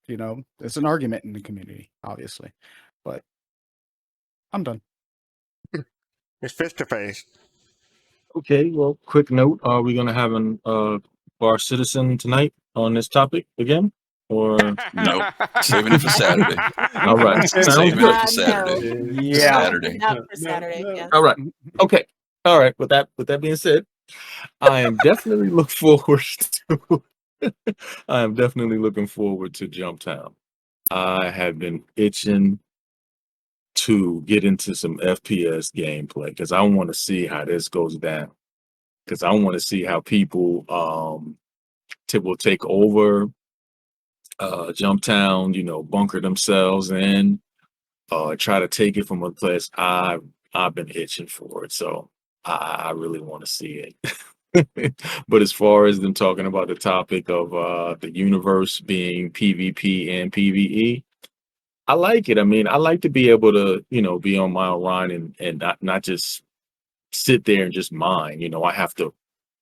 C: it's an argument in the community, obviously, but I'm done.
A: It's face to face.
D: Okay, well, quick note: are we going to have an bar citizen tonight on this topic again, or
B: Nope, saving it for Saturday.
D: All right, sounds
B: Saving
D: good.
B: it for Saturday.
C: Yeah.
B: Saturday.
E: Not for Saturday. Yes.
D: All right. Okay. All right. With that being said, I am definitely looking forward to. I am definitely looking forward to Jump Town. I have been itching to get into some FPS gameplay because I want to see how this goes down. Because I want to see how people will take over Jump Town. Bunker themselves in. Try to take it from a place I've been itching for it. So I really want to see it. But as far as them talking about the topic of the universe being PvP and PvE, I like it. I mean, I like to be able to, be on my own line and not just sit there and just mine. I have to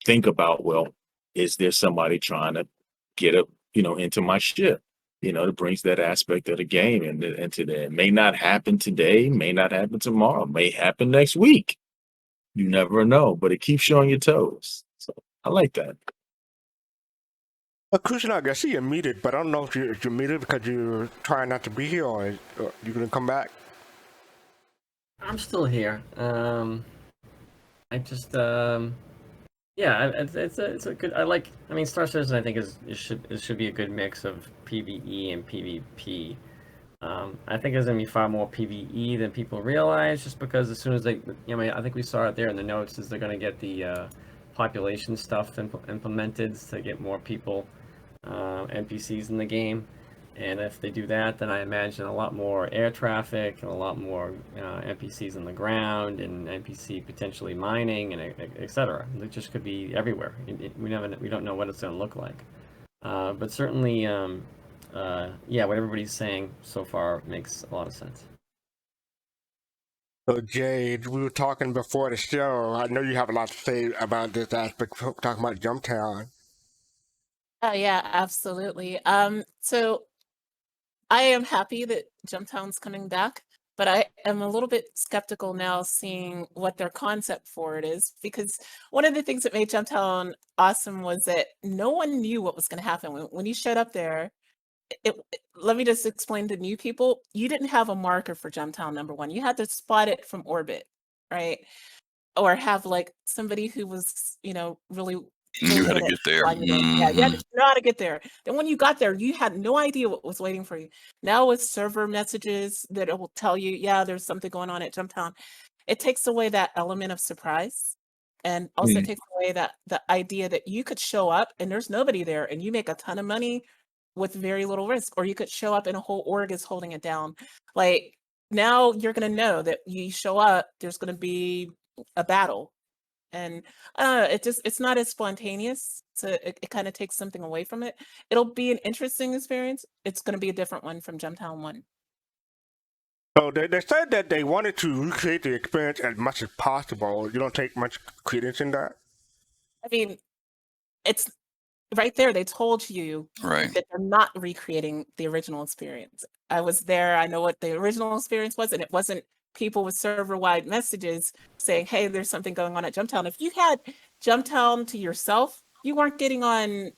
D: think about, well, is there somebody trying to get up, into my ship? It brings that aspect of the game into there. It may not happen today, may not happen tomorrow, may happen next week. You never know, but it keeps you on your toes. So I like that.
A: Kusanag, I see you're muted, but I don't know if you're muted because you're trying not to be here or you're going to come back.
J: I'm still here. I just yeah, it's a good. I mean, Star Citizen. I think it should be a good mix of PvE and PvP. I think there's gonna be far more PvE than people realize, just because as soon as they, I think we saw it there in the notes, is they're gonna get the population stuff implemented to get more people, NPCs in the game. And if they do that, then I imagine a lot more air traffic and a lot more NPCs on the ground and NPC potentially mining and etc. It just could be everywhere. We don't know what it's going to look like. But certainly, yeah, what everybody's saying so far makes a lot of sense.
A: So Jade, we were talking before the show. I know you have a lot to say about this aspect. Talking about Jump Town.
E: Oh yeah, absolutely. So I am happy that Jumptown's coming back, but I am a little bit skeptical now seeing what their concept for it is, because one of the things that made Jumptown awesome was that no one knew what was going to happen. When you showed up there, let me just explain to new people, you didn't have a marker for Jumptown, number one. You had to spot it from orbit, right? Or have like somebody who was, really
B: Knew how to get there.
E: Yeah, you had to know how to get there. Then when you got there, you had no idea what was waiting for you. Now with server messages that it will tell you, yeah, there's something going on at Jumptown, it takes away that element of surprise, and also takes away that the idea that you could show up and there's nobody there and you make a ton of money with very little risk, or you could show up and a whole org is holding it down. Like now you're gonna know that you show up, there's gonna be a battle. And it's not as spontaneous. So it kind of takes something away from it. It'll be an interesting experience. It's going to be a different one from Jumptown 1.
A: So they said that they wanted to recreate the experience as much as possible. You don't take much credence in that?
E: I mean, it's right there. They told you
B: Right.
E: that they're not recreating the original experience. I was there. I know what the original experience was, and it wasn't people with server-wide messages saying, hey, there's something going on at Jumptown. If you had Jumptown to yourself, you weren't getting on,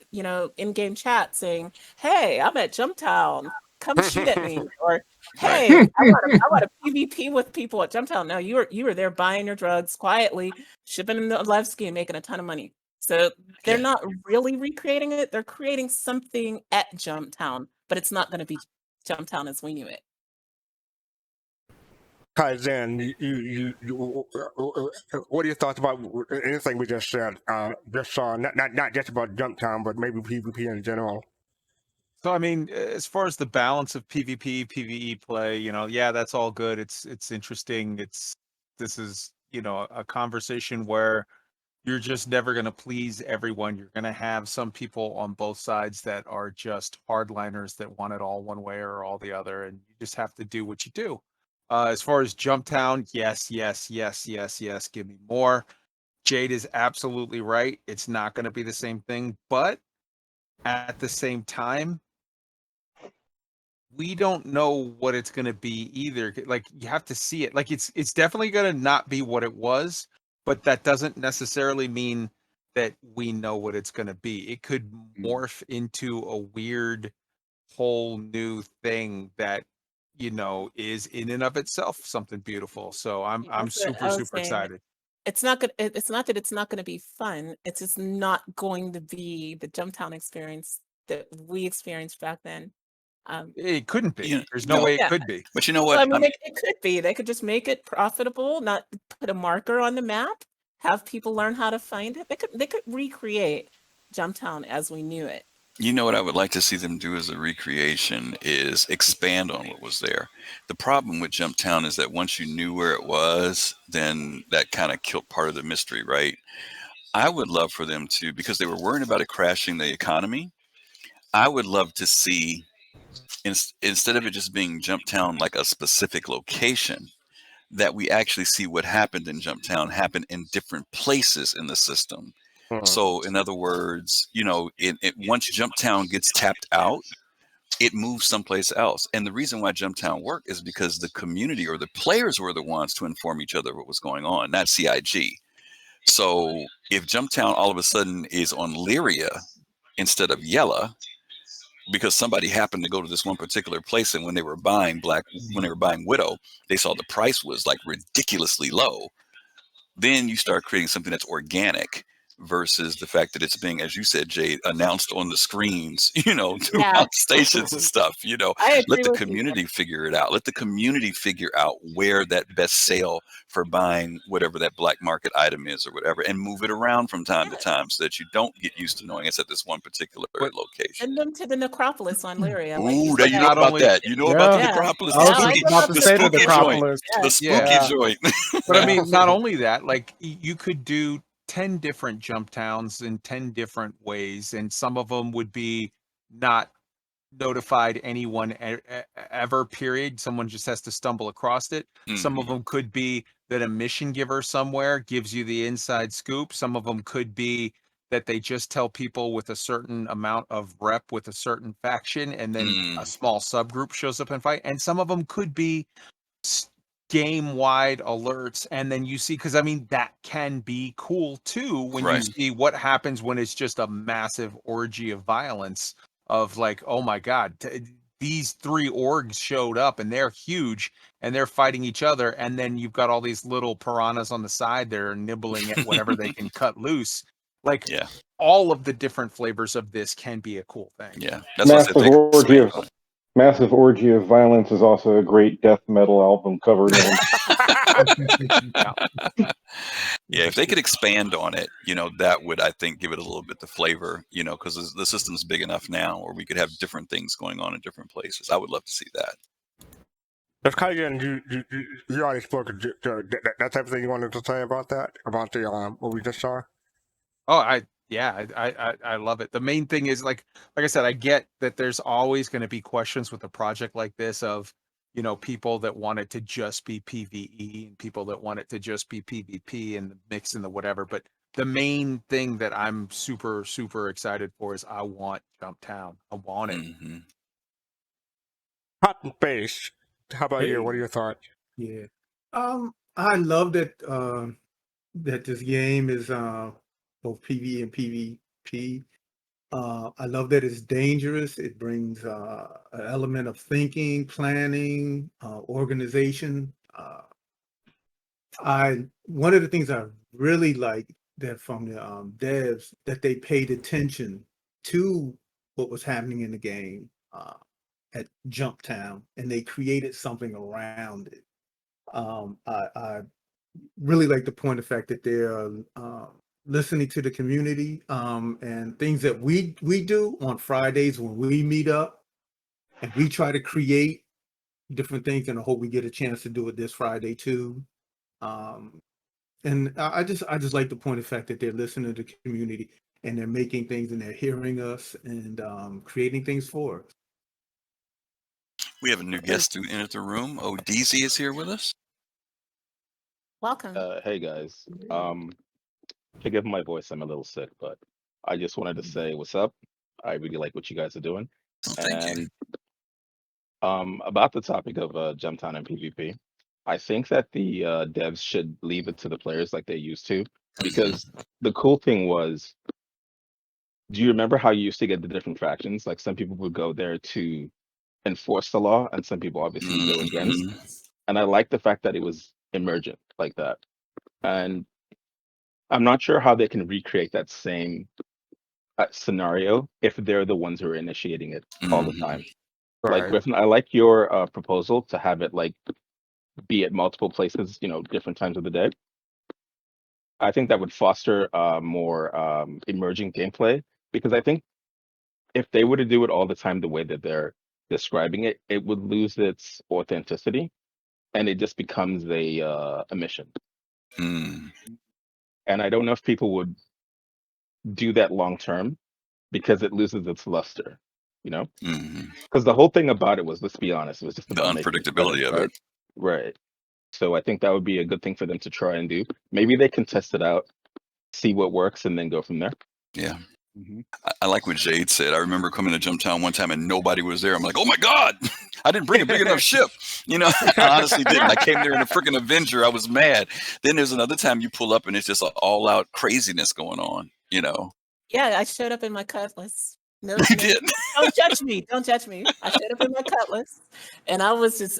E: in-game chat saying, hey, I'm at Jumptown. Come shoot at me. Or, hey, I want to PvP with people at Jumptown. No, you were there buying your drugs quietly, shipping them to Levski and making a ton of money. So they're not really recreating it. They're creating something at Jumptown, but it's not going to be Jumptown as we knew it.
A: Kaizen, what are your thoughts about anything we just said? Not just about Jumptown, but maybe PvP in general.
F: So I mean, as far as the balance of PvP, PvE play, yeah, that's all good. It's interesting. This is a conversation where you're just never going to please everyone. You're going to have some people on both sides that are just hardliners that want it all one way or all the other, and you just have to do what you do. As far as Jumptown, yes, give me more. Jade is absolutely right. It's not going to be the same thing, but at the same time, we don't know what it's going to be either. Like, you have to see it. Like, it's definitely going to not be what it was, but that doesn't necessarily mean that we know what it's going to be. It could morph into a weird whole new thing that is in and of itself something beautiful. So I'm
E: That's what
F: super
E: I was
F: super
E: saying.
F: excited.
E: It's not that it's not going to be fun. It's just not going to be the Jumptown experience that we experienced back then.
F: It couldn't be. There's no way it could be.
B: But you know
E: Well,
B: what?
E: I mean, it could be. They could just make it profitable, not put a marker on the map, have people learn how to find it. They could recreate Jumptown as we knew it.
B: You know what I would like to see them do as a recreation is expand on what was there. The problem with Jumptown is that once you knew where it was, then that kind of killed part of the mystery, right? I would love for them to, because they were worrying about it crashing the economy, I would love to see, instead of it just being Jumptown like a specific location, that we actually see what happened in Jumptown happen in different places in the system. So in other words, once Jumptown gets tapped out, it moves someplace else. And the reason why Jumptown worked is because the community or the players were the ones to inform each other what was going on, not CIG. So if Jumptown all of a sudden is on Lyria instead of Yella, because somebody happened to go to this one particular place, and when they were buying Widow, they saw the price was like ridiculously low. Then you start creating something that's organic versus the fact that it's being, as you said, Jade, announced on the screens, throughout stations and stuff. Let the community figure it out. Let the community figure out where that best sale for buying whatever that black market item is or whatever, and move it around from time to time so that you don't get used to knowing it's at this one particular location.
E: Send them to the necropolis on Lyria.
B: Ooh, you know about that. You know about the necropolis.
F: I was
B: The
F: about to say the
B: spooky
F: necropolis.
B: joint. The spooky joint.
F: But I mean, not only that, like you could do 10 different Jumptowns in 10 different ways, and some of them would be not notified anyone ever, period. Someone just has to stumble across it. Some of them could be that a mission giver somewhere gives you the inside scoop. Some of them could be that they just tell people with a certain amount of rep with a certain faction, and then a small subgroup shows up and fight. And some of them could be game-wide alerts, and then you see, because I mean that can be cool too when you see what happens when it's just a massive orgy of violence of like, oh my god, these 3 orgs showed up and they're huge and they're fighting each other, and then you've got all these little piranhas on the side that are nibbling at whatever they can cut loose. Like, all of the different flavors of this can be a cool thing.
B: Yeah,
K: Massive Orgy of Violence is also a great death metal album cover name.
B: Yeah, if they could expand on it, that would, I think, give it a little bit the flavor, because the system's big enough now, or we could have different things going on in different places. I would love to see that.
A: That's kind of you already spoke to that type of thing you wanted to say about that, about the what we just saw.
F: Oh, I love it. The main thing is like I said, I get that there's always going to be questions with a project like this of, people that want it to just be PvE and people that want it to just be PvP and the mix and the whatever. But the main thing that I'm super, super excited for is I want Jump Town. I want it.
B: Mm-hmm.
A: Hot and face. How about you? What are your thoughts?
G: Yeah. I love that that this game is both PvE and PvP. I love that it's dangerous. It brings an element of thinking, planning, organization. One of the things I really like that from the devs that they paid attention to what was happening in the game at Jump Town, and they created something around it. I really like the point of fact that they're listening to the community and things that we do on Fridays when we meet up and we try to create different things, and I hope we get a chance to do it this Friday too. And I just like the point of fact that they're listening to the community and they're making things and they're hearing us and creating things for us.
B: We have a new guest who entered the room. DZ is here with us.
E: Welcome.
T: Hey guys. Forgive my voice, I'm a little sick, but I just wanted to say what's up. I really like what you guys are doing.
B: Thank you.
T: About the topic of Jump Town and PvP, I think that the devs should leave it to the players like they used to, because the cool thing was, do you remember how you used to get the different factions? Like some people would go there to enforce the law, and some people obviously go against. And I like the fact that it was emergent like that. And I'm not sure how they can recreate that same scenario if they're the ones who are initiating it all the time. Like
F: Right.
T: Griffin, I like your proposal to have it like be at multiple places, different times of the day. I think that would foster more emerging gameplay, because I think if they were to do it all the time the way that they're describing it, it would lose its authenticity and it just becomes a mission. And I don't know if people would do that long term because it loses its luster, because the whole thing about it was, let's be honest, it was just
B: The
T: about making it better,
B: unpredictability of
T: right?
B: it.
T: Right. So I think that would be a good thing for them to try and do. Maybe they can test it out, see what works, and then go from there.
B: Yeah. I like what Jade said. I remember coming to Jump Town one time and nobody was there. I'm like, oh my God, I didn't bring a big enough ship. I honestly didn't. I came there in a freaking Avenger. I was mad. Then there's another time you pull up and it's just an all out craziness going on,
E: Yeah, I showed up in my Cutlass. No,
B: You did.
E: Don't judge me. Don't judge me. I showed up in my Cutlass, and I was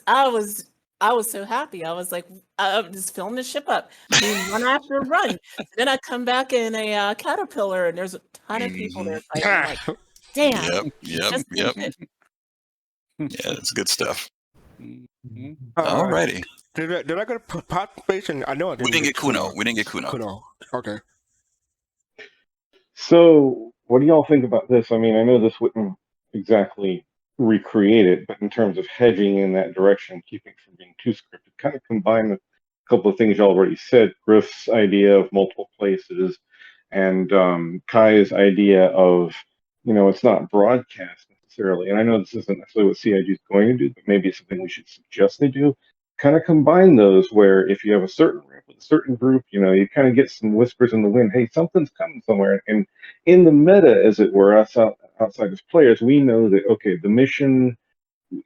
E: so happy. I was like, I'm just filling the ship up, doing run after run. Then I come back in a Caterpillar, and there's a ton of people there fighting. I'm like, damn.
B: Yep.
E: Just
B: Yeah, it's good stuff.
A: All right.
B: Alrighty.
A: Did I go to pot space? And I know I
B: We didn't get Kuno. We didn't get Kuno.
A: Kuno. Okay.
K: So, what do y'all think about this? I mean, I know this wouldn't exactly recreate it, but in terms of hedging in that direction, keeping from being too scripted, kind of combine a couple of things you already said. Griff's idea of multiple places, and Kai's idea of, it's not broadcast necessarily. And I know this isn't necessarily what CIG is going to do, but maybe it's something we should suggest they do. Kind of combine those where if you have a certain rep with a certain group, you kind of get some whispers in the wind, hey, something's coming somewhere. And in the meta, as it were, us outside as players, we know that, okay, the mission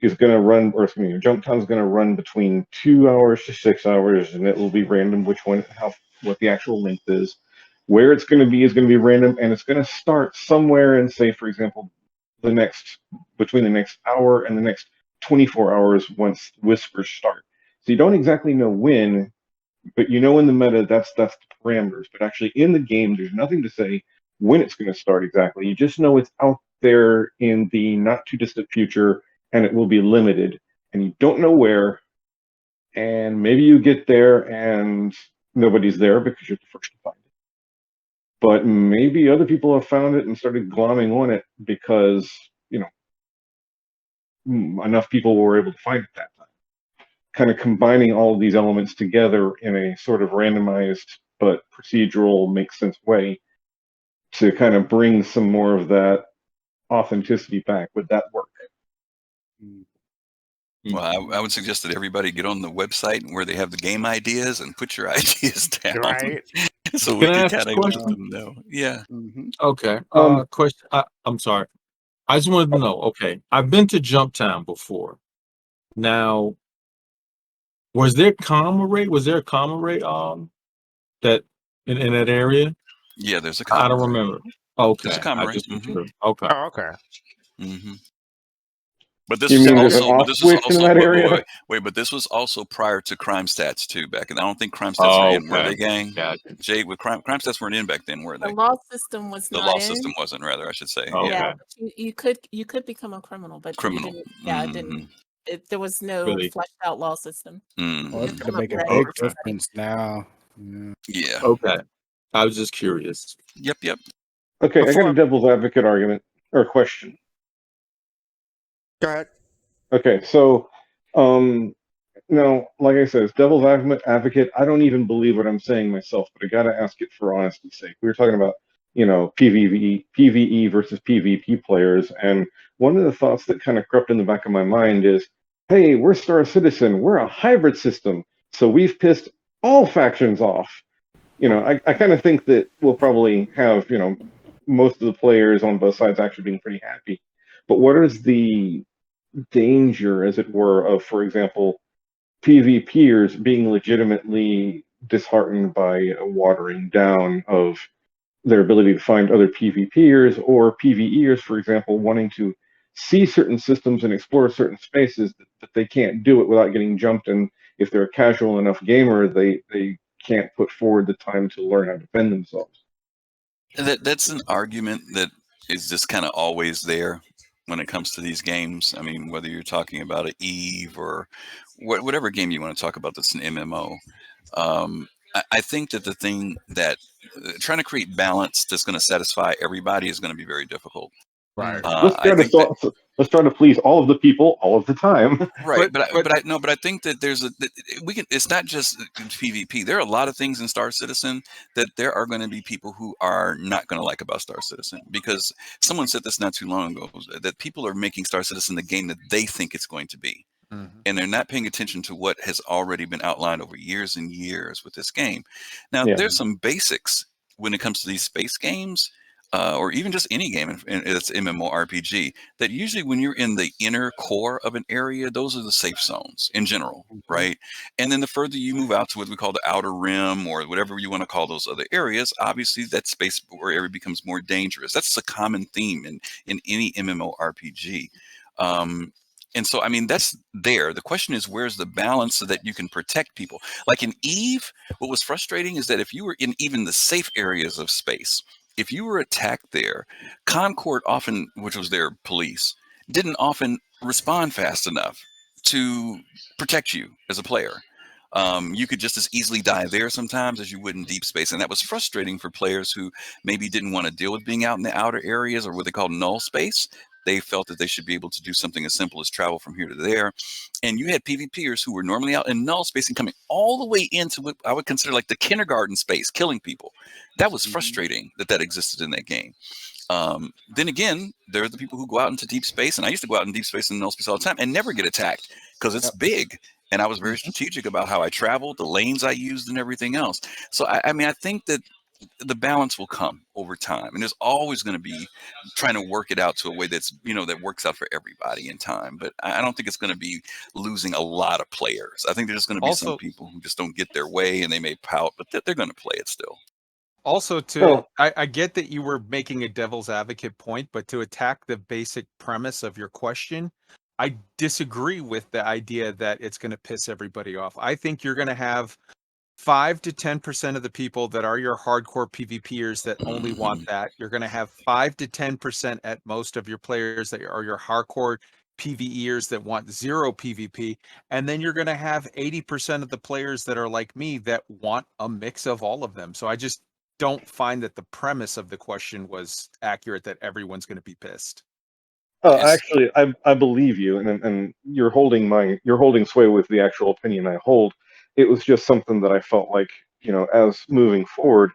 K: is going to run, or excuse me, Jump Town is going to run between 2 hours to 6 hours, and it will be random which one, what the actual length is. Where it's going to be is going to be random, and it's going to start somewhere in, say, for example, between the next hour and the next 24 hours once whispers start. So you don't exactly know when, but in the meta, that's the parameters. But actually in the game, there's nothing to say when it's going to start exactly. You just know it's out there in the not too distant future, and it will be limited. And you don't know where, and maybe you get there and nobody's there because you're the first to find it. But maybe other people have found it and started glomming on it because, enough people were able to find it that time. kind of combining all of these elements together in a sort of randomized but procedural, makes sense way to kind of bring some more of that authenticity back. Would that work?
B: Well, I would suggest that everybody get on the website where they have the game ideas and put your ideas down,
A: Right.
B: so we
D: Can I
B: can
D: ask a
B: kind of let
D: question?
B: them know. Yeah.
D: Okay. Question. I'm sorry. I just wanted to know. Okay, I've been to Jumptown before. Now, was there comma rate? Was there a comma rate? That in that area?
B: Yeah, there's a
D: I
B: comma
D: don't
B: rate.
D: remember.
B: There's a
D: Okay,
B: comma
D: I
B: rate.
D: just was curious. Okay.
A: Oh, okay.
B: Mm-hmm. But this
K: You
B: was
K: mean there's an
B: also, but
K: off
B: this was
K: switch in
B: also,
K: that
B: wait,
K: area?
B: but this was also prior to crime stats too. Back, and I don't think crime stats were
D: Oh,
B: in, were they,
D: okay.
B: gang?
D: Gotcha.
B: Jade, with crime stats weren't in back then, were
E: The
B: they?
E: law system was
B: The
E: not
B: law system
E: in.
B: wasn't, rather, I should say.
E: Yeah,
B: Yeah.
D: Okay.
E: but you could become a criminal, but you
B: Criminal.
E: didn't. Yeah, it
B: Mm-hmm.
E: didn't. There was no
D: Really?
E: fleshed out law system.
C: Well,
B: Mm-hmm.
C: it's
E: Just
C: gonna
E: come up
C: make a
E: ready
C: big
E: for somebody.
C: difference now. Yeah.
B: Yeah.
D: Okay. I was just curious.
B: Yep.
K: Okay, I got
A: Before
K: a devil's advocate argument or question.
A: go ahead.
K: Okay, so now, like I said, as devil's advocate, I don't even believe what I'm saying myself, but I gotta ask it for honesty's sake. We were talking about, PvE versus PvP players, and one of the thoughts that kind of crept in the back of my mind is, hey, we're Star Citizen, we're a hybrid system, so we've pissed all factions off. I kind of think that we'll probably have, most of the players on both sides actually being pretty happy. But what is the danger, as it were, of, for example, PvPers being legitimately disheartened by a watering down of their ability to find other PvPers, or PvEers, for example, wanting to see certain systems and explore certain spaces that they can't do it without getting jumped, and if they're a casual enough gamer, they can't put forward the time to learn how to defend themselves.
B: That's an argument that is just kind of always there when it comes to these games. I mean, whether you're talking about an Eve or whatever game you want to talk about that's an MMO. I think that the thing that trying to create balance that's going to satisfy everybody is going to be very difficult.
A: Right.
K: Let's try
B: I think that,
K: let's try to please all of the people all of the time.
B: right, but I think that we can. It's not just PvP. There are a lot of things in Star Citizen that there are going to be people who are not going to like about Star Citizen, because someone said this not too long ago, that people are making Star Citizen the game that they think it's going to be. And they're not paying attention to what has already been outlined over years and years with this game. Now,
K: Yeah.
B: there's some basics when it comes to these space games, or even just any game, and it's MMORPG, that usually when you're in the inner core of an area, those are the safe zones in general, right? And then the further you move out to what we call the outer rim, or whatever you want to call those other areas, obviously that space or area becomes more dangerous. That's a common theme in any MMORPG. And so, I mean, that's there. The question is, where's the balance so that you can protect people? Like in Eve, what was frustrating is that if you were in even the safe areas of space, if you were attacked there, Concord often, which was their police, didn't often respond fast enough to protect you as a player. You could just as easily die there sometimes as you would in deep space. And that was frustrating for players who maybe didn't want to deal with being out in the outer areas, or what they call null space. They felt that they should be able to do something as simple as travel from here to there. And you had PvPers who were normally out in null space and coming all the way into what I would consider like the kindergarten space, killing people. That was frustrating that existed in that game. Then again, there are the people who go out into deep space, and I used to go out in deep space and null space all the time and never get attacked because it's big. And I was very strategic about how I traveled, the lanes I used, and everything else. So I mean, I think that the balance will come over time, and there's always going to be trying to work it out to a way that's that works out for everybody in time. But I don't think it's going to be losing a lot of players. I think there's going to be some
F: Also,
B: people who just don't get their way and they may pout, but they're going to play it still.
F: Also, I get that you were making a devil's advocate point, but to attack the basic premise of your question, I disagree with the idea that it's going to piss everybody off. I think you're going to have 5 to 10% of the people that are your hardcore PvPers that only want that. You're going to have 5 to 10% at most of your players that are your hardcore PvEers that want zero PvP. And then you're going to have 80% of the players that are like me that want a mix of all of them. So I just don't find that the premise of the question was accurate, that everyone's going to be pissed.
K: Actually, I believe you, and you're holding sway with the actual opinion I hold. It was just something that I felt like, as moving forward,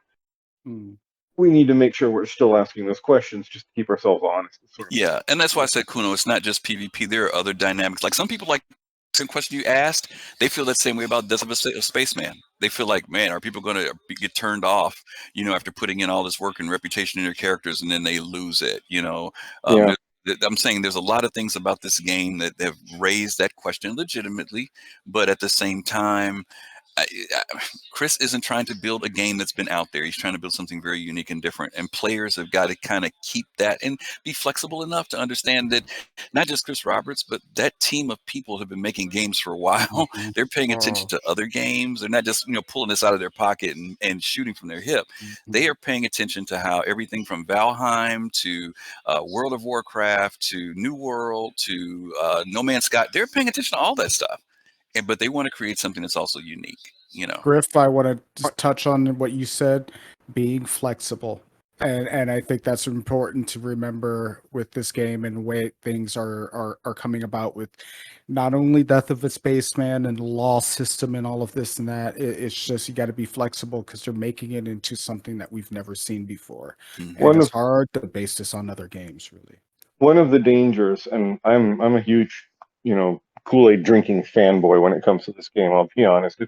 K: we need to make sure we're still asking those questions just to keep ourselves honest.
B: Yeah, and that's why I said, Kuno, it's not just PvP. There are other dynamics. Like some people, like some question you asked, they feel that same way about Death of a Spaceman. They feel like, man, are people going to get turned off, after putting in all this work and reputation in their characters, and then they lose it,
K: Yeah.
B: I'm saying there's a lot of things about this game that have raised that question legitimately, but at the same time, Chris isn't trying to build a game that's been out there. He's trying to build something very unique and different. And players have got to kind of keep that and be flexible enough to understand that not just Chris Roberts, but that team of people have been making games for a while. They're paying attention to other games. They're not just pulling this out of their pocket and shooting from their hip. They are paying attention to how everything from Valheim to World of Warcraft to New World to No Man's Sky, they're paying attention to all that stuff. But they want to create something that's also unique,
C: Griff, I want to touch on what you said, being flexible. And I think that's important to remember with this game and the way things are coming about with not only Death of a Spaceman and the law system and all of this and that. It's just you got to be flexible because they're making it into something that we've never seen before. And it's hard to base this on other games, really.
K: One of the dangers, and I'm a huge, Kool-Aid drinking fanboy when it comes to this game. I'll be honest.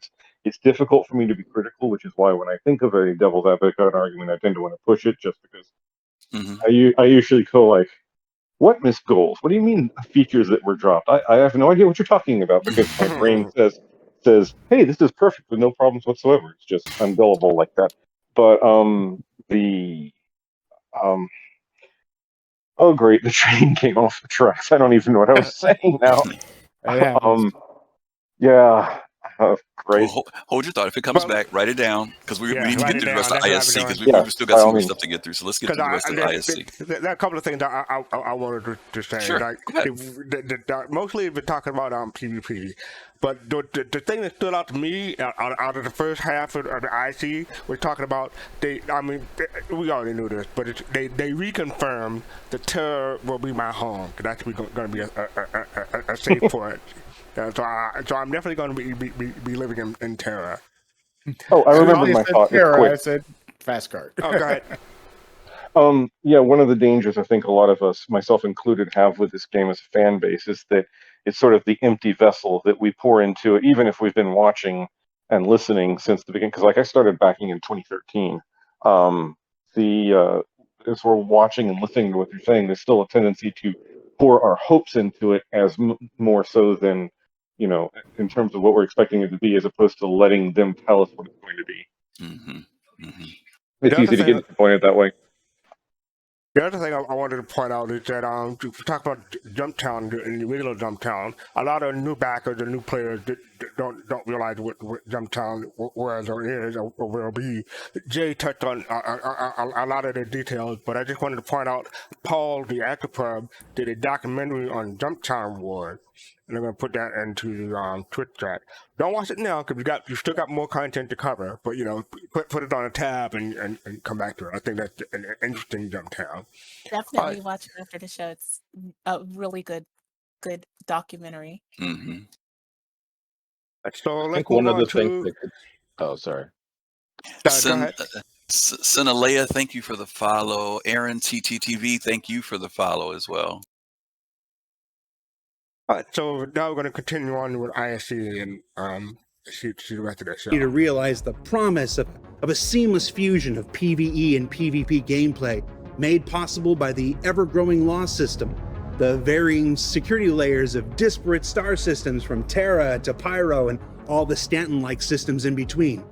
K: It's difficult for me to be critical, which is why when I think of a devil's advocate argument, I tend to want to push it just because I usually go like, what missed goals? What do you mean features that were dropped? I have no idea what you're talking about because my brain says, hey, this is perfect with no problems whatsoever. It's just I'm gullible like that. But oh great, the train came off the tracks. I don't even know what I was saying now. Great.
B: Well, hold your thought. If it comes back, write it down because we need to get through the rest of the ISC because we've still got some more stuff to get through. So let's get through the rest of the ISC.
A: There are a couple of things that I wanted to say.
B: Sure.
A: Like, mostly we're talking about PvP, but the thing that stood out to me out of the first half of the IC, we're talking about we already knew this, but they reconfirmed the Terra will be my home. That's going to be a safe point. So I'm definitely going to be living in Terra.
K: Oh, I remember my thought.
C: Terra, I said fast card.
A: Oh, go ahead.
K: One of the dangers I think a lot of us, myself included, have with this game as a fan base is that it's sort of the empty vessel that we pour into it, even if we've been watching and listening since the beginning. Because like I started backing in 2013. As we're watching and listening to what you're saying, there's still a tendency to pour our hopes into it as more so than in terms of what we're expecting it to be, as opposed to letting them tell us what it's going to be. It's easy to get disappointed that way.
A: The other thing I wanted to point out is that to talk about Jumptown in the original Jumptown, a lot of new backers and new players don't realize what Jumptown was or is or will be. Jay touched on a lot of the details, but I just wanted to point out Paul, the actor pub, did a documentary on Jumptown Wars. And I'm going to put that into the Twitch chat. Don't watch it now because you still got more content to cover. But put it on a tab and come back to it. I think that's an interesting Jumptown.
E: Definitely watch it after the show. It's a really good documentary.
B: Mm-hmm.
A: So
T: I
A: let's
T: think one
A: move
T: of the
A: on
T: things
A: to.
T: that could. Oh, sorry.
B: Sinalea, thank you for the follow. Aaron TTTV, thank you for the follow as well.
A: All right, so now we're going to continue on with ISC and see the rest of the show.
S: To realize the promise of a seamless fusion of PvE and PvP gameplay made possible by the ever-growing law system, the varying security layers of disparate star systems from Terra to Pyro and all the Stanton-like systems in between,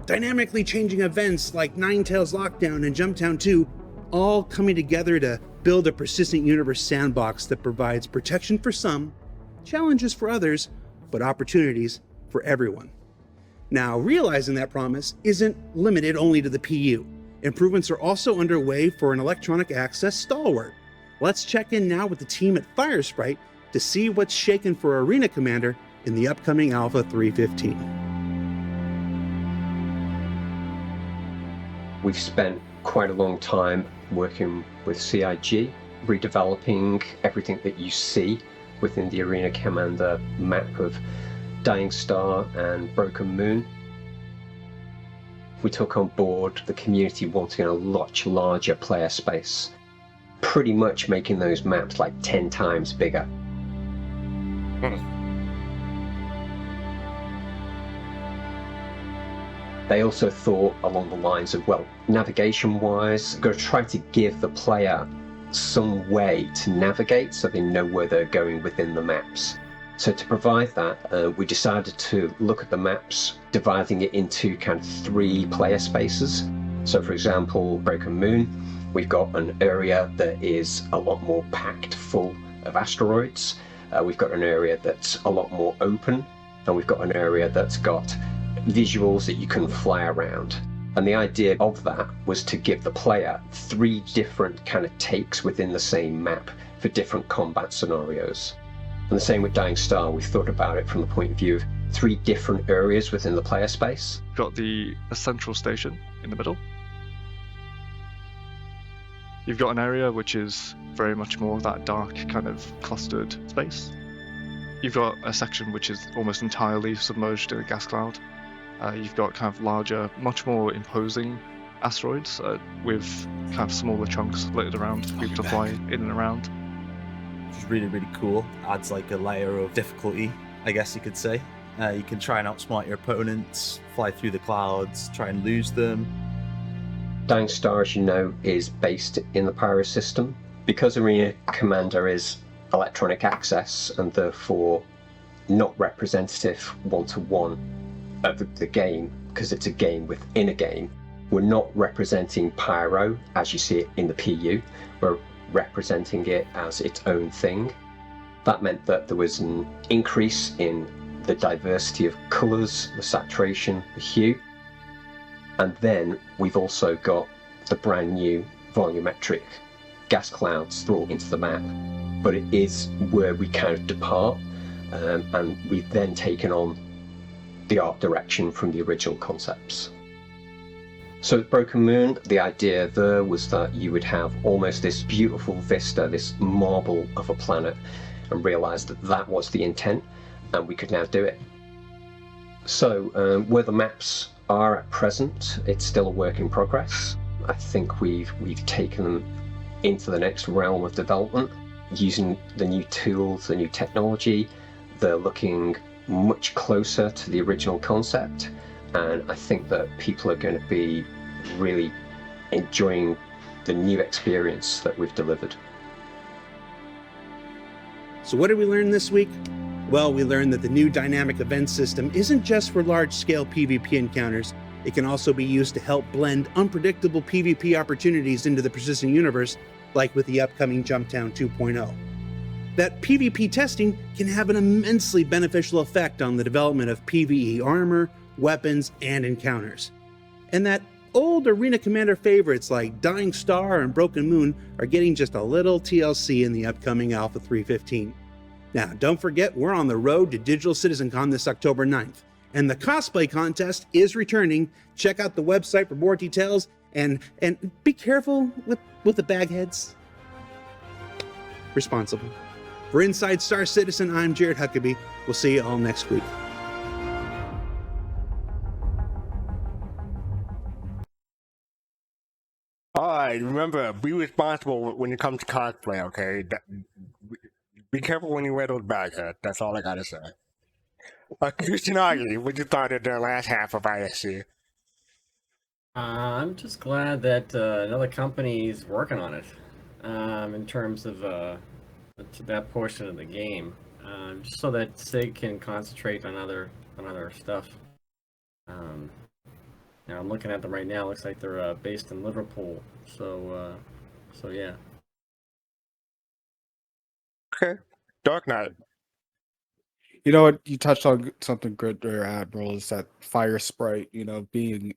S: dynamically changing events like Ninetales Lockdown and Jumptown 2, all coming together to build a persistent universe sandbox that provides protection for some, challenges for others, but opportunities for everyone. Now, realizing that promise isn't limited only to the PU. Improvements are also underway for an electronic access stalwart. Let's check in now with the team at Firesprite to see what's shaken for Arena Commander in the upcoming Alpha 3.15.
U: We've spent quite a long time working with CIG redeveloping everything that you see within the Arena Commander map of Dying Star and Broken Moon. We took on board the community wanting a much larger player space, pretty much making those maps like 10 times bigger. They also thought along the lines of, well, navigation-wise, got to try to give the player some way to navigate so they know where they're going within the maps. So to provide that, we decided to look at the maps, dividing it into kind of 3 player spaces. So for example, Broken Moon, we've got an area that is a lot more packed full of asteroids. We've got an area that's a lot more open, and we've got an area that's got visuals that you can fly around. And the idea of that was to give the player 3 different kind of takes within the same map for different combat scenarios. And the same with Dying Star, we thought about it from the point of view of 3 different areas within the player space.
R: Got a central station in the middle. You've got an area which is very much more of that dark kind of clustered space. You've got a section which is almost entirely submerged in a gas cloud. You've got kind of larger, much more imposing asteroids with kind of smaller chunks littered around for people to fly in and around.
Q: Which is really, really cool. Adds like a layer of difficulty, I guess you could say. You can try and outsmart your opponents, fly through the clouds, try and lose them.
U: Dying Star, as you know, is based in the Pyro system. Because Arena Commander is electronic access and therefore not representative one-to-one of the game, because it's a game within a game, we're not representing Pyro as you see it in the PU, we're representing it as its own thing. That meant that there was an increase in the diversity of colours, the saturation, the hue, and then we've also got the brand new volumetric gas clouds thrown into the map. But it is where we kind of depart, and we've then taken on the art direction from the original concepts. So with Broken Moon, the idea there was that you would have almost this beautiful vista, this marble of a planet, and realised that that was the intent, and we could now do it. So where the maps are at present, it's still a work in progress. I think we've taken them into the next realm of development, using the new tools, the new technology. They're looking much closer to the original concept, and I think that people are going to be really enjoying the new experience that we've delivered.
S: So what did we learn this week? Well, we learned that the new dynamic event system isn't just for large-scale PvP encounters. It can also be used to help blend unpredictable PvP opportunities into the persistent universe, like with the upcoming Jumptown 2.0. That PvP testing can have an immensely beneficial effect on the development of PvE armor, weapons, and encounters. And that old Arena Commander favorites like Dying Star and Broken Moon are getting just a little TLC in the upcoming Alpha 3.15. Now, don't forget, we're on the road to Digital CitizenCon this October 9th, and the cosplay contest is returning. Check out the website for more details, and be careful with the bagheads. Responsible. For Inside Star Citizen, I'm Jared Huckabee. We'll see you all next week.
A: Alright, remember, be responsible when it comes to cosplay, okay? Be careful when you wear those bag hats. That's all I gotta say. Christian Augie, what you thought of the last half of ISC?
J: I'm just glad that another company is working on it in terms of that portion of the game, just so that SIG can concentrate on other stuff. Now I'm looking at them right now. Looks like they're based in Liverpool. So yeah.
A: Okay, Dark Knight.
C: You know what? You touched on something good there, Admiral, is that Fire Sprite, being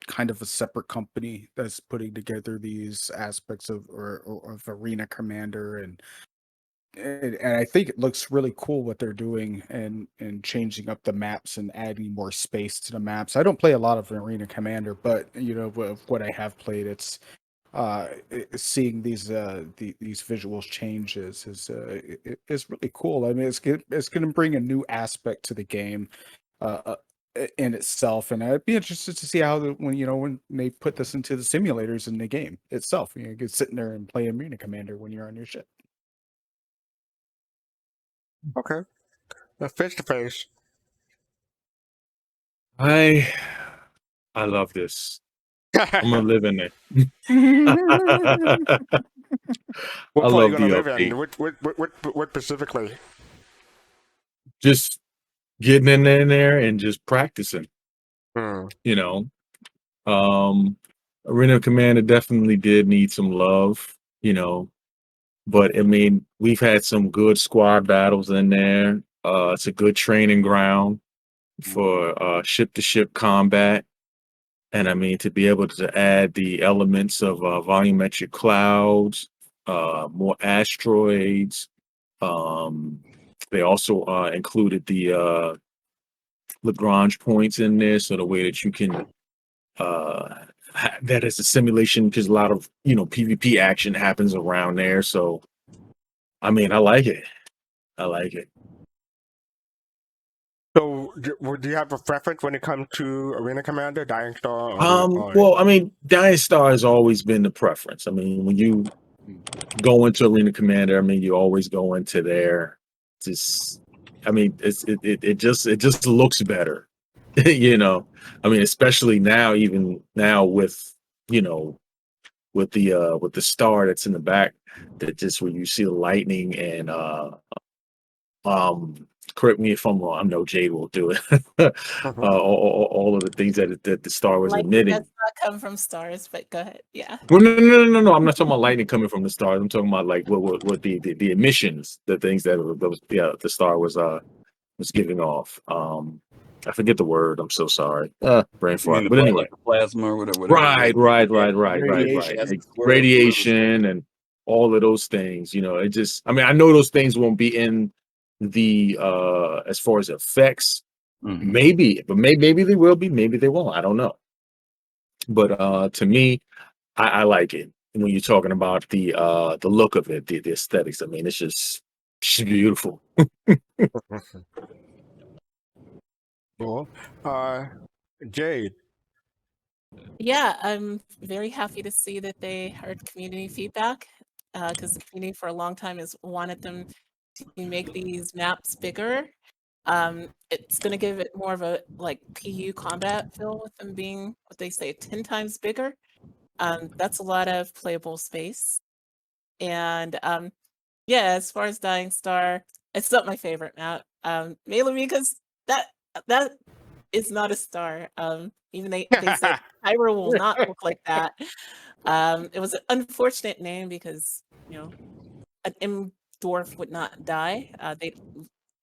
C: kind of a separate company that's putting together these aspects of Arena Commander, and I think it looks really cool what they're doing and changing up the maps and adding more space to the maps. I don't play a lot of Arena Commander, but of what I have played, it's seeing these visuals changes is really cool. I mean, it's going to bring a new aspect to the game in itself, and I'd be interested to see how when they put this into the simulators in the game itself. You can sit in there and play Arena Commander when you're on your ship.
A: Okay. Face to face.
D: I love this. I'm gonna live in it.
A: What
D: I
A: part are you
D: love
A: gonna
D: the
A: live
D: update.
A: in? What specifically?
D: Just getting in there and just practicing. You know, Arena Commander definitely did need some love. But I mean, we've had some good squad battles in there. It's a good training ground for ship to ship combat. And I mean, to be able to add the elements of volumetric clouds, more asteroids. They also included the Lagrange points in there, so the way that you can that is a simulation because a lot of PvP action happens around there. So I mean, I like it. I like it.
A: So, do you have a preference when it comes to Arena Commander, Dying Star, or
D: Well, I mean, Dying Star has always been the preference. I mean, when you go into Arena Commander, I mean, you always go into there. I mean, it just looks better, I mean, especially now, even now with with the star that's in the back, that just where you see the lightning and correct me if I'm wrong. I know Jade will do it. All of the things that the star was
E: Lightning
D: emitting.
E: does not come from stars, but go ahead. Yeah.
D: Well, no. I'm not talking about lightning coming from the stars. I'm talking about like what the emissions, the things that the star was giving off. I forget the word. I'm so sorry. Brain
B: You mean
D: fart. But anyway,
B: like the plasma or whatever?
D: right.
C: Radiation.
D: Radiation and all of those things. It just. I mean, I know those things won't be in the as far as effects. Maybe, but maybe they will be. Maybe they won't. I don't know. But to me, I like it. And when you're talking about the look of it, the aesthetics, I mean, it's just beautiful.
A: Cool. Jade.
E: Yeah, I'm very happy to see that they heard community feedback because the community for a long time has wanted them to make these maps bigger. It's going to give it more of a like PU combat feel with them being what they say 10 times bigger. That's a lot of playable space. And yeah, as far as Dying Star, it's not my favorite map. Mainly because that is not a star. Even they said Kyber will not look like that. It was an unfortunate name because an M dwarf would not die. They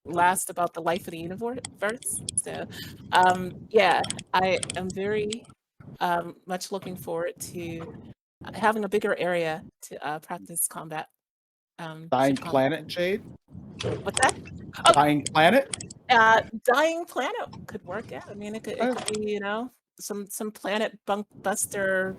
E: last about the life of the universe. So yeah, I am very much looking forward to having a bigger area to practice combat.
C: Dying
E: ship combat.
C: Planet, Jade?
E: What's that?
C: Dying Planet?
E: Dying Planet could work. Yeah, I mean, it could be some planet bunk buster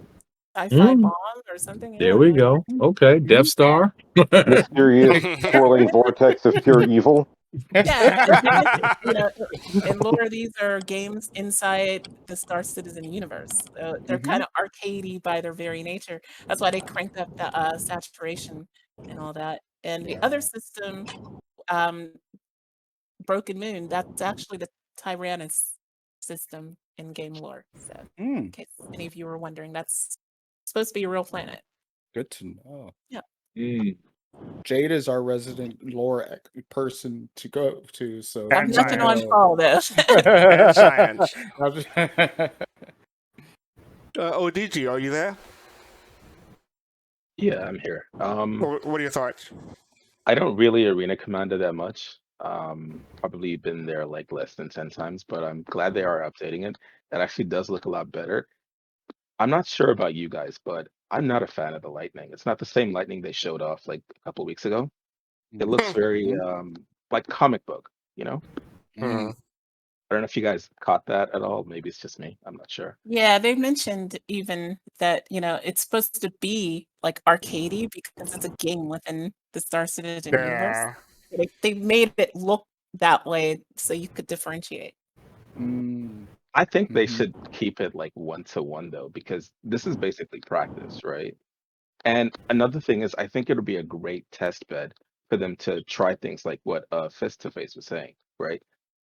E: sci-fi bomb or something.
D: There
E: Yeah,
D: we go. Okay, Death Star.
K: Mysterious swirling vortex of pure evil.
E: Yeah, and lore, these are games inside the Star Citizen universe. They're kind of arcadey by their very nature. That's why they cranked up the saturation and all that. And the other system, Broken Moon, that's actually the Tyrannus system in game lore. So, in case any of you were wondering, that's supposed to be a real planet.
C: Good to know.
E: Yeah.
C: Jade is our resident lore person to go to. So
E: I'm nothing on call though.
A: And science. ODG, are you there?
T: Yeah, I'm here.
A: What are your thoughts?
T: I don't really Arena Commander that much. Probably been there like less than 10 times, but I'm glad they are updating it. That actually does look a lot better. I'm not sure about you guys, but I'm not a fan of the lightning. It's not the same lightning they showed off like a couple weeks ago. It looks very like comic book, you know? I don't know if you guys caught that at all. Maybe it's just me. I'm not sure.
E: Yeah, they mentioned even that, it's supposed to be like arcadey because it's a game within the Star Citizen universe.
A: Yeah.
E: They made it look that way so you could differentiate.
T: I think they should keep it like 1-to-1 though, because this is basically practice, right? And another thing is, I think it'll be a great test bed for them to try things like what Fist to Face was saying, right?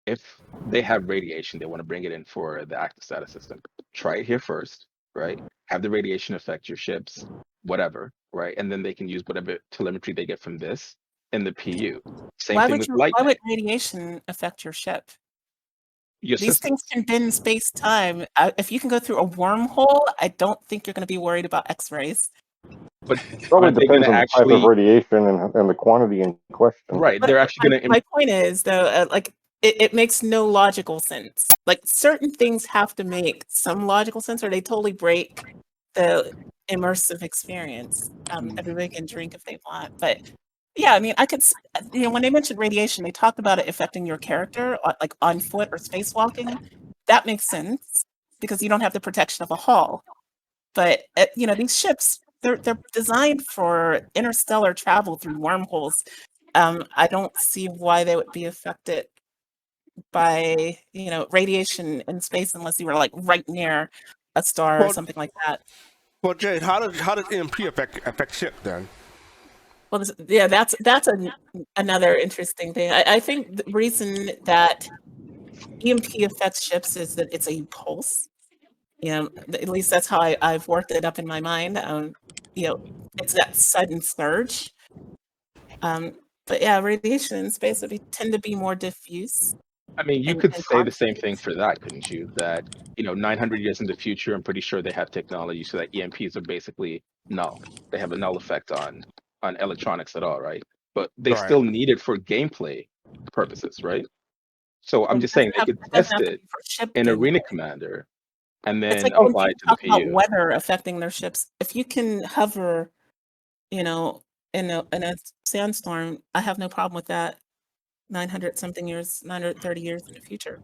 T: If they have radiation, they want to bring it in for the active status system. Try it here first, right? Have the radiation affect your ships, whatever, right? And then they can use whatever telemetry they get from this in the PU. Same thing with
E: Why
T: lightning.
E: would radiation affect your ship?
T: Your
E: These
T: system.
E: things can bend space-time. If you can go through a wormhole, I don't think you're going to be worried about X-rays.
T: But
K: Probably
T: aren't they
K: depends
T: going
K: on
T: to
K: the type of
T: actually?
K: radiation and the quantity in question.
T: Right, they're actually going to.
E: My point is, though, it makes no logical sense. Like, certain things have to make some logical sense, or they totally break the immersive experience. Everybody can drink if they want, but yeah, I mean, I could, when they mentioned radiation, they talked about it affecting your character, like on foot or spacewalking. That makes sense because you don't have the protection of a hull. But these ships, they're designed for interstellar travel through wormholes. I don't see why they would be affected by radiation in space unless you were like right near a star or something like that.
A: Well, Jade, how does EMP affect ship then?
E: Well, that's another interesting thing. I think the reason that EMP affects ships is that it's a pulse. At least that's how I've worked it up in my mind. It's that sudden surge. But yeah, radiation in space tend to be more diffuse.
T: I mean, you could say the same thing for that, couldn't you? That 900 years in the future, I'm pretty sure they have technology so that EMPs are basically null. They have a null effect on electronics at all, right? But they still need it for gameplay purposes, right? So I'm just saying they could test it in Arena Commander and
E: It's
T: then
E: like when
T: apply it
E: people
T: to the
E: talk about
T: PU.
E: weather affecting their ships. If you can hover, in a sandstorm, I have no problem with that. 930 years in the future.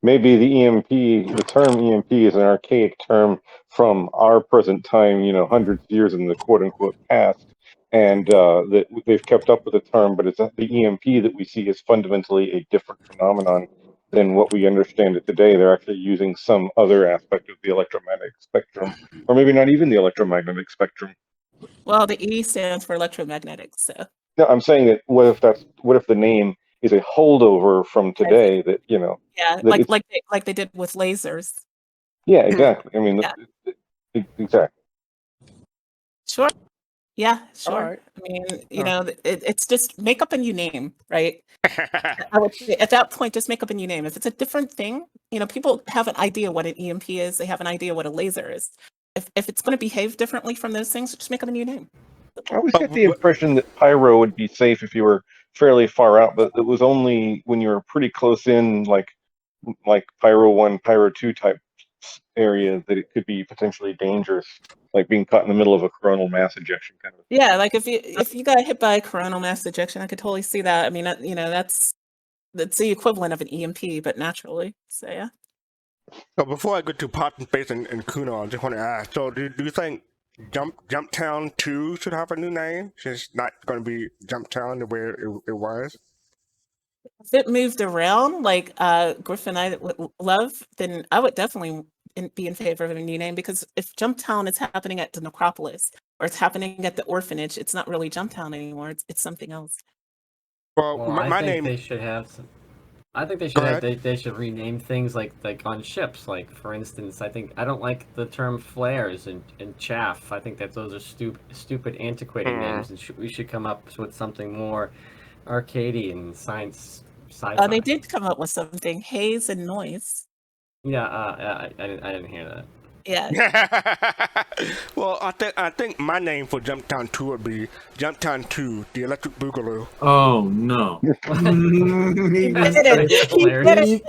K: Maybe the term EMP is an archaic term from our present time, hundreds of years in the quote unquote past, and that they've kept up with the term, but it's the EMP that we see is fundamentally a different phenomenon than what we understand it today. They're actually using some other aspect of the electromagnetic spectrum, or maybe not even the electromagnetic spectrum.
E: Well, the E stands for electromagnetic, so.
K: No, I'm saying that what if the name is a holdover from today that
E: Yeah,
K: that
E: like they did with lasers.
K: yeah, exactly. I mean,
E: Yeah.
K: exactly.
E: Sure. Yeah, sure.
C: All right.
E: I mean, it's just make up a new name, right? I would say at that point, just make up a new name. If it's a different thing, people have an idea what an EMP is. They have an idea what a laser is. If it's going to behave differently from those things, just make up a new name.
K: I always get the impression that pyro would be safe if you were fairly far out, but it was only when you were pretty close in, like Pyro 1, Pyro 2 type areas, that it could be potentially dangerous, like being caught in the middle of a coronal mass ejection kind of.
E: Yeah, like if you got hit by a coronal mass ejection, I could totally see that. I mean, that's the equivalent of an EMP, but naturally. So yeah.
A: So before I go to Pot and Space and Kuno, I just want to ask. So do you think Jumptown 2 should have a new name? It's not going to be Jumptown the way it was.
E: If it moved around like Griffin I would love, then I would definitely be in favor of a new name, because if Jumptown is happening at the Necropolis or it's happening at the orphanage, it's not really Jumptown anymore. It's something else.
A: Well,
J: I think they should have some. I think they should have, they should rename things like on ships. Like, for instance, I don't like the term flares and chaff. I think that those are stupid antiquated names, and we should come up with something more arcadey and sci-fi.
E: They did come up with something, haze and noise.
J: Yeah, I didn't hear that.
E: Yeah.
A: Well, I think my name for Jumptown 2 would be Jumptown 2, the Electric Boogaloo.
D: Oh no!
G: He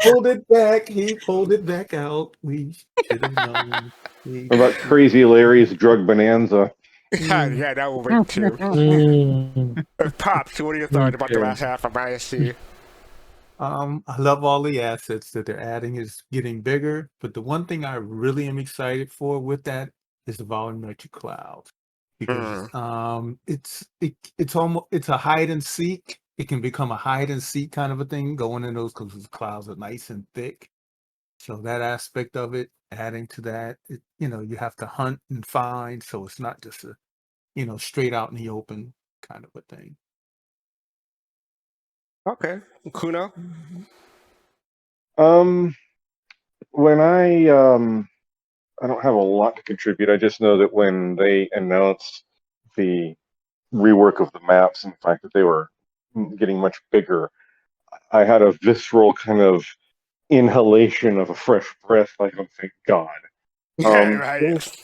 G: pulled it back. He pulled it back out. We should have known.
K: What about Crazy Larry's Drug Bonanza?
A: Yeah, that will work too. Pops, what are your thoughts about the last half of ISC?
G: I love all the assets that they're adding. Is getting bigger, but the one thing I really am excited for with that is the volumetric cloud, because it's almost it's a hide and seek. It can become a hide and seek kind of a thing going in those, because the clouds are nice and thick. So that aspect of it, adding to that, you have to hunt and find, so it's not just a straight out in the open kind of a thing.
A: Okay, Kuno.
K: When I don't have a lot to contribute. I just know that when they announced the rework of the maps and the fact that they were getting much bigger, I had a visceral kind of inhalation of a fresh breath, like, oh, thank God.
A: Right.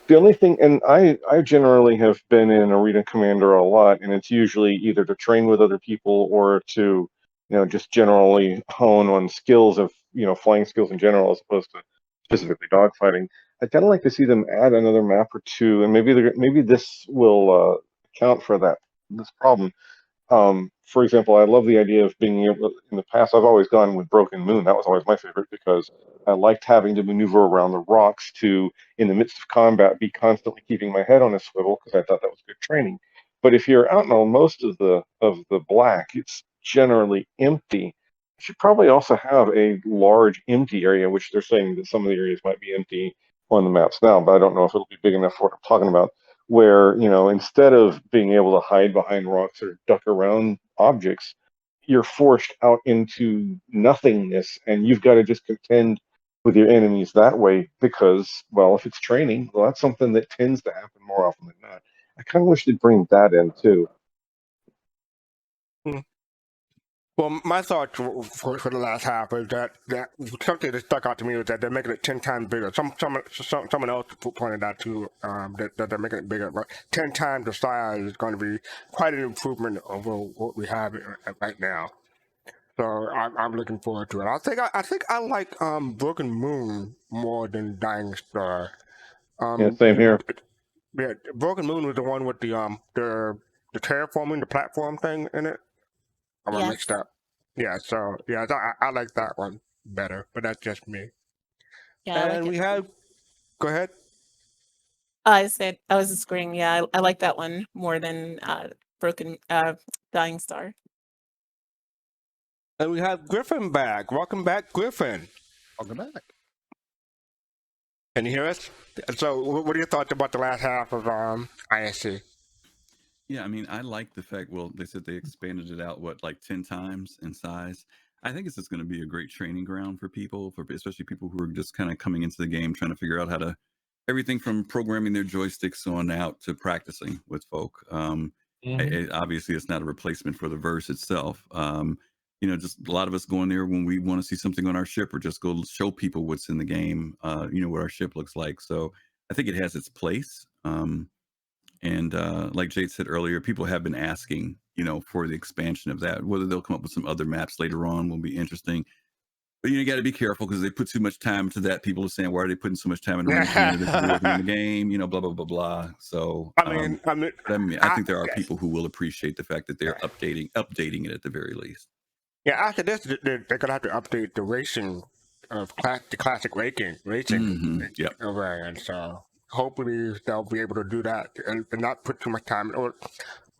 K: The only thing, and I generally have been in Arena Commander a lot, and it's usually either to train with other people or to, just generally hone on skills of, flying skills in general, as opposed to specifically dogfighting. I'd kind of like to see them add another map or two, and maybe this will account for this problem. For example, I love the idea of being able. In the past, I've always gone with Broken Moon. That was always my favorite, because I liked having to maneuver around the rocks to, in the midst of combat, be constantly keeping my head on a swivel, because I thought that was good training. But if you're out on most of the black, it's generally empty. You should probably also have a large empty area, which they're saying that some of the areas might be empty on the maps now, but I don't know if it'll be big enough for what I'm talking about, where, instead of being able to hide behind rocks or duck around objects, you're forced out into nothingness, and you've got to just contend with your enemies that way, because, well, if it's training, well, that's something that tends to happen more often than not. I kind of wish they'd bring that in too.
A: Well, my thought for the last half is that something that stuck out to me was that they're making it 10 times bigger. Someone else pointed out too, that they're making it bigger. But 10 times the size is going to be quite an improvement over what we have right now. So I'm looking forward to it. I think I like Broken Moon more than Dying Star.
K: Yeah, same here.
A: Yeah, Broken Moon was the one with the terraforming, the platform thing in it. I'm
E: Yes.
A: mixed up. Yeah, so yeah, I like that one better, but that's just me.
E: Yeah, I like
A: And
E: it.
A: we have, go ahead.
E: I said I was just agreeing. Yeah, I like that one more than Dying Star.
A: And we have Griffin back. Welcome back, Griffin.
C: Welcome back.
A: Can you hear us? So, what are your thoughts about the last half of ISC?
B: Yeah, I mean, I like the fact, well, they said they expanded it out, like 10 times in size. I think it's just going to be a great training ground for people, especially people who are just kind of coming into the game, trying to figure out how to, everything from programming their joysticks on out to practicing with folk. Obviously, it's not a replacement for the verse itself. Just a lot of us going there when we want to see something on our ship, or just go show people what's in the game, what our ship looks like. So I think it has its place. And like Jade said earlier, people have been asking, for the expansion of that. Whether they'll come up with some other maps later on will be interesting. But you got to be careful, because they put too much time into that. People are saying, why are they putting so much time in Arena Commander? This is working in the game, blah, blah, blah, blah. So, I think there are people who will appreciate the fact that they're updating it at the very least.
A: Yeah, after this, they're going to have to update the racing of the classic racing variant. So hopefully they'll be able to do that and not put too much time, or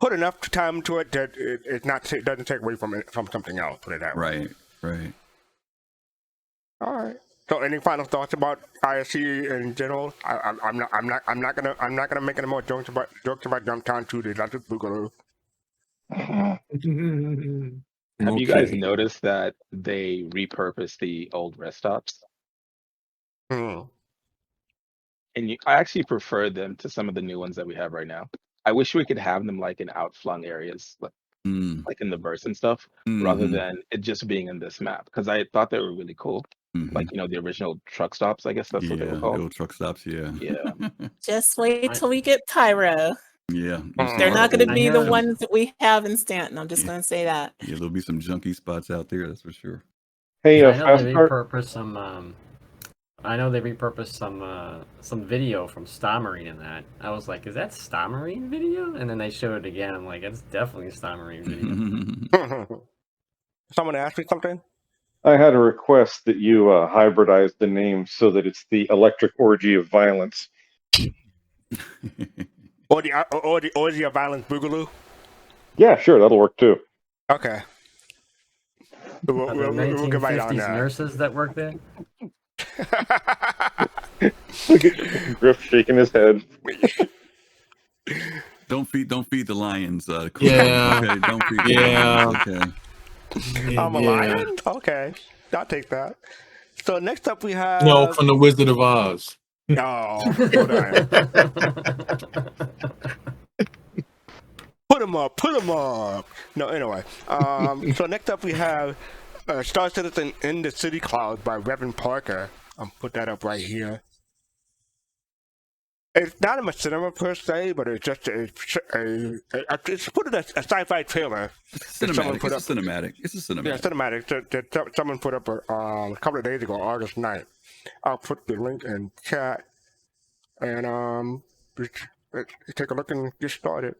A: put enough time to it that it doesn't take away from something else. Put it that way.
B: Right.
A: All right. So, any final thoughts about ISC in general? I'm not gonna make any more jokes about Jumptown 2. That's just Boogaloo.
T: Have you guys noticed that they repurposed the old rest stops? And I actually prefer them to some of the new ones that we have right now. I wish we could have them like in outflung areas, like in the verse and stuff, rather than it just being in this map, because I thought they were really cool. Like, the original truck stops, I guess that's what they were called.
B: The old truck stops, yeah.
E: Just wait till we get Pyro.
B: Yeah.
E: They're not going to be the ones that we have in Stanton. I'm just going to say that.
B: Yeah, there'll be some junky spots out there, that's for sure.
K: Hey,
J: I know they repurposed some. I know they repurposed some video from Star Marine in that. I was like, "Is that Star Marine video?" And then they showed it again. I'm like, "It's definitely a Star Marine video."
A: Someone asked me something?
K: I had a request that you hybridize the name so that it's the Electric Orgy of Violence.
A: Or the Orgy of Violence Boogaloo?
K: Yeah, sure, that'll work too.
A: Okay. We'll,
J: Are there
A: we'll get right on
J: 1950s
A: that.
J: nurses that work there?
K: Look at Griff shaking his head.
B: Don't feed the lions.
D: Yeah.
B: Okay? Don't feed the
D: Yeah.
B: lions. Okay.
A: I'm a lion? Okay. I'll take that. So next up we have...
D: No, from the Wizard of Oz.
A: Oh, hold on. Put him up. No, anyway. So next up we have Star Citizen in the City Clouds by RevanParker. I'll put that up right here. It's not a machinima per se, but it's just it's put in a sci-fi trailer.
B: Cinematic. It's a cinematic.
A: Yeah, cinematic. That someone put up a couple of days ago, August 9th. I'll put the link in chat, and let's take a look and get started.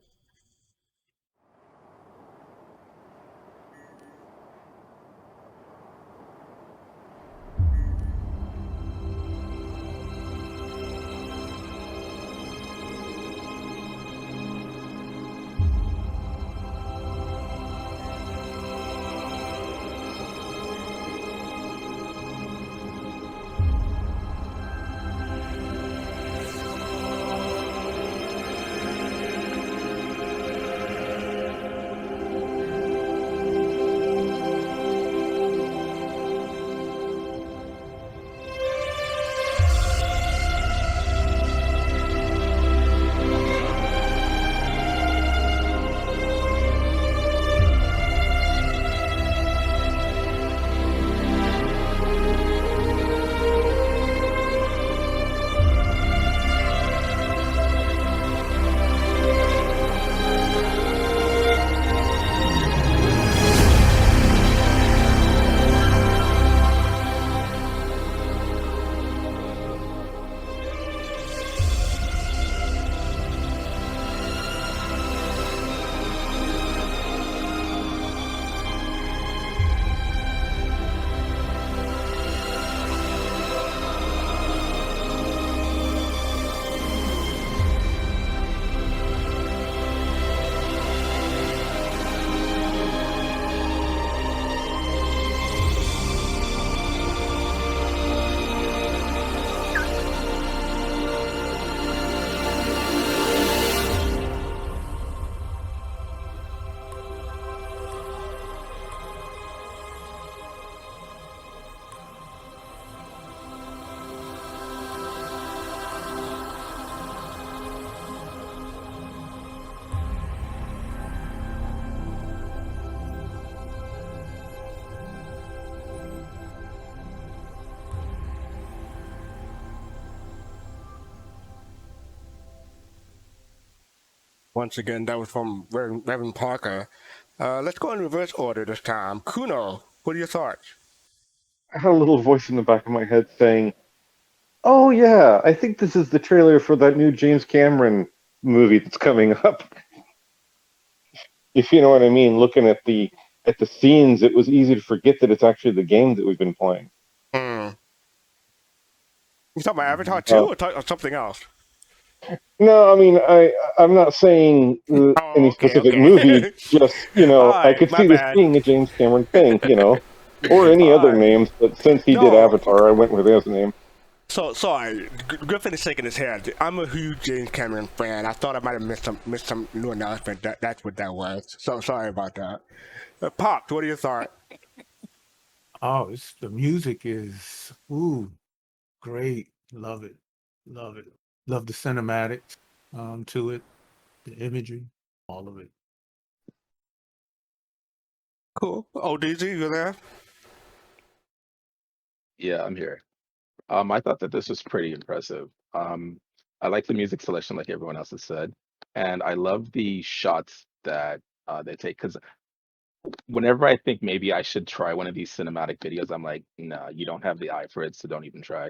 A: Once again, that was from RevanParker. Let's go in reverse order this time. Kuno, what are your thoughts?
K: I had a little voice in the back of my head saying, "Oh yeah, I think this is the trailer for that new James Cameron movie that's coming up." If you know what I mean, looking at the scenes, it was easy to forget that it's actually the game that we've been playing.
A: You talking about Avatar 2 or something else?
K: No, I mean, I'm not saying any specific movie. Just I could see this being a James Cameron thing, or any other names. But since he did Avatar, I went with his name.
A: So sorry, Griffin is shaking his head. I'm a huge James Cameron fan. I thought I might have missed some new announcement. That's what that was. So sorry about that. Pop, what are your thoughts?
G: Oh, the music is great. Love it. Love the cinematics to it, the imagery, all of it.
A: Cool. Oh, DZ, you there?
T: Yeah, I'm here. I thought that this was pretty impressive. I like the music selection, like everyone else has said, and I love the shots that they take. Because whenever I think maybe I should try one of these cinematic videos, I'm like, nah, you don't have the eye for it, so don't even try.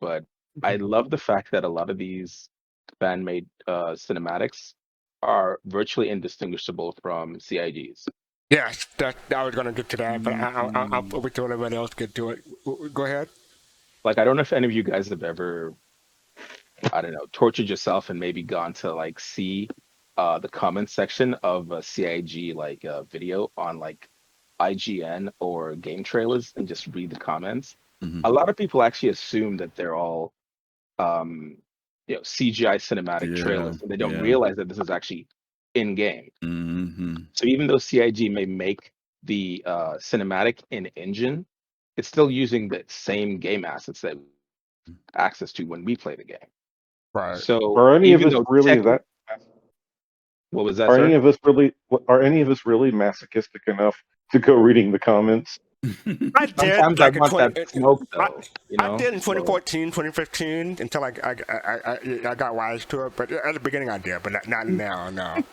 T: But I love the fact that a lot of these fan-made cinematics are virtually indistinguishable from CIGs.
A: Yes, I was going to get to that, but I'll wait till everybody else get to it. Go ahead.
T: Like, I don't know if any of you guys have ever, I don't know, tortured yourself and maybe gone to like see the comment section of a CIG like video on like IGN or game trailers and just read the comments.
B: Mhm.
T: A lot of people actually assume that they're all CGI cinematic
B: Yeah,
T: trailers, and they don't
B: yeah.
T: realize that this is actually in game.
B: Mm-hmm.
T: So even though CIG may make the cinematic in engine, it's still using the same game assets that we have access to when we play the game.
A: Right.
T: So
K: Are any of
T: even
K: us
T: though
K: really that?
T: what was that,
K: Are
T: sir?
K: any of us really? Are any of us really masochistic enough to go reading the comments?
A: I did
T: Sometimes I
A: like in
T: want that
A: 20.
T: smoke though,
A: I did in
T: So
A: 2014, 2015 until I got wise to it. But at the beginning I did, but not now. No.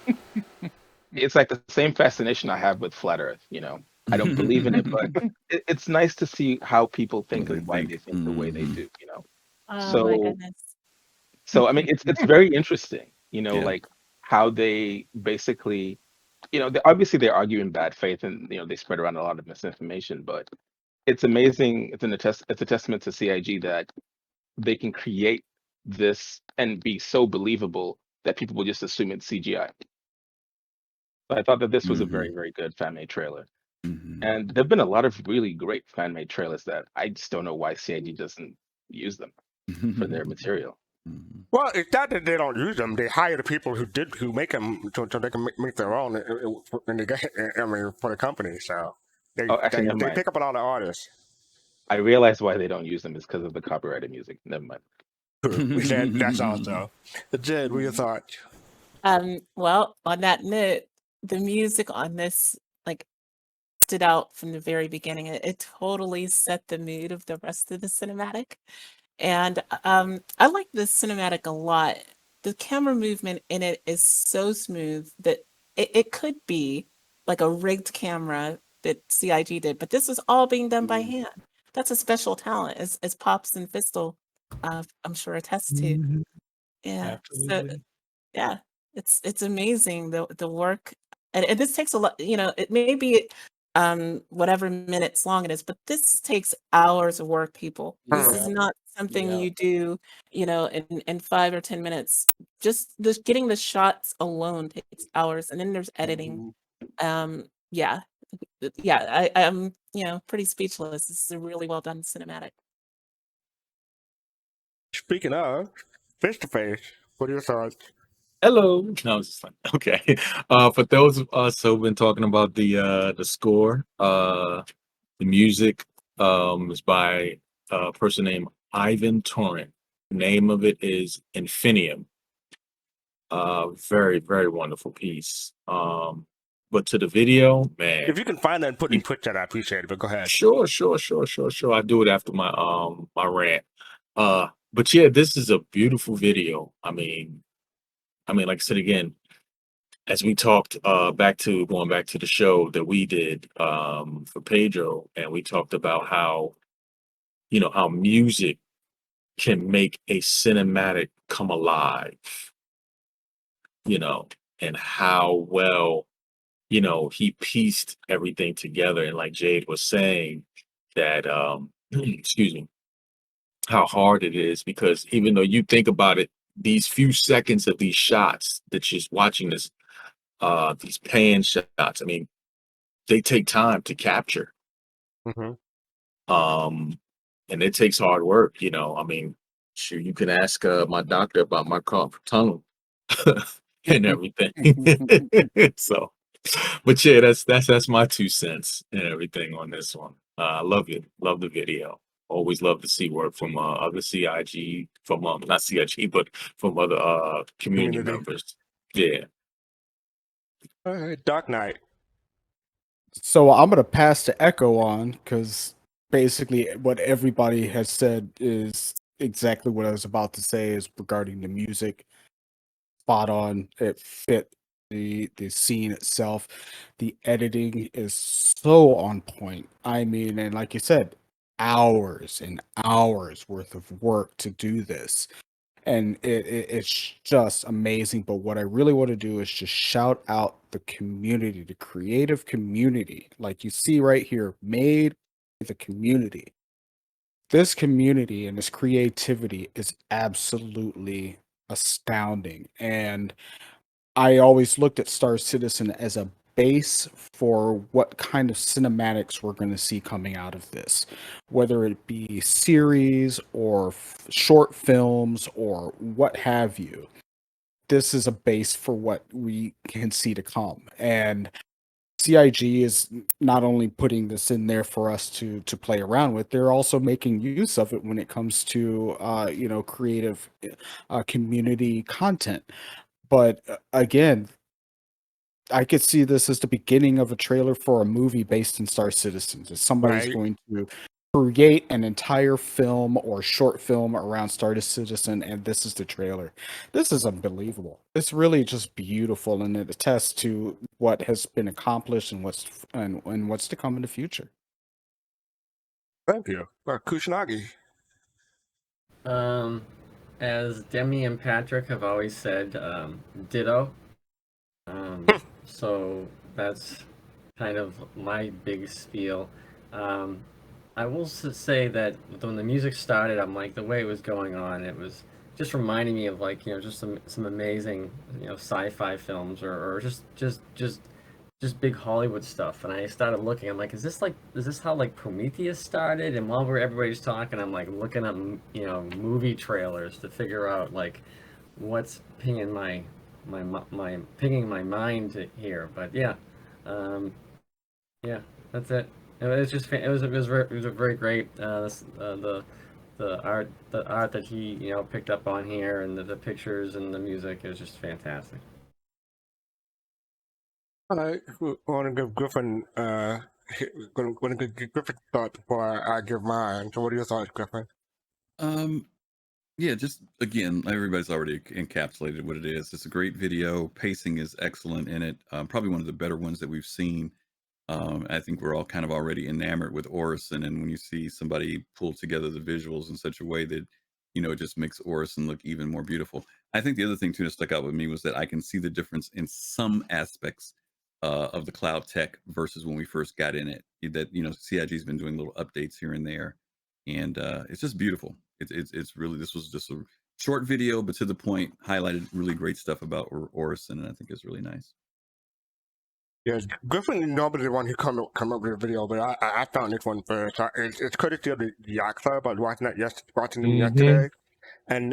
T: it's like the same fascination I have with flat Earth. I don't believe in it, but it's nice to see how people think and why they think the way they do.
E: Oh my
T: So
E: goodness.
T: I mean, it's very interesting.
B: Yeah.
T: Like how they basically, obviously they argue in bad faith, and they spread around a lot of misinformation. But it's amazing. It's a testament to CIG that they can create this and be so believable that people will just assume it's CGI. So I thought that this was a very, very good fan-made trailer. And there've been a lot of really great fan-made trailers that I just don't know why CIG doesn't use them for their material.
A: Well, it's not that they don't use them. They hire the people who make them so they can make their own and they get, I mean, for the company. So
T: Oh, actually, never
A: they
T: mind.
A: pick up a lot of artists.
T: I realized why they don't use them is because of the copyrighted music. Never mind.
A: That's also. Jed, what are your thoughts?
E: Well, on that note, the music on this like stood out from the very beginning. It totally set the mood of the rest of the cinematic. And I like this cinematic a lot. The camera movement in it is so smooth that it could be like a rigged camera that CIG did, but this is all being done by hand. That's a special talent, as Pops and Fistel, I'm sure attest to. Yeah. So
G: Absolutely.
E: yeah, it's amazing the work, and this takes a lot. It may be whatever minutes long it is, but this takes hours of work, people. This is
G: Yeah.
E: not something
G: Yeah.
E: you do, in 5 or 10 minutes. Just getting the shots alone takes hours, and then there's editing. Yeah, yeah. I'm pretty speechless. This is a really well done cinematic.
A: Speaking of face to face, what are your thoughts?
D: Hello. No, it's just fun. Okay. For those of us who've been talking about the score, the music is by a person named Ivan Torrent. The name of it is Infinium. Very, very wonderful piece. But to the video, man.
A: If you can find that and put that, I appreciate it. But go ahead.
D: Sure. I do it after my my rant. But yeah, this is a beautiful video. I mean, like I said again, as we talked going back to the show that we did for Pedro, and we talked about how how music can make a cinematic come alive, and how well he pieced everything together. And like Jade was saying, that excuse me, how hard it is, because even though you think about it, these few seconds of these shots that just watching this these pan shots, I mean, they take time to capture. And it takes hard work, I mean, sure, you can ask my doctor about my carpal tunnel and everything. So, but yeah, that's my 2 cents and everything on this one. I love it. Love the video. Always love to see work from other CIG, from not CIG, but from other community members. Yeah.
A: All right, Dark Knight.
C: So I'm gonna pass the echo on because basically what everybody has said is exactly what I was about to say is regarding the music. Spot on. It fit the scene itself. The editing is so on point. I mean, and like you said, hours and hours worth of work to do this. and it's just amazing. But what I really want to do is just shout out the community, the creative community, like you see right here, made the community. This community and this creativity is absolutely astounding. And I always looked at Star Citizen as a base for what kind of cinematics we're going to see coming out of this, whether it be series or short films or what have you. This is a base for what we can see to come. And CIG is not only putting this in there for us to play around with, they're also making use of it when it comes to creative community content. But again, I could see this as the beginning of a trailer for a movie based in Star Citizens. If somebody's
A: Right.
C: going to create an entire film or short film around Star Citizen, and this is the trailer. This is unbelievable. It's really just beautiful, and it attests to what has been accomplished and what's to come in the future.
A: Thank you. Kusanagi.
J: As Demi and Patrick have always said, ditto. So that's kind of my big spiel. I will say that when the music started, I'm like, the way it was going on, it was just reminding me of like, just some amazing, sci-fi films or just big Hollywood stuff. And I started looking, I'm like, is this how like Prometheus started? And while everybody's talking, I'm like looking up, movie trailers to figure out like what's pinging my mind here. But yeah, that's it. It was just it was a very great the art that he picked up on here, and the pictures and the music is just fantastic.
A: All right, I want to give Griffin going to give Griffin thought before I give mine. So, what are your thoughts, Griffin?
B: Yeah, just again, everybody's already encapsulated what it is. It's a great video. Pacing is excellent in it. Probably one of the better ones that we've seen. I think we're all kind of already enamored with Orison, and when you see somebody pull together the visuals in such a way that, it just makes Orison look even more beautiful. I think the other thing too that stuck out with me was that I can see the difference in some aspects of the cloud tech versus when we first got in it. That CIG's been doing little updates here and there, and it's just beautiful. It's really, this was just a short video, but to the point, highlighted really great stuff about Orison, and I think it's really nice.
A: Yes, Griffin normally the one who come up with a video, but I found this one first. It's courtesy of the Yacht Club. I was watching them yesterday, and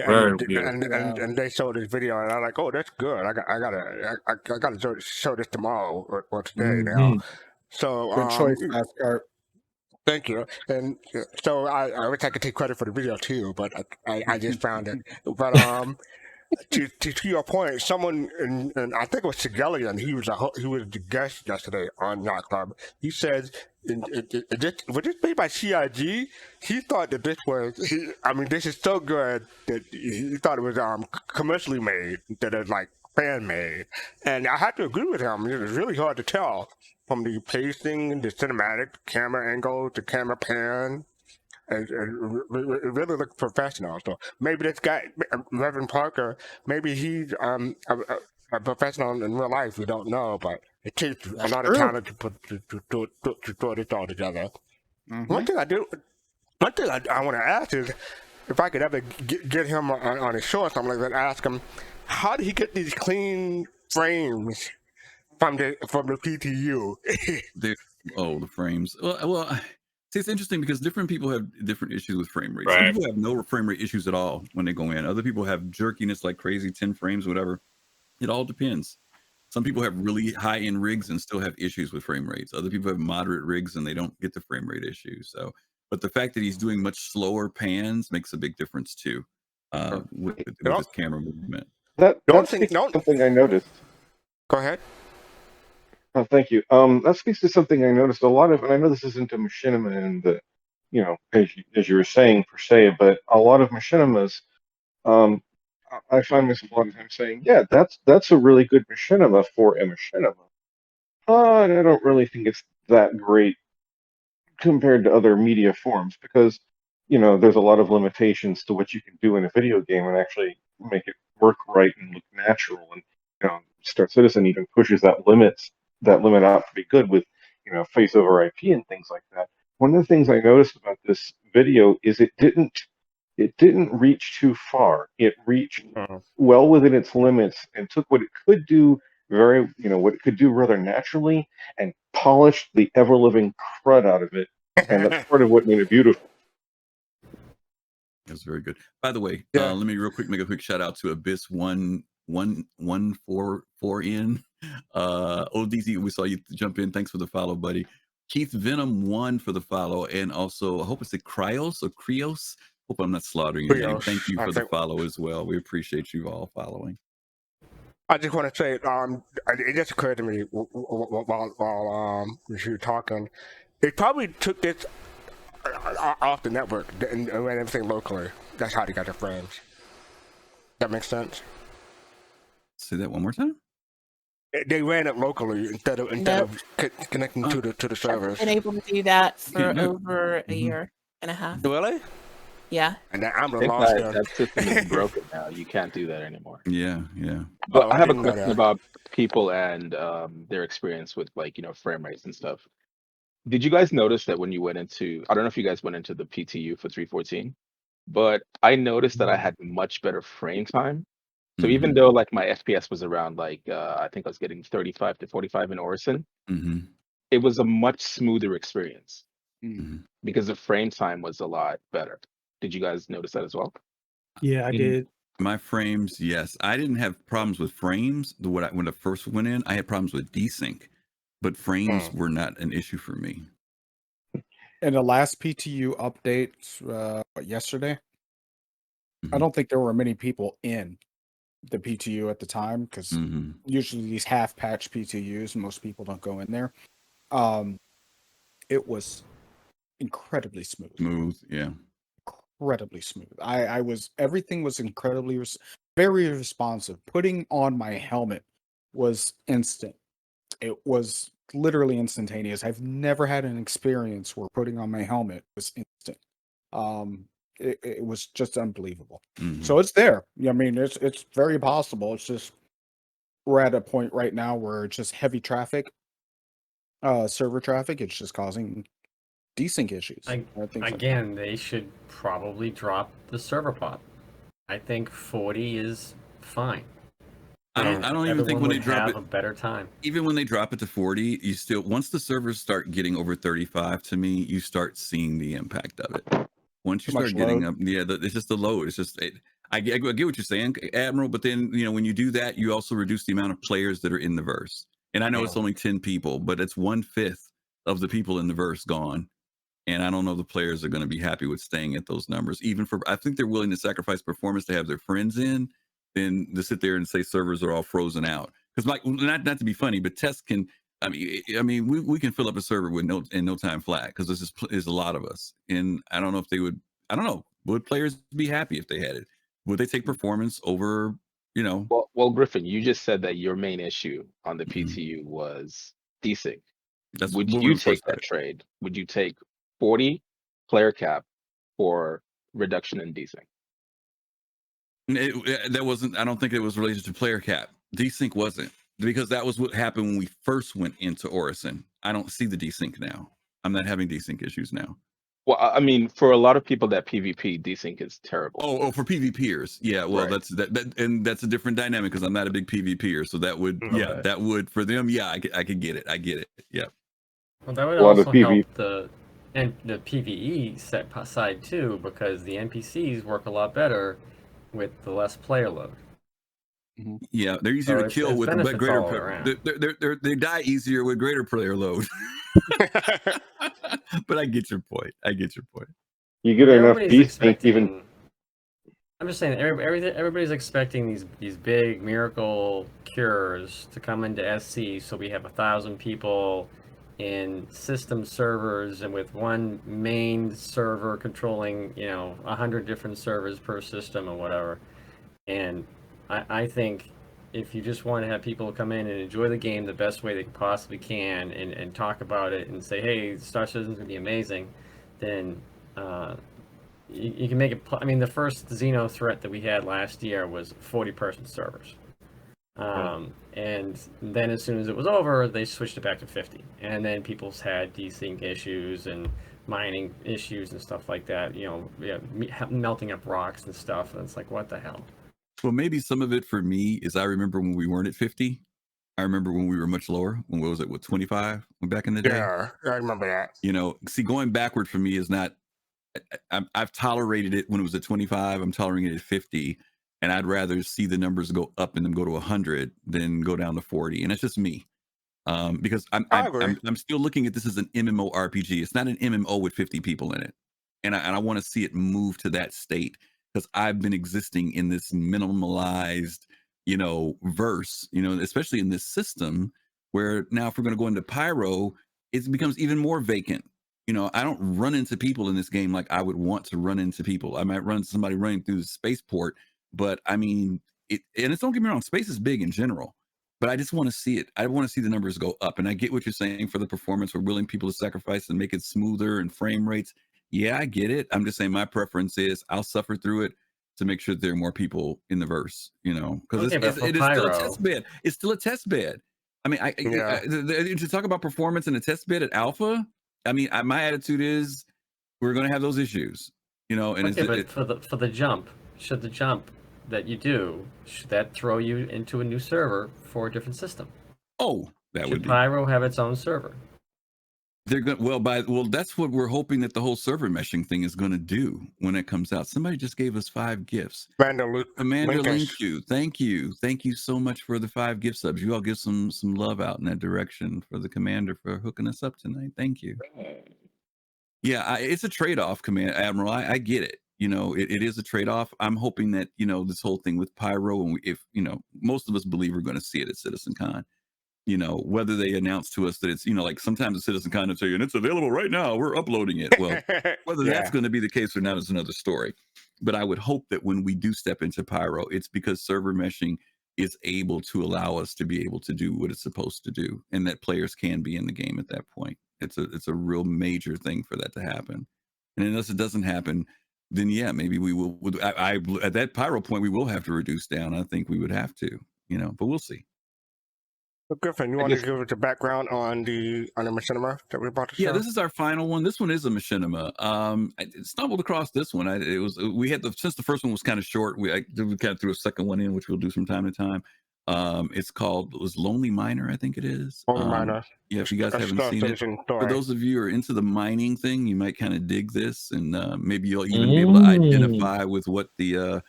A: they showed this video, and I'm like, oh, that's good. I gotta show this tomorrow or today now. So
C: Good choice, Asgard.
A: Thank you. And so I wish I could take credit for the video too, but I just found it. But to your point, someone and I think it was Sigelian, he was the guest yesterday on Yacht Club. He said, "Was this made by CIG?" He thought that this is so good that he thought it was commercially made, that it's like fan made, and I have to agree with him. It was really hard to tell from the pacing, the cinematic, camera angles, the camera pan. It really looked professional. So maybe this guy, RevanParker, maybe he's a professional in real life. We don't know, but it takes a lot of talent to throw this all together.
C: Mm-hmm.
A: One thing I want to ask is if I could ever get him on a show or something like that. Ask him how did he get these clean frames from the PTU?
B: The frames. Well. See, it's interesting because different people have different issues with frame rate.
D: Right.
B: Some people have no frame rate issues at all when they go in. Other people have jerkiness like crazy, 10 frames, whatever. It all depends. Some people have really high-end rigs and still have issues with frame rates. Other people have moderate rigs and they don't get the frame rate issues. So, but the fact that he's doing much slower pans makes a big difference too with his camera movement.
K: That's something I noticed.
A: Go ahead.
K: Oh, thank you. That speaks to something I noticed a lot of, and I know this isn't a machinima in the, as you were saying per se, but a lot of machinimas, I find myself a lot of times saying, yeah, that's a really good machinima for a machinima. But I don't really think it's that great compared to other media forms because, there's a lot of limitations to what you can do in a video game, and actually make it work right and look natural. And Star Citizen even pushes that limit out pretty good with face over IP and things like that. One of the things I noticed about this video is it didn't reach too far. It reached well within its limits and took what it could do what it could do rather naturally and polished the ever living crud out of it. And that's part of what made it beautiful.
B: That's very good. By the way, let me real quick make a quick shout out to Abyss 1144N. ODZ, we saw you jump in. Thanks for the follow, buddy. Keith Venom 1 for the follow, and also I hope it's Krios or Krios. Hope I'm not slaughtering your name. Thank you for the follow as well. We appreciate you all following.
A: I just want to say, it just occurred to me while you were talking. It probably took this off the network and ran everything locally. That's how they got their frames. That makes sense.
B: Say that one more time.
A: They ran it locally instead of connecting to the servers.
E: I've been able to do that for over a year and a half.
A: Really?
E: Yeah.
A: And I'm
T: I think
A: lost.
T: that system is broken now. You can't do that anymore.
B: Yeah.
T: But I have a question about people and their experience with frame rates and stuff. Did you guys notice that when you went into, I don't know if you guys went into the PTU for 314, but I noticed that I had much better frame time. So even though my FPS was around I think I was getting 35 to 45 in Orison, it was a much smoother experience because the frame time was a lot better. Did you guys notice that as well?
G: Yeah, I did.
B: My frames, yes. I didn't have problems with frames. When I first went in, I had problems with desync, but frames were not an issue for me.
C: In the last PTU update yesterday, I don't think there were many people in the PTU at the time because usually these half-patch PTUs, most people don't go in there. It was incredibly smooth.
B: Yeah.
C: Incredibly smooth. Everything was incredibly very responsive. Putting on my helmet was instant. It was literally instantaneous. I've never had an experience where putting on my helmet was instant. It was just unbelievable. So it's there. I mean, it's very possible. It's just we're at a point right now where it's just heavy traffic, server traffic. It's just causing desync issues.
J: Again, they should probably drop the server pop. I think 40 is fine.
B: I don't even think when they drop it
J: a better time.
B: Even when they drop it to 40, you still once the servers start getting over 35, to me, you start seeing the impact of it. Once you start getting up, it's just the load. It's just I get what you're saying, Admiral. But then when you do that, you also reduce the amount of players that are in the verse. And I know it's only 10 people, but it's 1/5 of the people in the verse gone. And I don't know if the players are going to be happy with staying at those numbers. I think they're willing to sacrifice performance to have their friends in, than to sit there and say servers are all frozen out. Because not to be funny, but tests can. I mean, we can fill up a server with no time flat because there's a lot of us. And I don't know if they would. I don't know. Would players be happy if they had it? Would they take performance over?
T: Well, Griffin, you just said that your main issue on the PTU was desync. Would you take that trade? Would you take 40 player cap for reduction in desync?
B: That wasn't. I don't think it was related to player cap. Desync wasn't, because that was what happened when we first went into Orison. I don't see the desync now. I'm not having desync issues now.
T: Well, I mean, for a lot of people that PvP, desync is terrible.
B: Oh, for PvPers, yeah. Well,
T: Right.
B: and that's a different dynamic because I'm not a big PvPer, so that would, that would for them, I could get it. I get it. Yeah.
J: Well, that would also help the PvE side too, because the NPCs work a lot better with the less player load.
B: Yeah, they're easier to kill with greater. They die easier with greater player load. But I get your point.
K: You get enough desync even.
J: I'm just saying, everybody's expecting these big miracle cures to come into SC, so we have 1,000 people in system servers and with one main server controlling 100 different servers per system or whatever. And I think if you just want to have people come in and enjoy the game the best way they possibly can and talk about it and say, hey, Star Citizen's going to be amazing, then you can make it. I mean, the first Xeno threat that we had last year was 40-person servers. And then as soon as it was over, they switched it back to 50. And then people's had desync issues and mining issues and stuff like that. Melting up rocks and stuff. And it's like, what the hell?
B: Well, maybe some of it for me is I remember when we weren't at 50. I remember when we were much lower. When what was it? With 25 back in the day?
A: Yeah, I remember that.
B: See, going backward for me is not. I've tolerated it when it was at 25. I'm tolerating it at 50, and I'd rather see the numbers go up and them go to 100 than go down to 40. And it's just me, because I'm still looking at this as an MMO RPG. It's not an MMO with 50 people in it, and I want to see it move to that state because I've been existing in this minimalized, verse, especially in this system where now if we're going to go into Pyro, it becomes even more vacant. I don't run into people in this game like I would want to run into people. I might run into somebody running through the spaceport, but I mean, don't get me wrong, space is big in general, but I just want to see it. I want to see the numbers go up. And I get what you're saying for the performance. We're willing people to sacrifice and make it smoother and frame rates. Yeah, I get it. I'm just saying my preference is I'll suffer through it to make sure there are more people in the verse, because it is still a test bed. It's still a test bed. I mean, to talk about performance in a test bed at alpha, I mean, my attitude is we're going to have those issues, and
J: but for the jump, should the jump that you do, should that throw you into a new server for a different system?
B: Oh, that would be.
J: Pyro have its own server?
B: They're going that's what we're hoping that the whole server meshing thing is going to do when it comes out. Somebody just gave us 5 gifts. Commander Linku, thank you so much for the 5 gift subs. You all give some love out in that direction for the commander for hooking us up tonight. Thank you. Yeah, it's a trade-off, Admiral. I get it. It is a trade-off. I'm hoping that this whole thing with Pyro, and if most of us believe we're going to see it at CitizenCon. Whether they announce to us that it's, like sometimes the CitizenCon will tell you, and it's available right now, we're uploading it. Well, whether that's going to be the case or not is another story. But I would hope that when we do step into Pyro, it's because server meshing is able to allow us to be able to do what it's supposed to do, and that players can be in the game at that point. It's a real major thing for that to happen. And unless it doesn't happen, then yeah, maybe we will. At that Pyro point, we will have to reduce down. I think we would have to, but we'll see.
A: Well, Griffin, you want to give us the background on the machinima that we're about to show?
B: Yeah, this is our final one. This one is a machinima. I stumbled across this one. Since the first one was kind of short, we kind of threw a second one in, which we'll do from time to time. It was Lonely Miner, I think it is.
A: Lonely Miner.
B: Yeah, if you guys haven't seen it, for those of you who are into the mining thing, you might kind of dig this, and maybe you'll even be able to identify with what the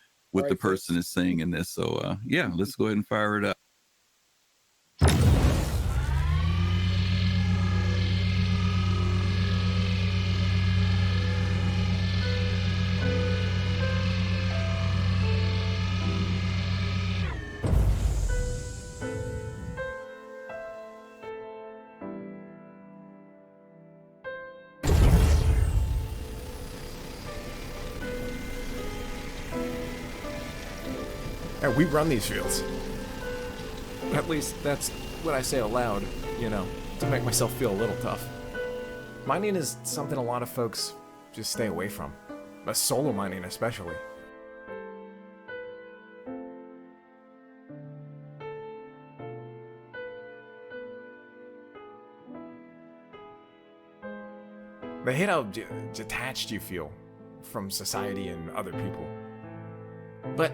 B: person is saying in this. So yeah, let's go ahead and fire it up.
I: We run these fields. At least that's what I say aloud, to make myself feel a little tough. Mining is something a lot of folks just stay away from. Solo mining especially. They hate how detached you feel from society and other people. But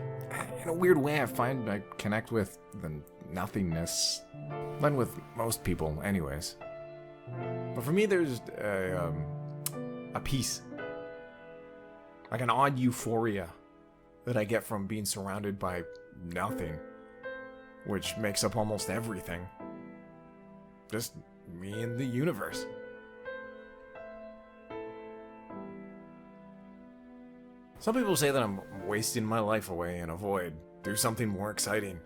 I: in a weird way, I find I connect with the nothingness, than with most people anyways. But for me, there's a peace, like an odd euphoria that I get from being surrounded by nothing, which makes up almost everything. Just me and the universe. Some people say that I'm wasting my life away in a void, do something more exciting.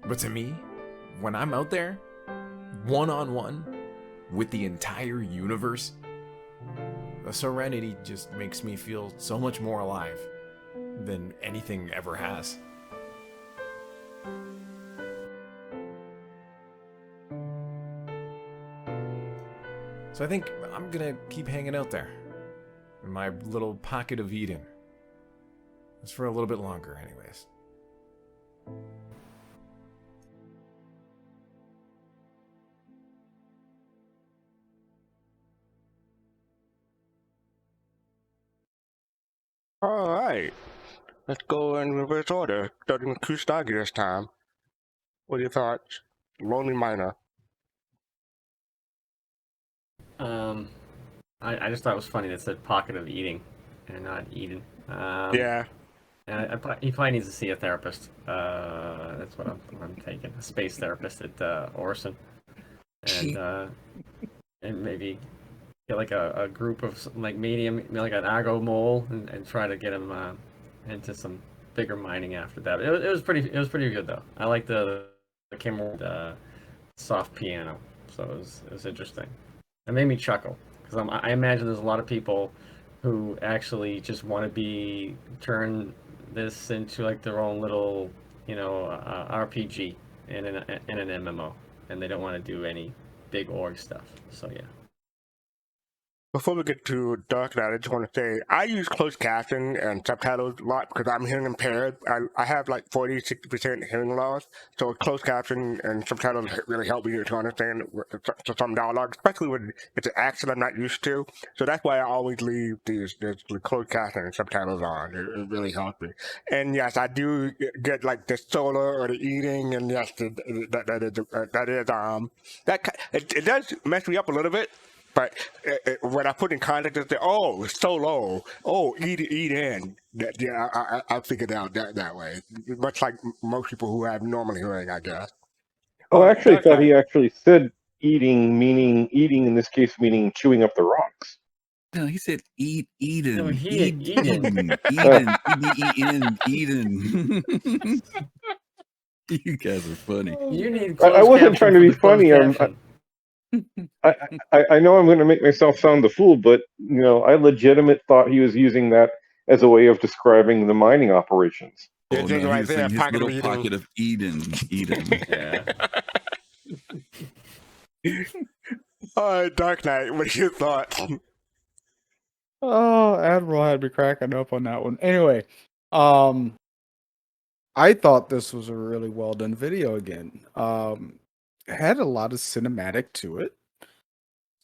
I: But to me, when I'm out there, one-on-one, with the entire universe, the serenity just makes me feel so much more alive than anything ever has. So I think I'm gonna keep hanging out there. In my little pocket of Eden. It's for a little bit longer, anyways.
A: All right. Let's go in reverse order, starting with Kushtagi this time. What are your thoughts? Lonely Miner.
J: I just thought it was funny that it said pocket of eating and not Eden.
A: Yeah.
J: He probably needs to see a therapist. That's what I'm taking. A space therapist at Orson. And maybe get like a group of like medium, like an Argo mole, and try to get him into some bigger mining after that. It was pretty good though. I like the camera, soft piano, so it was interesting. It made me chuckle because I imagine there's a lot of people who actually just want to turn this into like their own little, RPG in an MMO, and they don't want to do any big org stuff. So yeah.
A: Before we get to Dark Knight, I just want to say I use closed caption and subtitles a lot because I'm hearing impaired. I have like 40-60% hearing loss, so closed caption and subtitles really help me to understand some dialogue, especially when it's an accent I'm not used to. So that's why I always leave the closed caption and subtitles on. It really helps me. And yes, I do get like the solar or the eating, and yes, it does mess me up a little bit. But when I put in context, I say, "Oh, it's so low. Oh, eat in." Yeah, I figured out that way. Much like most people who have normal hearing, I guess.
K: Oh, I actually thought he actually said eating, meaning eating in this case, meaning chewing up the rocks.
B: No, he said Eden.
J: No,
B: Eden. Eden. You guys are funny.
J: You need
K: I wasn't trying to be funny. I know I'm going to make myself sound the fool, but I legitimate thought he was using that as a way of describing the mining operations.
B: Oh, no, he was saying his little pocket of Eden.
J: Yeah.
A: All right, Dark Knight, what are your thoughts?
C: Oh, Admiral had me cracking up on that one. Anyway, I thought this was a really well done video again. It had a lot of cinematic to it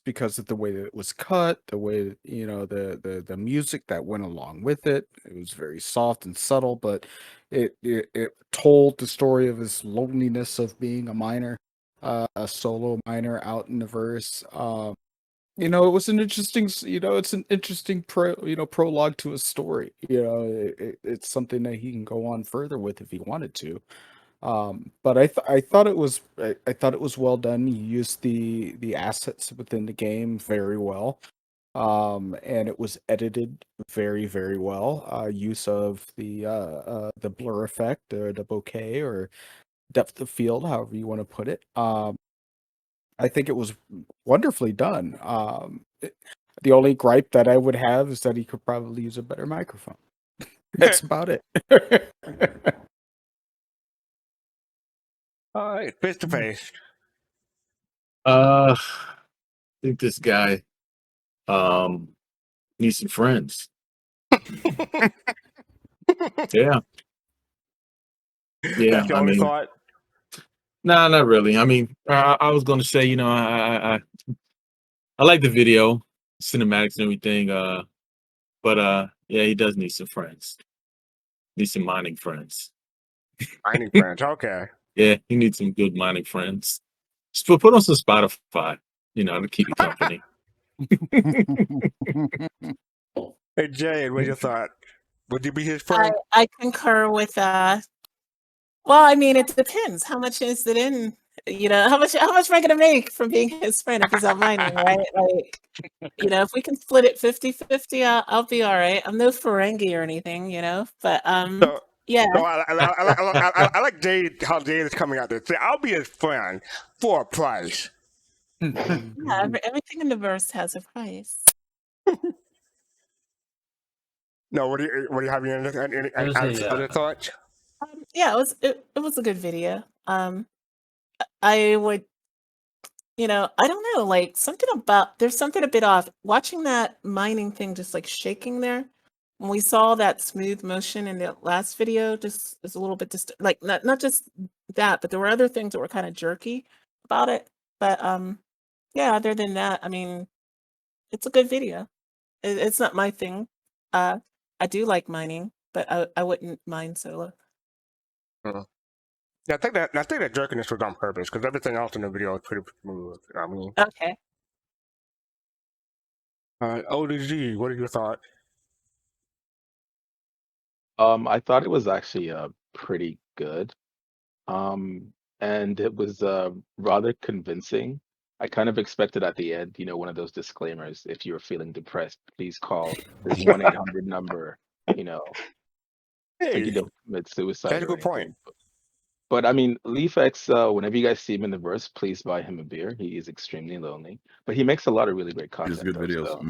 C: because of the way that it was cut, the way the music that went along with it. It was very soft and subtle, but it told the story of his loneliness of being a miner, a solo miner out in the verse. It was an interesting, it's an interesting prologue to a story. It's something that he can go on further with if he wanted to. But I thought it was well done. He used the assets within the game very well. And it was edited very, very well. Use of the blur effect or the bokeh or depth of field, however you want to put it. I think it was wonderfully done. The only gripe that I would have is that he could probably use a better microphone. That's about it.
A: All right, face to face.
D: I think this guy needs some friends. Yeah.
A: That's your only thought?
D: Nah, not really. I mean, I was going to say, I like the video, cinematics and everything. But yeah, he does need some friends. Needs some mining friends.
A: Mining friends, okay.
D: Yeah, he needs some good mining friends. Just put on some Spotify, to keep you company.
A: Hey, Jade, what's your thought? Would you be his friend?
E: I concur with well, I mean, it depends. How much is it in? How much am I gonna make from being his friend if he's out mining, right? Like, if we can split it 50-50, I'll be all right. I'm no Ferengi or anything, but yeah.
A: No, I like Jade, how Jade is coming out there. Say, I'll be his friend for a price.
E: Yeah, everything in the verse has a price.
A: No, what do you have any other thoughts?
E: Yeah, it was a good video. I would I don't know, like there's something a bit off. Watching that mining thing just like shaking there. When we saw that smooth motion in the last video, just is a little bit like not just that, but there were other things that were kind of jerky about it. But yeah, other than that, I mean, it's a good video. It's not my thing. I do like mining, but I wouldn't mine solo.
A: Yeah, I think that jerkiness was on purpose because everything else in the video is pretty smooth. I mean,
E: Okay.
A: ODG, what are your thoughts?
T: I thought it was actually pretty good. And it was rather convincing. I kind of expected at the end, one of those disclaimers. If you're feeling depressed, please call this 1-800 number. Like you don't commit suicide
A: That's a
T: or
A: good point.
T: anything. But I mean, LeafX, whenever you guys see him in the verse, please buy him a beer. He is extremely lonely, but he makes a lot of really great content.
B: Just good videos.
T: So,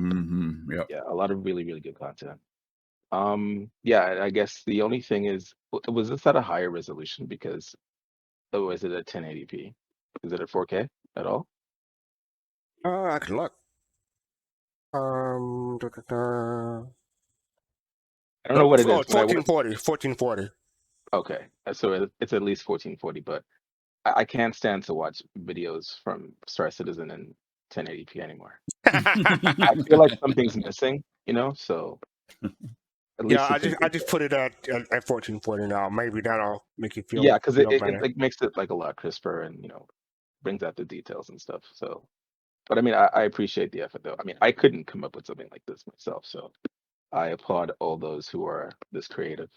B: Yep.
T: yeah, a lot of really, really good content. Yeah, I guess the only thing is, was this at a higher resolution? Because, is it a 1080p? Is it a 4K at all?
A: I can look.
T: I don't know what it is.
A: 1440.
T: Okay, so it's at least 1440, but I can't stand to watch videos from Star Citizen in 1080p anymore. I feel like something's missing, so at least
A: Yeah, I just put it at 1440 now. Maybe that'll make you feel
T: because it
A: better.
T: like makes it like a lot crisper and brings out the details and stuff. So, but I mean, I appreciate the effort though. I mean, I couldn't come up with something like this myself, so I applaud all those who are this creative.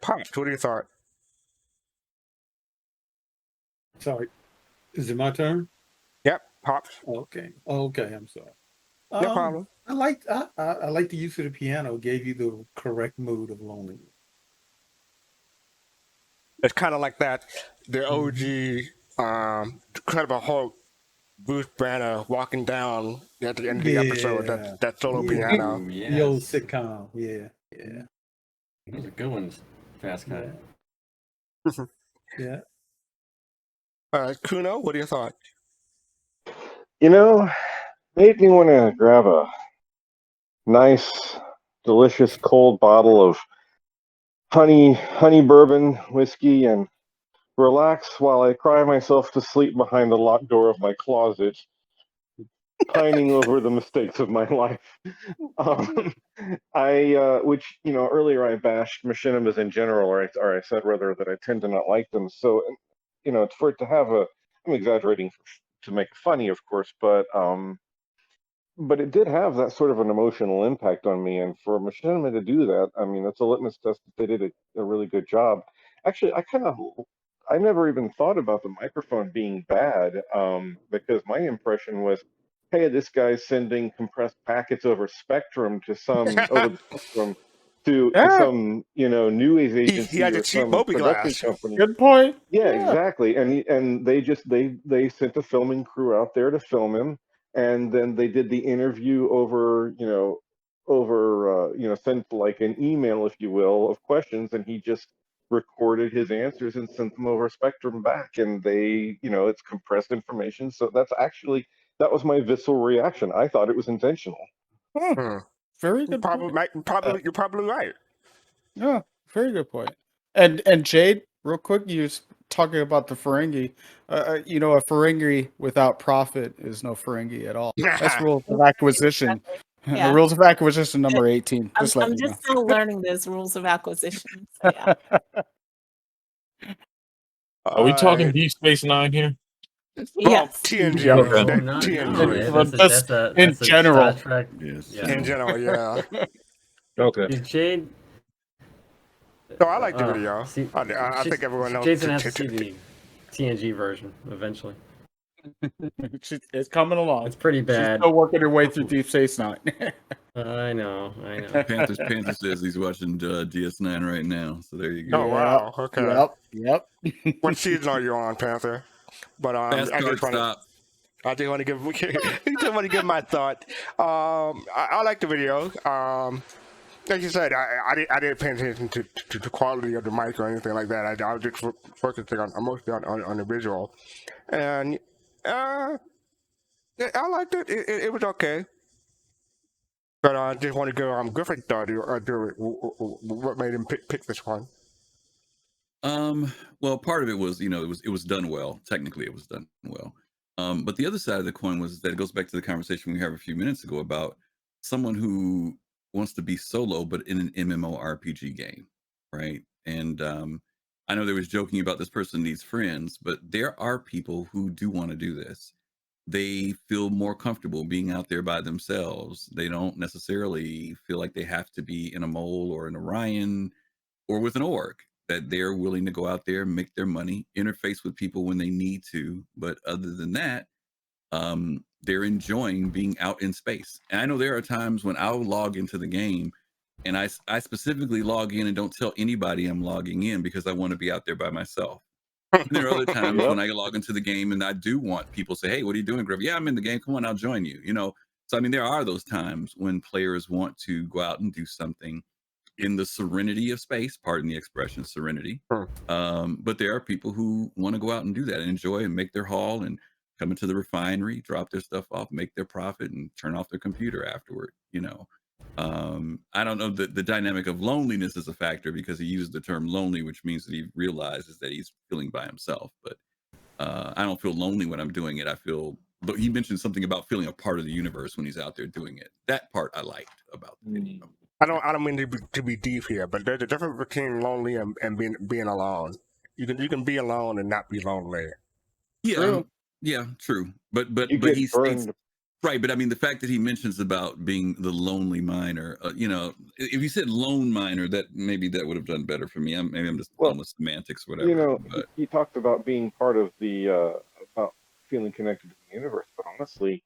A: Pops, what do you thought?
G: Sorry, is it my turn?
A: Yep, Pops.
G: Okay, I'm sorry.
A: No problem.
G: I like the use of the piano. Gave you the correct mood of loneliness.
A: It's kind of like that. The OG Incredible Hulk, Bruce Banner walking down at the end of the episode. That solo piano.
G: The old sitcom. Yeah.
J: Those are good ones. Fast cut.
G: Yeah.
A: Kuno, what are your thoughts?
K: Made me want to grab a nice, delicious cold bottle of honey bourbon whiskey and relax while I cry myself to sleep behind the locked door of my closet, pining over the mistakes of my life. Which earlier I bashed machinimas in general, or I said rather that I tend to not like them. So, for it to have I'm exaggerating to make it funny, of course, but it did have that sort of an emotional impact on me. And for Machinima to do that, I mean, that's a litmus test that they did a really good job. Actually, I never even thought about the microphone being bad, because my impression was, hey, this guy's sending compressed packets over Spectrum to some to some news agency
A: had a
K: or
A: cheap
K: some
A: Moby
K: production
A: glass.
K: company.
C: Good point.
K: Yeah, exactly. And they sent a filming crew out there to film him, and then they did the interview over sent like an email, if you will, of questions, and he just recorded his answers and sent them over Spectrum back, and they it's compressed information. So that was my visceral reaction. I thought it was intentional.
C: Very good.
A: You're probably right.
C: Yeah, very good point. And Jade, real quick, you was talking about the Ferengi. A Ferengi without profit is no Ferengi at all. That's rules of acquisition.
E: Yeah.
C: Rules of acquisition number 18. Just
E: I'm just still learning those rules of acquisition. Yeah.
D: Are we talking Deep Space Nine here?
E: Yes.
A: TNG.
J: That's
C: in general.
J: Star Trek.
B: Yes.
A: In general, yeah.
D: Okay.
J: Is Jade?
A: So I like the video. I think everyone knows.
J: Jade's gonna have to see the TNG version eventually.
C: It's coming along.
J: It's pretty bad.
C: She's still working her way through Deep Space Nine.
J: I know.
B: Panther says he's watching DS9 right now. So there you go.
A: Oh wow. Okay.
C: Yep.
A: What season are you on, Panther? But I just want to give my thought. I like the video. like you said, I didn't pay attention to the quality of the mic or anything like that. I was just focusing on mostly on the visual, and I liked it. It was okay. But I just want to go. Griffin thought what made him pick this one.
B: Well, part of it was, it was done well. Technically, it was done well. But the other side of the coin was that it goes back to the conversation we had a few minutes ago about someone who wants to be solo, but in an MMORPG game, right? And I know there was joking about this person needs friends, but there are people who do want to do this. They feel more comfortable being out there by themselves. They don't necessarily feel like they have to be in a mole or an Orion or with an org, that they're willing to go out there, make their money, interface with people when they need to. But other than that, they're enjoying being out in space. And I know there are times when I'll log into the game and I specifically log in and don't tell anybody I'm logging in because I want to be out there by myself. And there are other times when I log into the game and I do want people to say, hey, what are you doing, Griff? Yeah, I'm in the game. Come on, I'll join you. So I mean, there are those times when players want to go out and do something in the serenity of space, pardon the expression, serenity. But there are people who want to go out and do that and enjoy and make their haul and come into the refinery, drop their stuff off, make their profit, and turn off their computer afterward. I don't know that the dynamic of loneliness is a factor because he used the term lonely, which means that he realizes that he's feeling by himself. But I don't feel lonely when I'm doing it. But he mentioned something about feeling a part of the universe when he's out there doing it. That part I liked about the video.
A: I don't mean to be deep here, but there's a difference between lonely and being alone. You can be alone and not be lonely.
B: Yeah,
A: True.
B: Yeah, true. But
K: You
B: but
K: get
B: he states
K: burned.
B: right. But I mean, the fact that he mentions about being the lonely miner, if he said lone miner, that would have done better for me. Maybe I'm just going with semantics, whatever. But
K: He talked about being part of the about feeling connected to the universe, but honestly,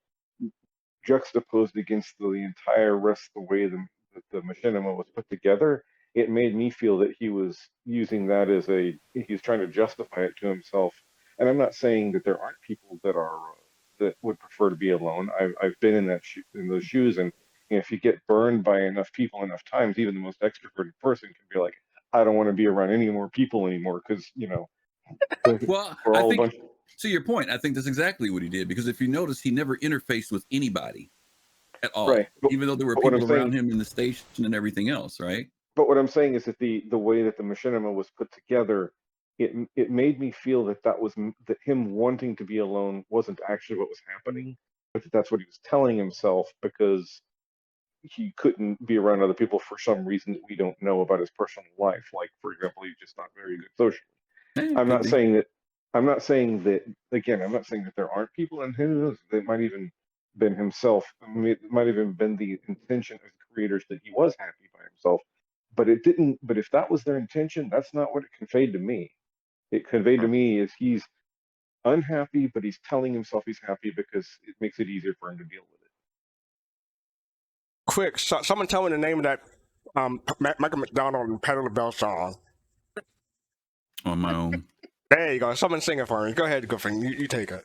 K: juxtaposed against the entire rest of the way the machinima was put together, it made me feel that he was using that as he's trying to justify it to himself. And I'm not saying that there aren't people that would prefer to be alone. I've been in in those shoes, and if you get burned by enough people enough times, even the most extroverted person can be like, I don't want to be around any more people anymore because
B: well,
K: we're
B: I
K: all a
B: think
K: bunch.
B: to your point, I think that's exactly what he did because if you notice, he never interfaced with anybody at all,
K: Right.
B: even though there were
K: But what
B: people
K: I'm
B: around
K: saying-
B: him in the station and everything else, right?
K: But what I'm saying is that the way that the machinima was put together, it made me feel that was that him wanting to be alone wasn't actually what was happening, but that's what he was telling himself because he couldn't be around other people for some reason that we don't know about his personal life. Like, for example, he's just not very good socially. I'm not saying that. I'm not saying that. Again, I'm not saying that there aren't people, and who knows? It might even been himself. I mean, it might even been the intention of the creators that he was happy by himself, but it didn't. But if that was their intention, that's not what it conveyed to me. It conveyed to me is he's unhappy, but he's telling himself he's happy because it makes it easier for him to deal with it.
A: Quick, someone tell me the name of that Michael McDonald and Pedal the Bell song.
B: On my own.
A: There you go. Someone sing it for me. Go ahead, Griffin. You take it.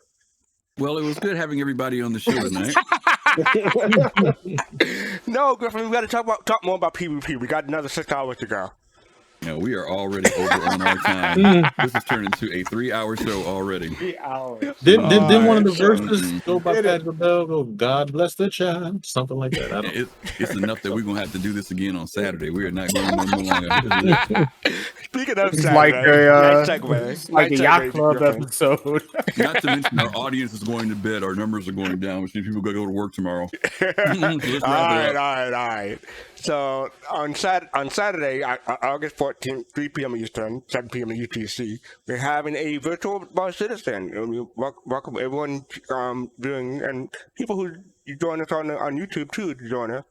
B: Well, it was good having everybody on the show tonight.
A: No, Griffin, we got to talk more about PvP. We got another 6 hours to go.
B: No, we are already over on our time. This has turned into a 3-hour show already.
J: 3 hours.
D: Didn't one of the
A: so-
D: verses go by Pat Bell? Go, God bless the child, something like that. I don't.
B: It's enough that we're gonna have to do this again on Saturday. We are not going no more long after this.
A: Speaking of
C: It's
A: Saturday,
C: like
A: nice segue.
C: like a
A: Nice
C: yacht
A: segue,
C: club
A: Griffin.
C: episode.
B: Not to mention our audience is going to bed. Our numbers are going down, which means people gotta go to work tomorrow. So let's
A: All
B: wrap it up.
A: right. So on Saturday, August 14th, 3 p.m. Eastern, 7 p.m. UTC, we're having a virtual bar citizen. And we welcome everyone doing and people who join us on YouTube too to join us.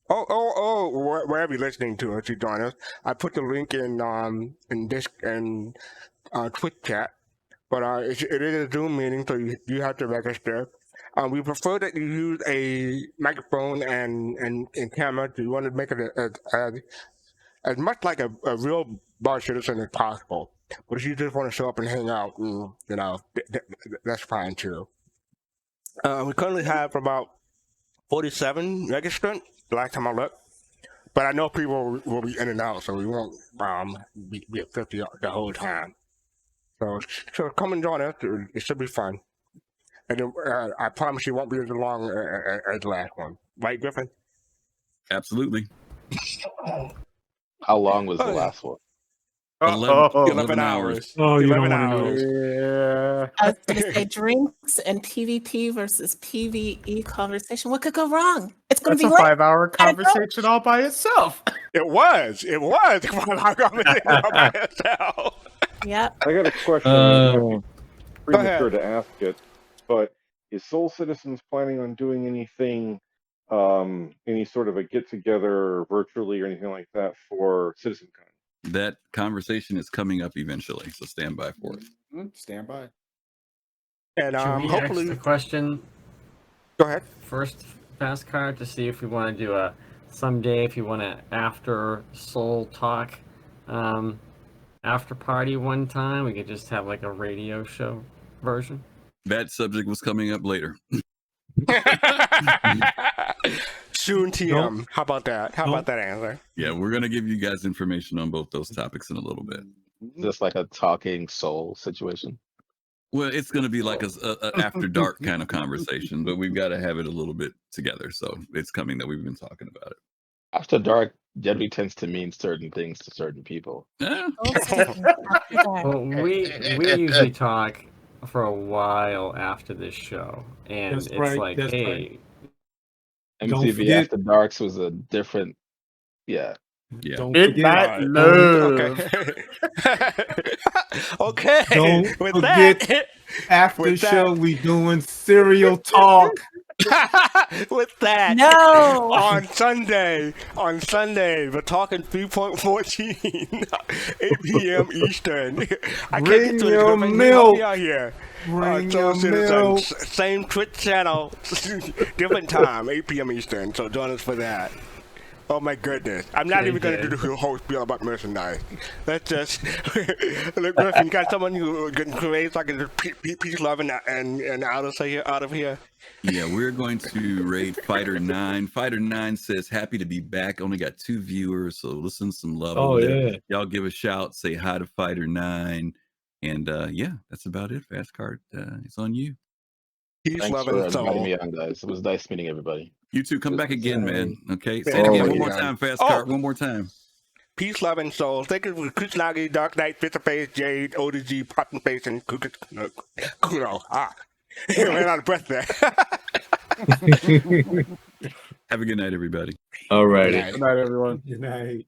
A: Wherever you're listening to us, you join us. I put the link in this and Twitch chat. But it is a Zoom meeting, so you have to register. We prefer that you use a microphone and camera. You want to make it as much like a real bar citizen as possible. But if you just want to show up and hang out, that's fine too. We currently have about 47 registrants, the last time I looked. But I know people will be in and out, so we won't be at 50 the whole time. So come and join us. It should be fun. And then, I promise you won't be as long as the last one. Right, Griffin?
B: Absolutely.
T: How long was the last one?
A: 11 hours.
G: Oh, you don't
A: 11
G: want to know.
A: hours.
C: Yeah.
E: I was going to say drinks and PvP versus PvE conversation. What could go wrong? It's going
C: That's
E: to
C: a
E: be late.
C: 5-hour conversation all by itself.
A: It was. It was. all by itself.
E: Yep.
K: I got a question. It might be premature to ask it, but is Soul Citizens planning on doing anything, any sort of a get together virtually or anything like that for CitizenCon?
B: That conversation is coming up eventually, so stand by for it.
C: Stand by.
A: And
J: Should we
A: hopefully,
J: ask the question?
A: Go ahead.
J: First, fast card to see if we want to do a someday. If you want to after Soul Talk, after party one time, we could just have like a radio show version.
B: That subject was coming up later.
A: Soon TM. How about that? How about that answer?
B: Yeah, we're gonna give you guys information on both those topics in a little bit.
T: Just like a talking soul situation.
B: Well, it's gonna be like a after dark kind of conversation, but we've got to have it a little bit together. So it's coming that we've been talking about it.
T: After dark generally tends to mean certain things to certain people.
B: Yeah.
J: Well, we usually talk for a while after this show, and
G: That's
J: it's
G: right,
J: like,
G: that's
J: hey,
G: right.
T: MTV
G: forget-
T: After Darks was a different, yeah.
B: Yeah.
G: Don't
C: Midnight
G: forget,
C: Love.
A: Okay.
G: Don't
A: With
G: forget
A: that,
G: after
A: with that-
G: show we doing serial talk.
A: with that,
E: No.
A: on Sunday, we're talking 3.14, 8 p.m. Eastern. I can't
G: Bring
A: get to
G: your
A: it. Help
G: milk.
A: me out here.
G: Bring
A: Soul
G: your
A: Citizens,
G: milk.
A: same Twitch channel, different time, 8 p.m. Eastern. So join us for that. Oh my goodness! I'm not even going to do the whole spiel about merchandise. Let's just look. Griffin, got someone who can create so I can just peace, love, and out of here.
B: Yeah, we're going to rate Fighter 9. Fighter 9 says, happy to be back. Only got 2 viewers, so listen some love.
G: Oh,
B: over there.
G: yeah.
B: Y'all give a shout, say hi to Fighter 9. And yeah, that's about it. Fast card, it's on you.
A: Peace,
T: Thanks
A: love,
T: for
A: and soul.
T: inviting me on, guys. It was nice meeting everybody.
B: You two come back again, man. Okay, say
A: Yeah,
B: it again
A: oh,
B: one more
A: yeah.
B: time, Fast
A: Oh.
B: card. One more time.
A: Peace, love, and soul. Thank you for Kuchnagi, Dark Knight, Face, Jade, ODG, Poppin' Face, and Kuno. Ran out of breath there.
B: Have a good night, everybody.
D: All righty.
C: Good night, everyone.
G: Good night.